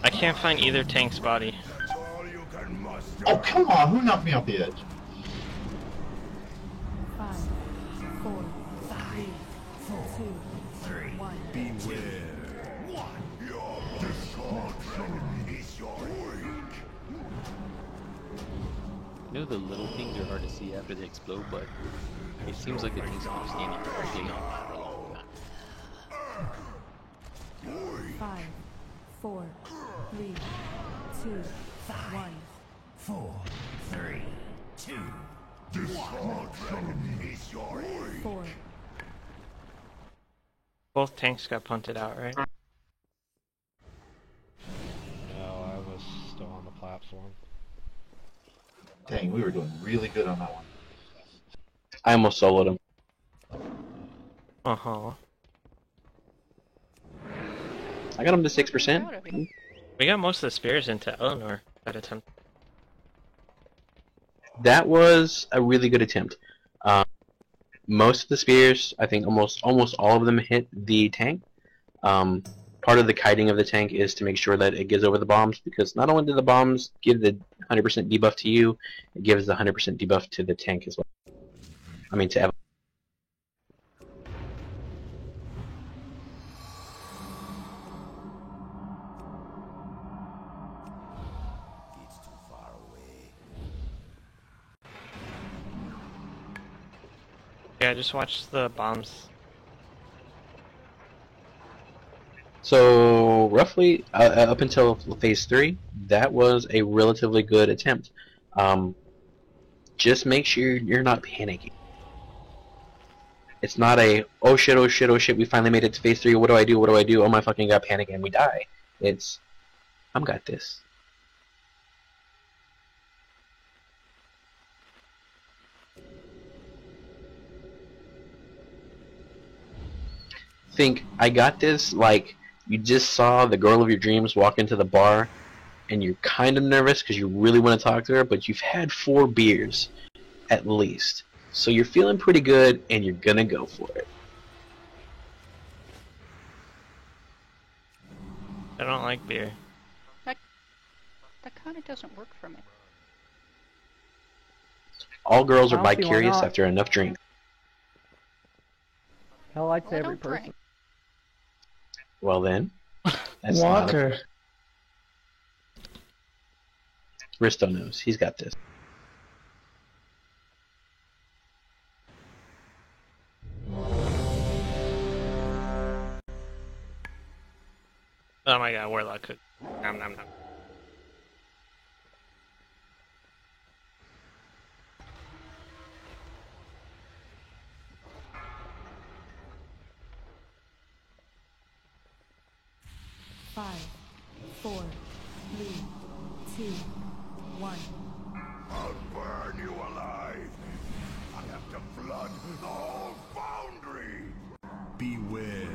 Speaker 3: I can't find either tank's body.
Speaker 9: That's all you can muster.
Speaker 10: Oh, come on. Who knocked me off the edge?
Speaker 7: 5, 4, 3, 2, 1.
Speaker 9: Your destruction is your wing.
Speaker 8: You know the little things are hard to see after they explode, but it seems like the things are standing directly on for a long time.
Speaker 7: 5, 4, 3, 2, 1.
Speaker 13: 4, 3, 2.
Speaker 9: Destruction is your wing.
Speaker 7: 4,
Speaker 3: Both tanks got punted out, right?
Speaker 1: No, I was still on the platform.
Speaker 10: Dang, we were doing really good on that one.
Speaker 5: I almost soloed him.
Speaker 3: Uh-huh.
Speaker 5: I got him to 6%.
Speaker 3: We got most of the spears into Eleanor that attempt.
Speaker 5: That was a really good attempt. Most of the spears, I think almost all of them hit the tank. Part of the kiting of the tank is to make sure that it gives over the bombs, because not only do the bombs give the 100% debuff to you, it gives the 100% debuff to the tank as well. I mean, to Evelyn.
Speaker 13: It's too far away.
Speaker 3: Yeah, just watch the bombs.
Speaker 5: So roughly up until phase 3, that was a relatively good attempt. Just make sure you're not panicking. It's not a, oh shit, oh shit, oh shit, we finally made it to phase 3, what do I do, what do I do, oh my fucking god, panic and we die. It's, I'm got this. Think, I got this, like, you just saw the girl of your dreams walk into the bar, and you're kind of nervous because you really want to talk to her, but you've had 4 beers, at least. So you're feeling pretty good, and you're gonna go for it.
Speaker 3: I don't like beer.
Speaker 4: That kind of doesn't work for me.
Speaker 5: All girls are
Speaker 2: I don't see why
Speaker 5: bi-curious
Speaker 2: not.
Speaker 5: after enough drinks.
Speaker 2: Hell, I'd say
Speaker 4: Well, I
Speaker 2: every
Speaker 4: don't
Speaker 2: person.
Speaker 4: drink.
Speaker 5: Well then, that's not
Speaker 14: Walker.
Speaker 5: Risto knows. He's got this.
Speaker 3: Oh my god, Warlock cook. Nom nom nom.
Speaker 7: Five, 4, 3, 2, 1.
Speaker 9: I'll burn you alive. I have to flood the whole foundry. Beware.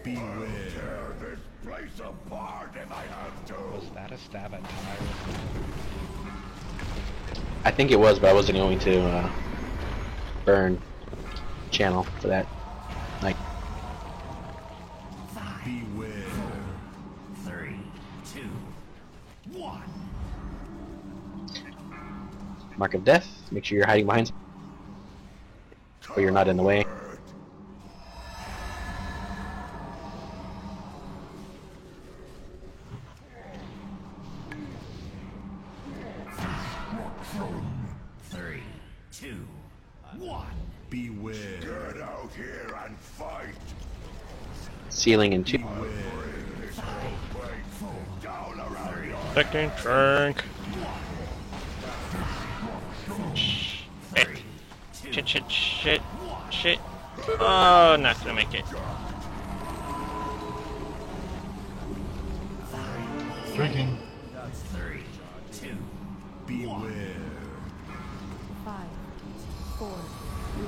Speaker 9: Beware. Tear this place apart if I have to.
Speaker 1: Was that a stab at Ty?
Speaker 5: I think it was, but I wasn't going to burn channel for that. Like,
Speaker 13: Beware. 3, 2, 1.
Speaker 5: mark of death. Make sure you're hiding behind, or you're not in the way.
Speaker 13: Three, 2, 1.
Speaker 9: Beware. Get out here and fight.
Speaker 5: Ceiling in 2.
Speaker 9: Down around your
Speaker 3: Second drink. Shit. Oh, not gonna make it.
Speaker 10: Drinking.
Speaker 13: 3, 2, beware.
Speaker 7: 5, 4, 3,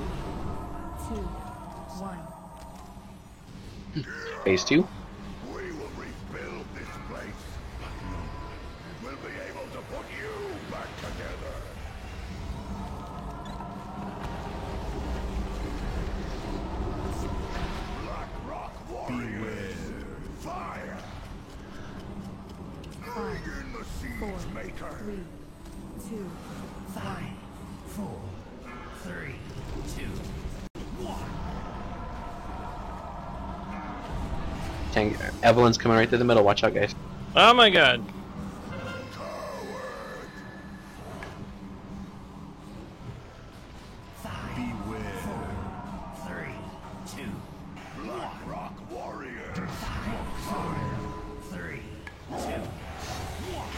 Speaker 7: 2, 1.
Speaker 5: Phase 2.
Speaker 9: We will rebuild this place. We'll be able to put you back together. Black Rock Warrior. Fire.
Speaker 7: 5,
Speaker 9: Begin the
Speaker 7: 4,
Speaker 9: siege maker.
Speaker 7: 3, 2, 1.
Speaker 13: 4, 3, 2, 1.
Speaker 5: Tank. Evelyn's coming right through the middle. Watch out, guys.
Speaker 3: Oh my god.
Speaker 9: Beware.
Speaker 13: 3, 2,
Speaker 9: Black Rock Warrior.
Speaker 13: 3, 2, 1.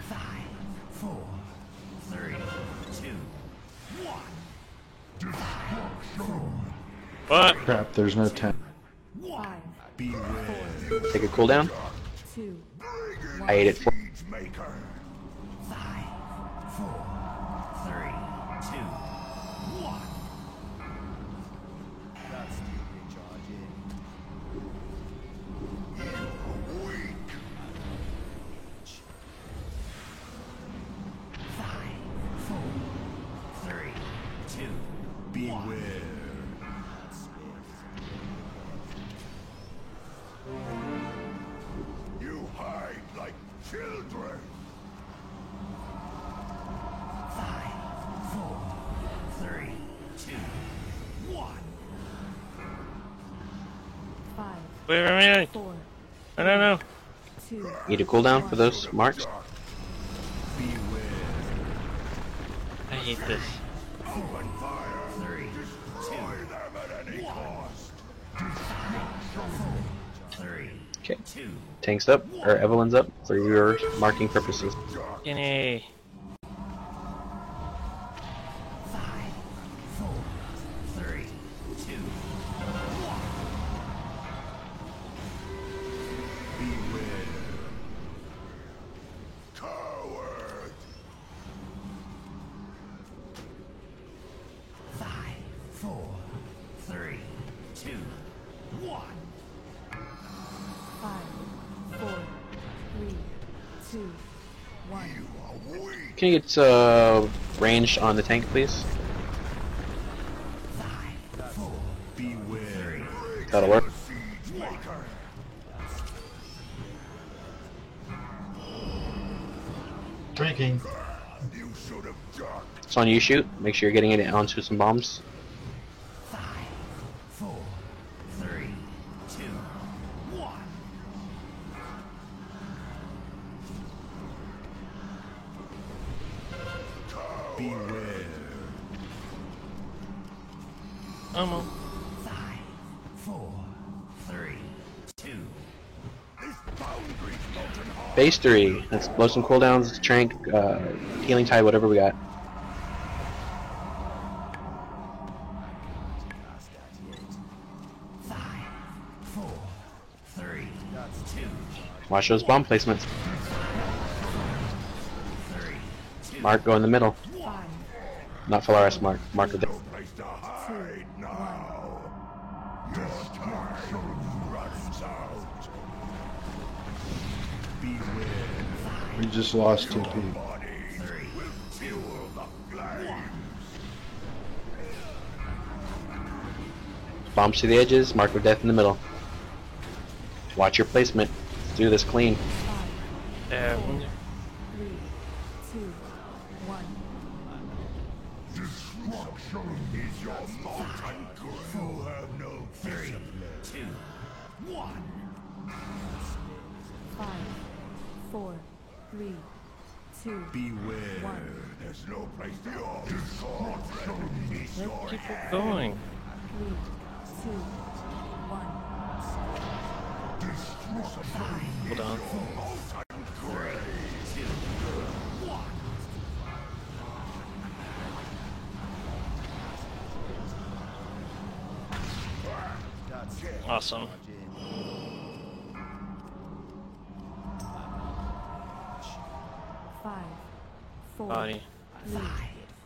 Speaker 13: Five, 4, 3, 2, 1.
Speaker 3: What?
Speaker 11: Crap, there's no 10.
Speaker 7: 5,
Speaker 5: Take a cooldown.
Speaker 7: 2,
Speaker 5: I ate it for.
Speaker 9: Siege maker.
Speaker 13: 5, 4, 3, 2, 1.
Speaker 9: Weak.
Speaker 13: 5, 4, 3, 2,
Speaker 9: Beware. You hide like children.
Speaker 13: 5, 4, 3, 2, 1.
Speaker 7: 5,
Speaker 3: Wait a minute.
Speaker 7: 4,
Speaker 3: I don't know.
Speaker 7: 2,
Speaker 5: Need a cooldown for those marks.
Speaker 3: I hate this.
Speaker 9: Open fire.
Speaker 13: 3,
Speaker 9: Destroy them at any cost.
Speaker 5: Okay. Tank's up, or Evelyn's up, for your marking purposes.
Speaker 3: Yay.
Speaker 9: Coward!
Speaker 13: 5, 4, 3, 2, 1.
Speaker 7: 5, 4, 3, 2, 1.
Speaker 5: Can you get range on the tank, please?
Speaker 9: Beware.
Speaker 5: That'll work.
Speaker 10: Drinking.
Speaker 9: You should have ducked.
Speaker 5: It's on you, shoot. Make sure you're getting it onto some bombs.
Speaker 13: 5, 4, 3, 2, 1.
Speaker 9: Beware.
Speaker 3: Almost.
Speaker 13: 5, 4, 3, 2.
Speaker 5: Base 3. Let's blow some cooldowns, trank, healing tide, whatever we got. Watch those bomb placements. Mark, go in the middle.
Speaker 7: 5,
Speaker 5: Not Polaris, Mark. Mark of the...
Speaker 9: Place to hide now. Your time runs out. Beware.
Speaker 11: We just lost 2 people.
Speaker 9: Body will fuel the flames.
Speaker 5: Bombs to the edges, mark of death in the middle. Watch your placement. Let's do this clean.
Speaker 7: 3, 2, 1.
Speaker 9: Destruction is your mountain. You have no discipline.
Speaker 13: 2, 1.
Speaker 7: 5, 4, 3, 2,
Speaker 9: Beware.
Speaker 7: 1.
Speaker 9: There's no place to go. Destruction is your
Speaker 3: Keep it going.
Speaker 7: 3, 2, 1.
Speaker 3: Hold on. Awesome.
Speaker 7: 5, 4,
Speaker 3: Body.
Speaker 7: 3,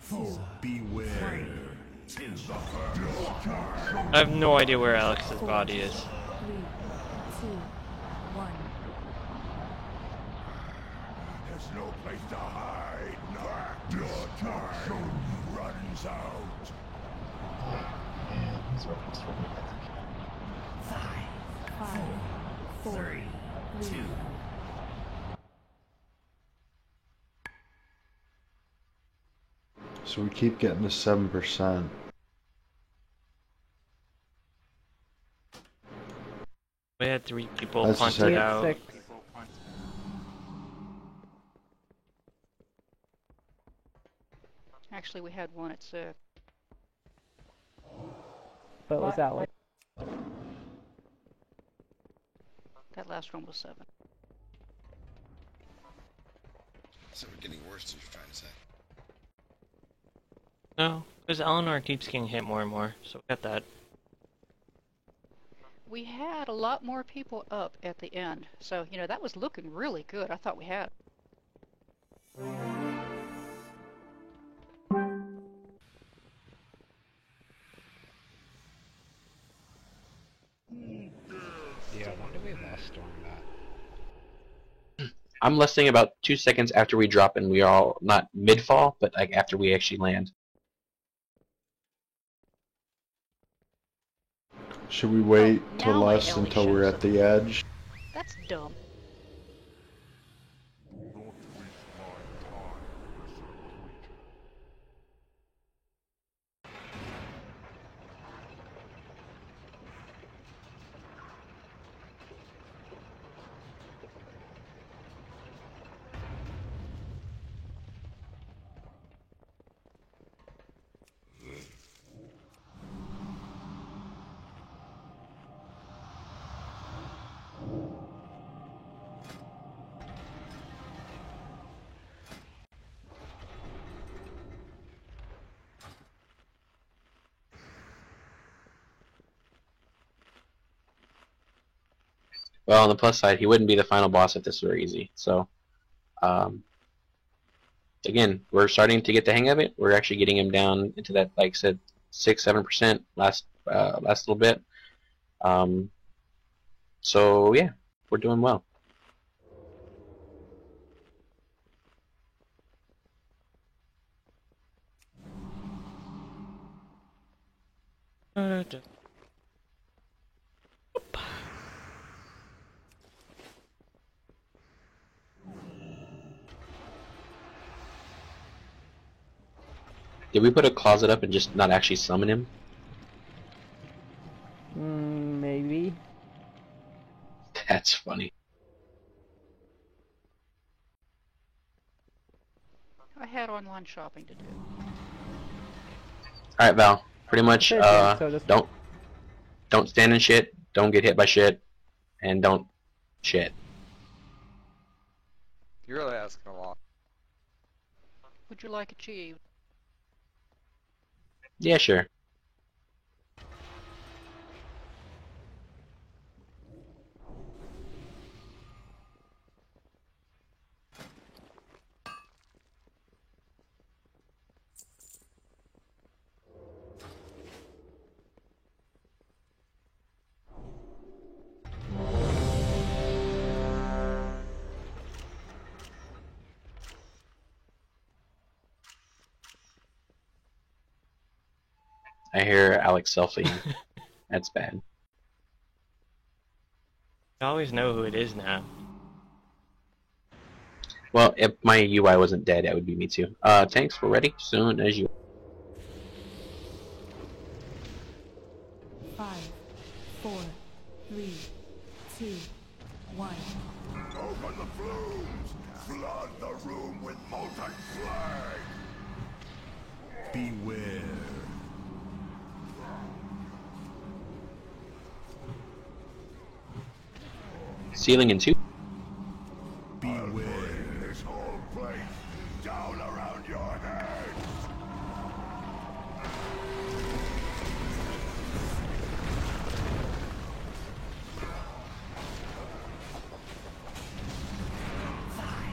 Speaker 7: 2,
Speaker 9: Beware.
Speaker 3: I have no idea where Alex's body is.
Speaker 7: 3, 2, 1.
Speaker 9: There's no place to hide. No. Your time runs out.
Speaker 7: 5, 4, 3,
Speaker 11: So we keep getting to 7%.
Speaker 3: We had 3 people
Speaker 11: That's the
Speaker 3: punted
Speaker 11: second-
Speaker 3: out.
Speaker 2: 6.
Speaker 4: Actually, we had one at 6.
Speaker 2: But it was Alex.
Speaker 4: That last one was 7.
Speaker 14: So we're getting worse, as you're trying to say.
Speaker 3: No, because Eleanor keeps getting hit more and more, so we got that.
Speaker 4: We had a lot more people up at the end, so, you know, that was looking really good. I thought we had.
Speaker 1: Yeah, when did we last storm that?
Speaker 5: I'm listening about 2 seconds after we drop and we are all, not mid-fall, but like after we actually land.
Speaker 11: Should we wait to
Speaker 4: Now my
Speaker 11: less
Speaker 4: Ellie
Speaker 11: until we're
Speaker 4: shows
Speaker 11: at the edge?
Speaker 4: That's dumb.
Speaker 5: Well, on the plus side, he wouldn't be the final boss if this were easy. So, again, we're starting to get the hang of it. We're actually getting him down into that, like I said, 6-7% last little bit. So yeah, we're doing well. Did we put a closet up and just not actually summon him?
Speaker 2: Maybe.
Speaker 5: That's funny.
Speaker 4: I had online shopping to do.
Speaker 5: Alright, Val. Pretty much,
Speaker 2: Okay, so
Speaker 5: don't stand in shit, don't get hit by shit, and don't shit.
Speaker 15: You're really asking a lot.
Speaker 4: Would you like achieved?
Speaker 5: Yeah, sure. I hear Alex selfie. That's bad.
Speaker 3: I always know who it is now.
Speaker 5: Well, if my UI wasn't dead, it would be me too. Tanks, we're ready soon as you.
Speaker 7: 5, 4, 3, 2, 1.
Speaker 9: Open the flumes! Flood the room with molten slag!
Speaker 13: Beware.
Speaker 5: Ceiling in 2.
Speaker 9: Beware. This whole place down around your head!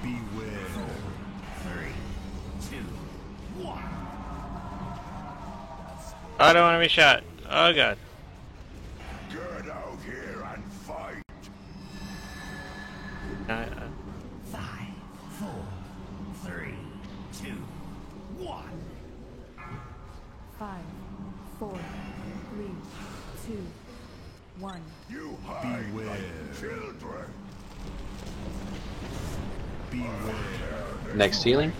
Speaker 13: Beware. 3, 2, 1.
Speaker 3: I don't want to be shot. Oh god.
Speaker 9: Get out here and fight!
Speaker 13: 5, 4, 3, 2, 1.
Speaker 7: 5, 4, 3, 2, 1.
Speaker 9: You hide
Speaker 13: Beware.
Speaker 9: like children!
Speaker 13: Beware.
Speaker 5: Next ceiling.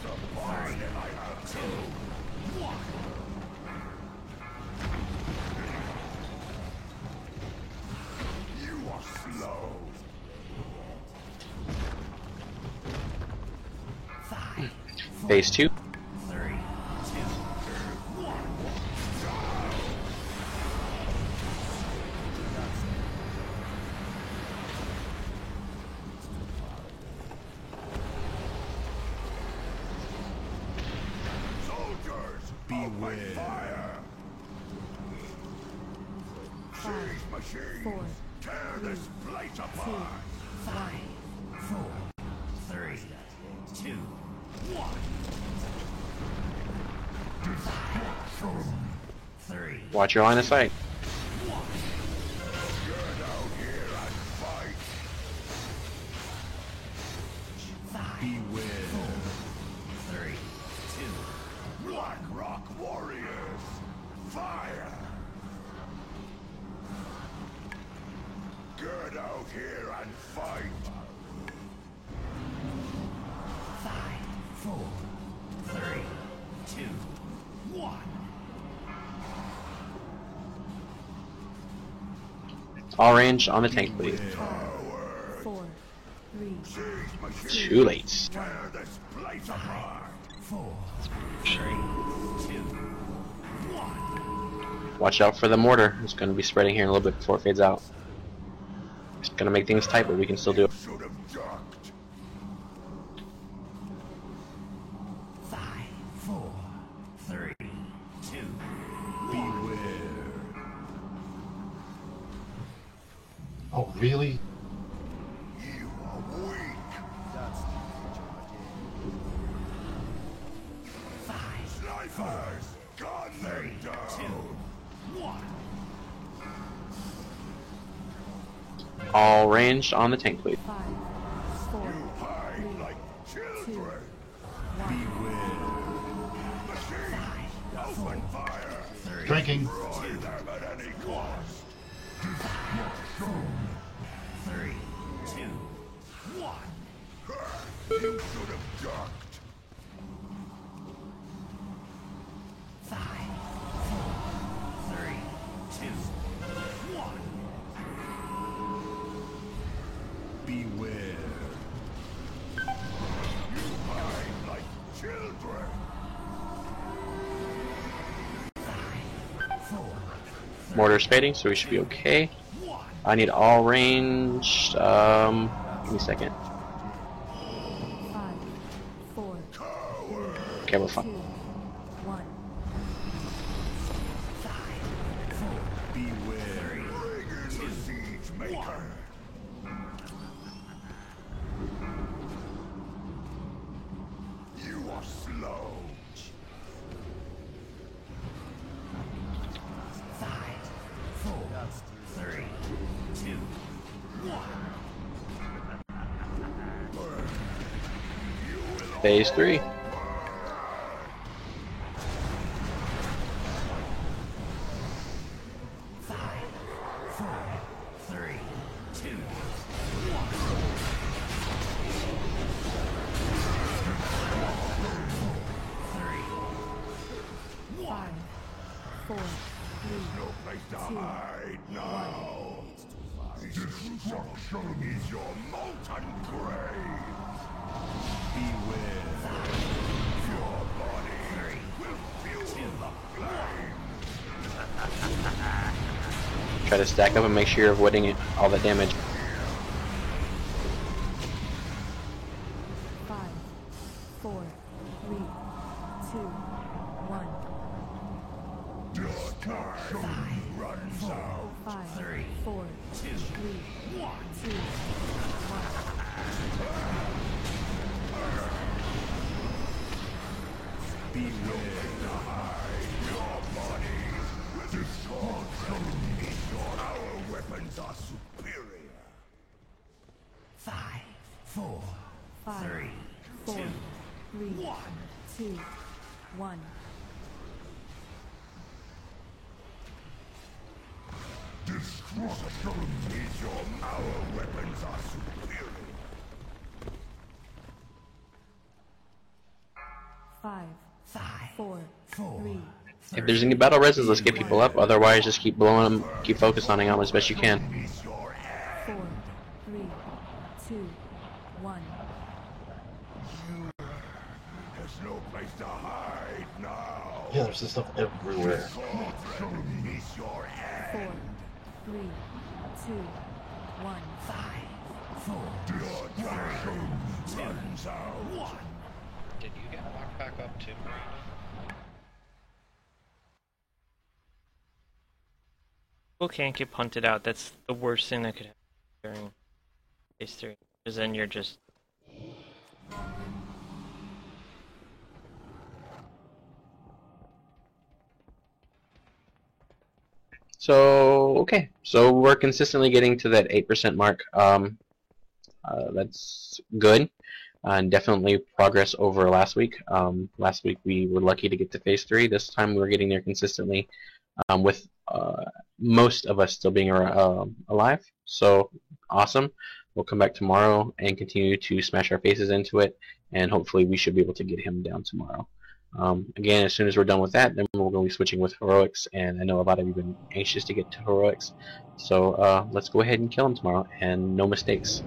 Speaker 9: You are slow!
Speaker 5: Phase 2.
Speaker 13: 3, 2, 1.
Speaker 9: Soldiers!
Speaker 13: Beware.
Speaker 9: Open fire!
Speaker 7: 5,
Speaker 9: Siege machine!
Speaker 7: 4,
Speaker 9: Tear this place apart!
Speaker 13: 5, 4, 3, 2, 1. 5, 4, 3.
Speaker 5: Watch your line of sight.
Speaker 9: Get out here and fight!
Speaker 13: Beware. 3, 2.
Speaker 9: Black Rock Warriors! Fire! Get out here and fight!
Speaker 13: 5, 4, 3, 2, 1.
Speaker 5: All range on the tank, please.
Speaker 7: 4, 3,
Speaker 9: Siege machine!
Speaker 5: Too late.
Speaker 9: Tear this place apart!
Speaker 13: 4, 3, 2, 1.
Speaker 5: Watch out for the mortar. It's going to be spreading here in a little bit before it fades out. It's going to make things tight, but we can still do it.
Speaker 9: Should have ducked!
Speaker 13: 5, 4, 3, 2. Beware.
Speaker 10: Oh, really?
Speaker 9: Reapers, gun them down.
Speaker 5: All ranged on the tank, please.
Speaker 7: 5, 4,
Speaker 9: You hide
Speaker 7: 3,
Speaker 9: like
Speaker 7: 2,
Speaker 9: children.
Speaker 7: 1.
Speaker 9: Machine, open fire.
Speaker 10: Drinking.
Speaker 9: Destroy them at any cost. Destruction.
Speaker 13: 3, 2, 1.
Speaker 9: You should have ducked.
Speaker 13: 5, 4, 3, 2, 1.
Speaker 9: Beware. You hide like children.
Speaker 13: 4,
Speaker 5: Mortar's fading, so we should be okay. I need all ranged. Give me a second.
Speaker 7: 5, 4,
Speaker 5: Okay, we're
Speaker 7: 2,
Speaker 5: fine.
Speaker 7: 1.
Speaker 9: Beware. Bring in the siege maker. You are slow.
Speaker 13: 5, 4, 3, 2, 1.
Speaker 5: Phase 3.
Speaker 9: No place to hide now. Destruction is your molten grave. Beware. Your body will fuel the flame.
Speaker 5: Try to stack up and make sure you're avoiding it, all that damage.
Speaker 7: 5, 4, 3, 2, 1.
Speaker 9: Your time runs out.
Speaker 7: 5, 4, 3, 2, 1.
Speaker 9: Beware to hide your body. Destruction is your. Our weapons are superior.
Speaker 13: 5, 4,
Speaker 7: 5,
Speaker 13: 3,
Speaker 7: 4,
Speaker 13: 2,
Speaker 7: 3,
Speaker 13: 1.
Speaker 7: 2, 1.
Speaker 9: Destruction is your. Our weapons are superior.
Speaker 7: 5,
Speaker 13: 5,
Speaker 7: 4,
Speaker 13: 4,
Speaker 7: 3,
Speaker 5: If there's any battle reses, let's get people up. Otherwise, just keep blowing them, keep focusing on them as best you can.
Speaker 7: 4, 3, 2, 1.
Speaker 9: There's no place to hide now.
Speaker 10: Yeah, there's this stuff everywhere.
Speaker 9: Destruction is your end.
Speaker 7: 4, 3, 2, 1.
Speaker 13: 5, 4,
Speaker 9: Destruction runs out.
Speaker 1: Did you get knocked back up too, Miranda?
Speaker 3: People can't get punted out. That's the worst thing that could happen during phase 3. Because then you're just...
Speaker 5: So, okay. So we're consistently getting to that 8% mark. That's good. And definitely progress over last week. Last week we were lucky to get to phase 3. This time we're getting there consistently, with most of us still being alive. So awesome. We'll come back tomorrow and continue to smash our faces into it, and hopefully we should be able to get him down tomorrow. Again, as soon as we're done with that, then we're going to be switching with heroics, and I know a lot of you have been anxious to get to heroics. So let's go ahead and kill him tomorrow, and no mistakes.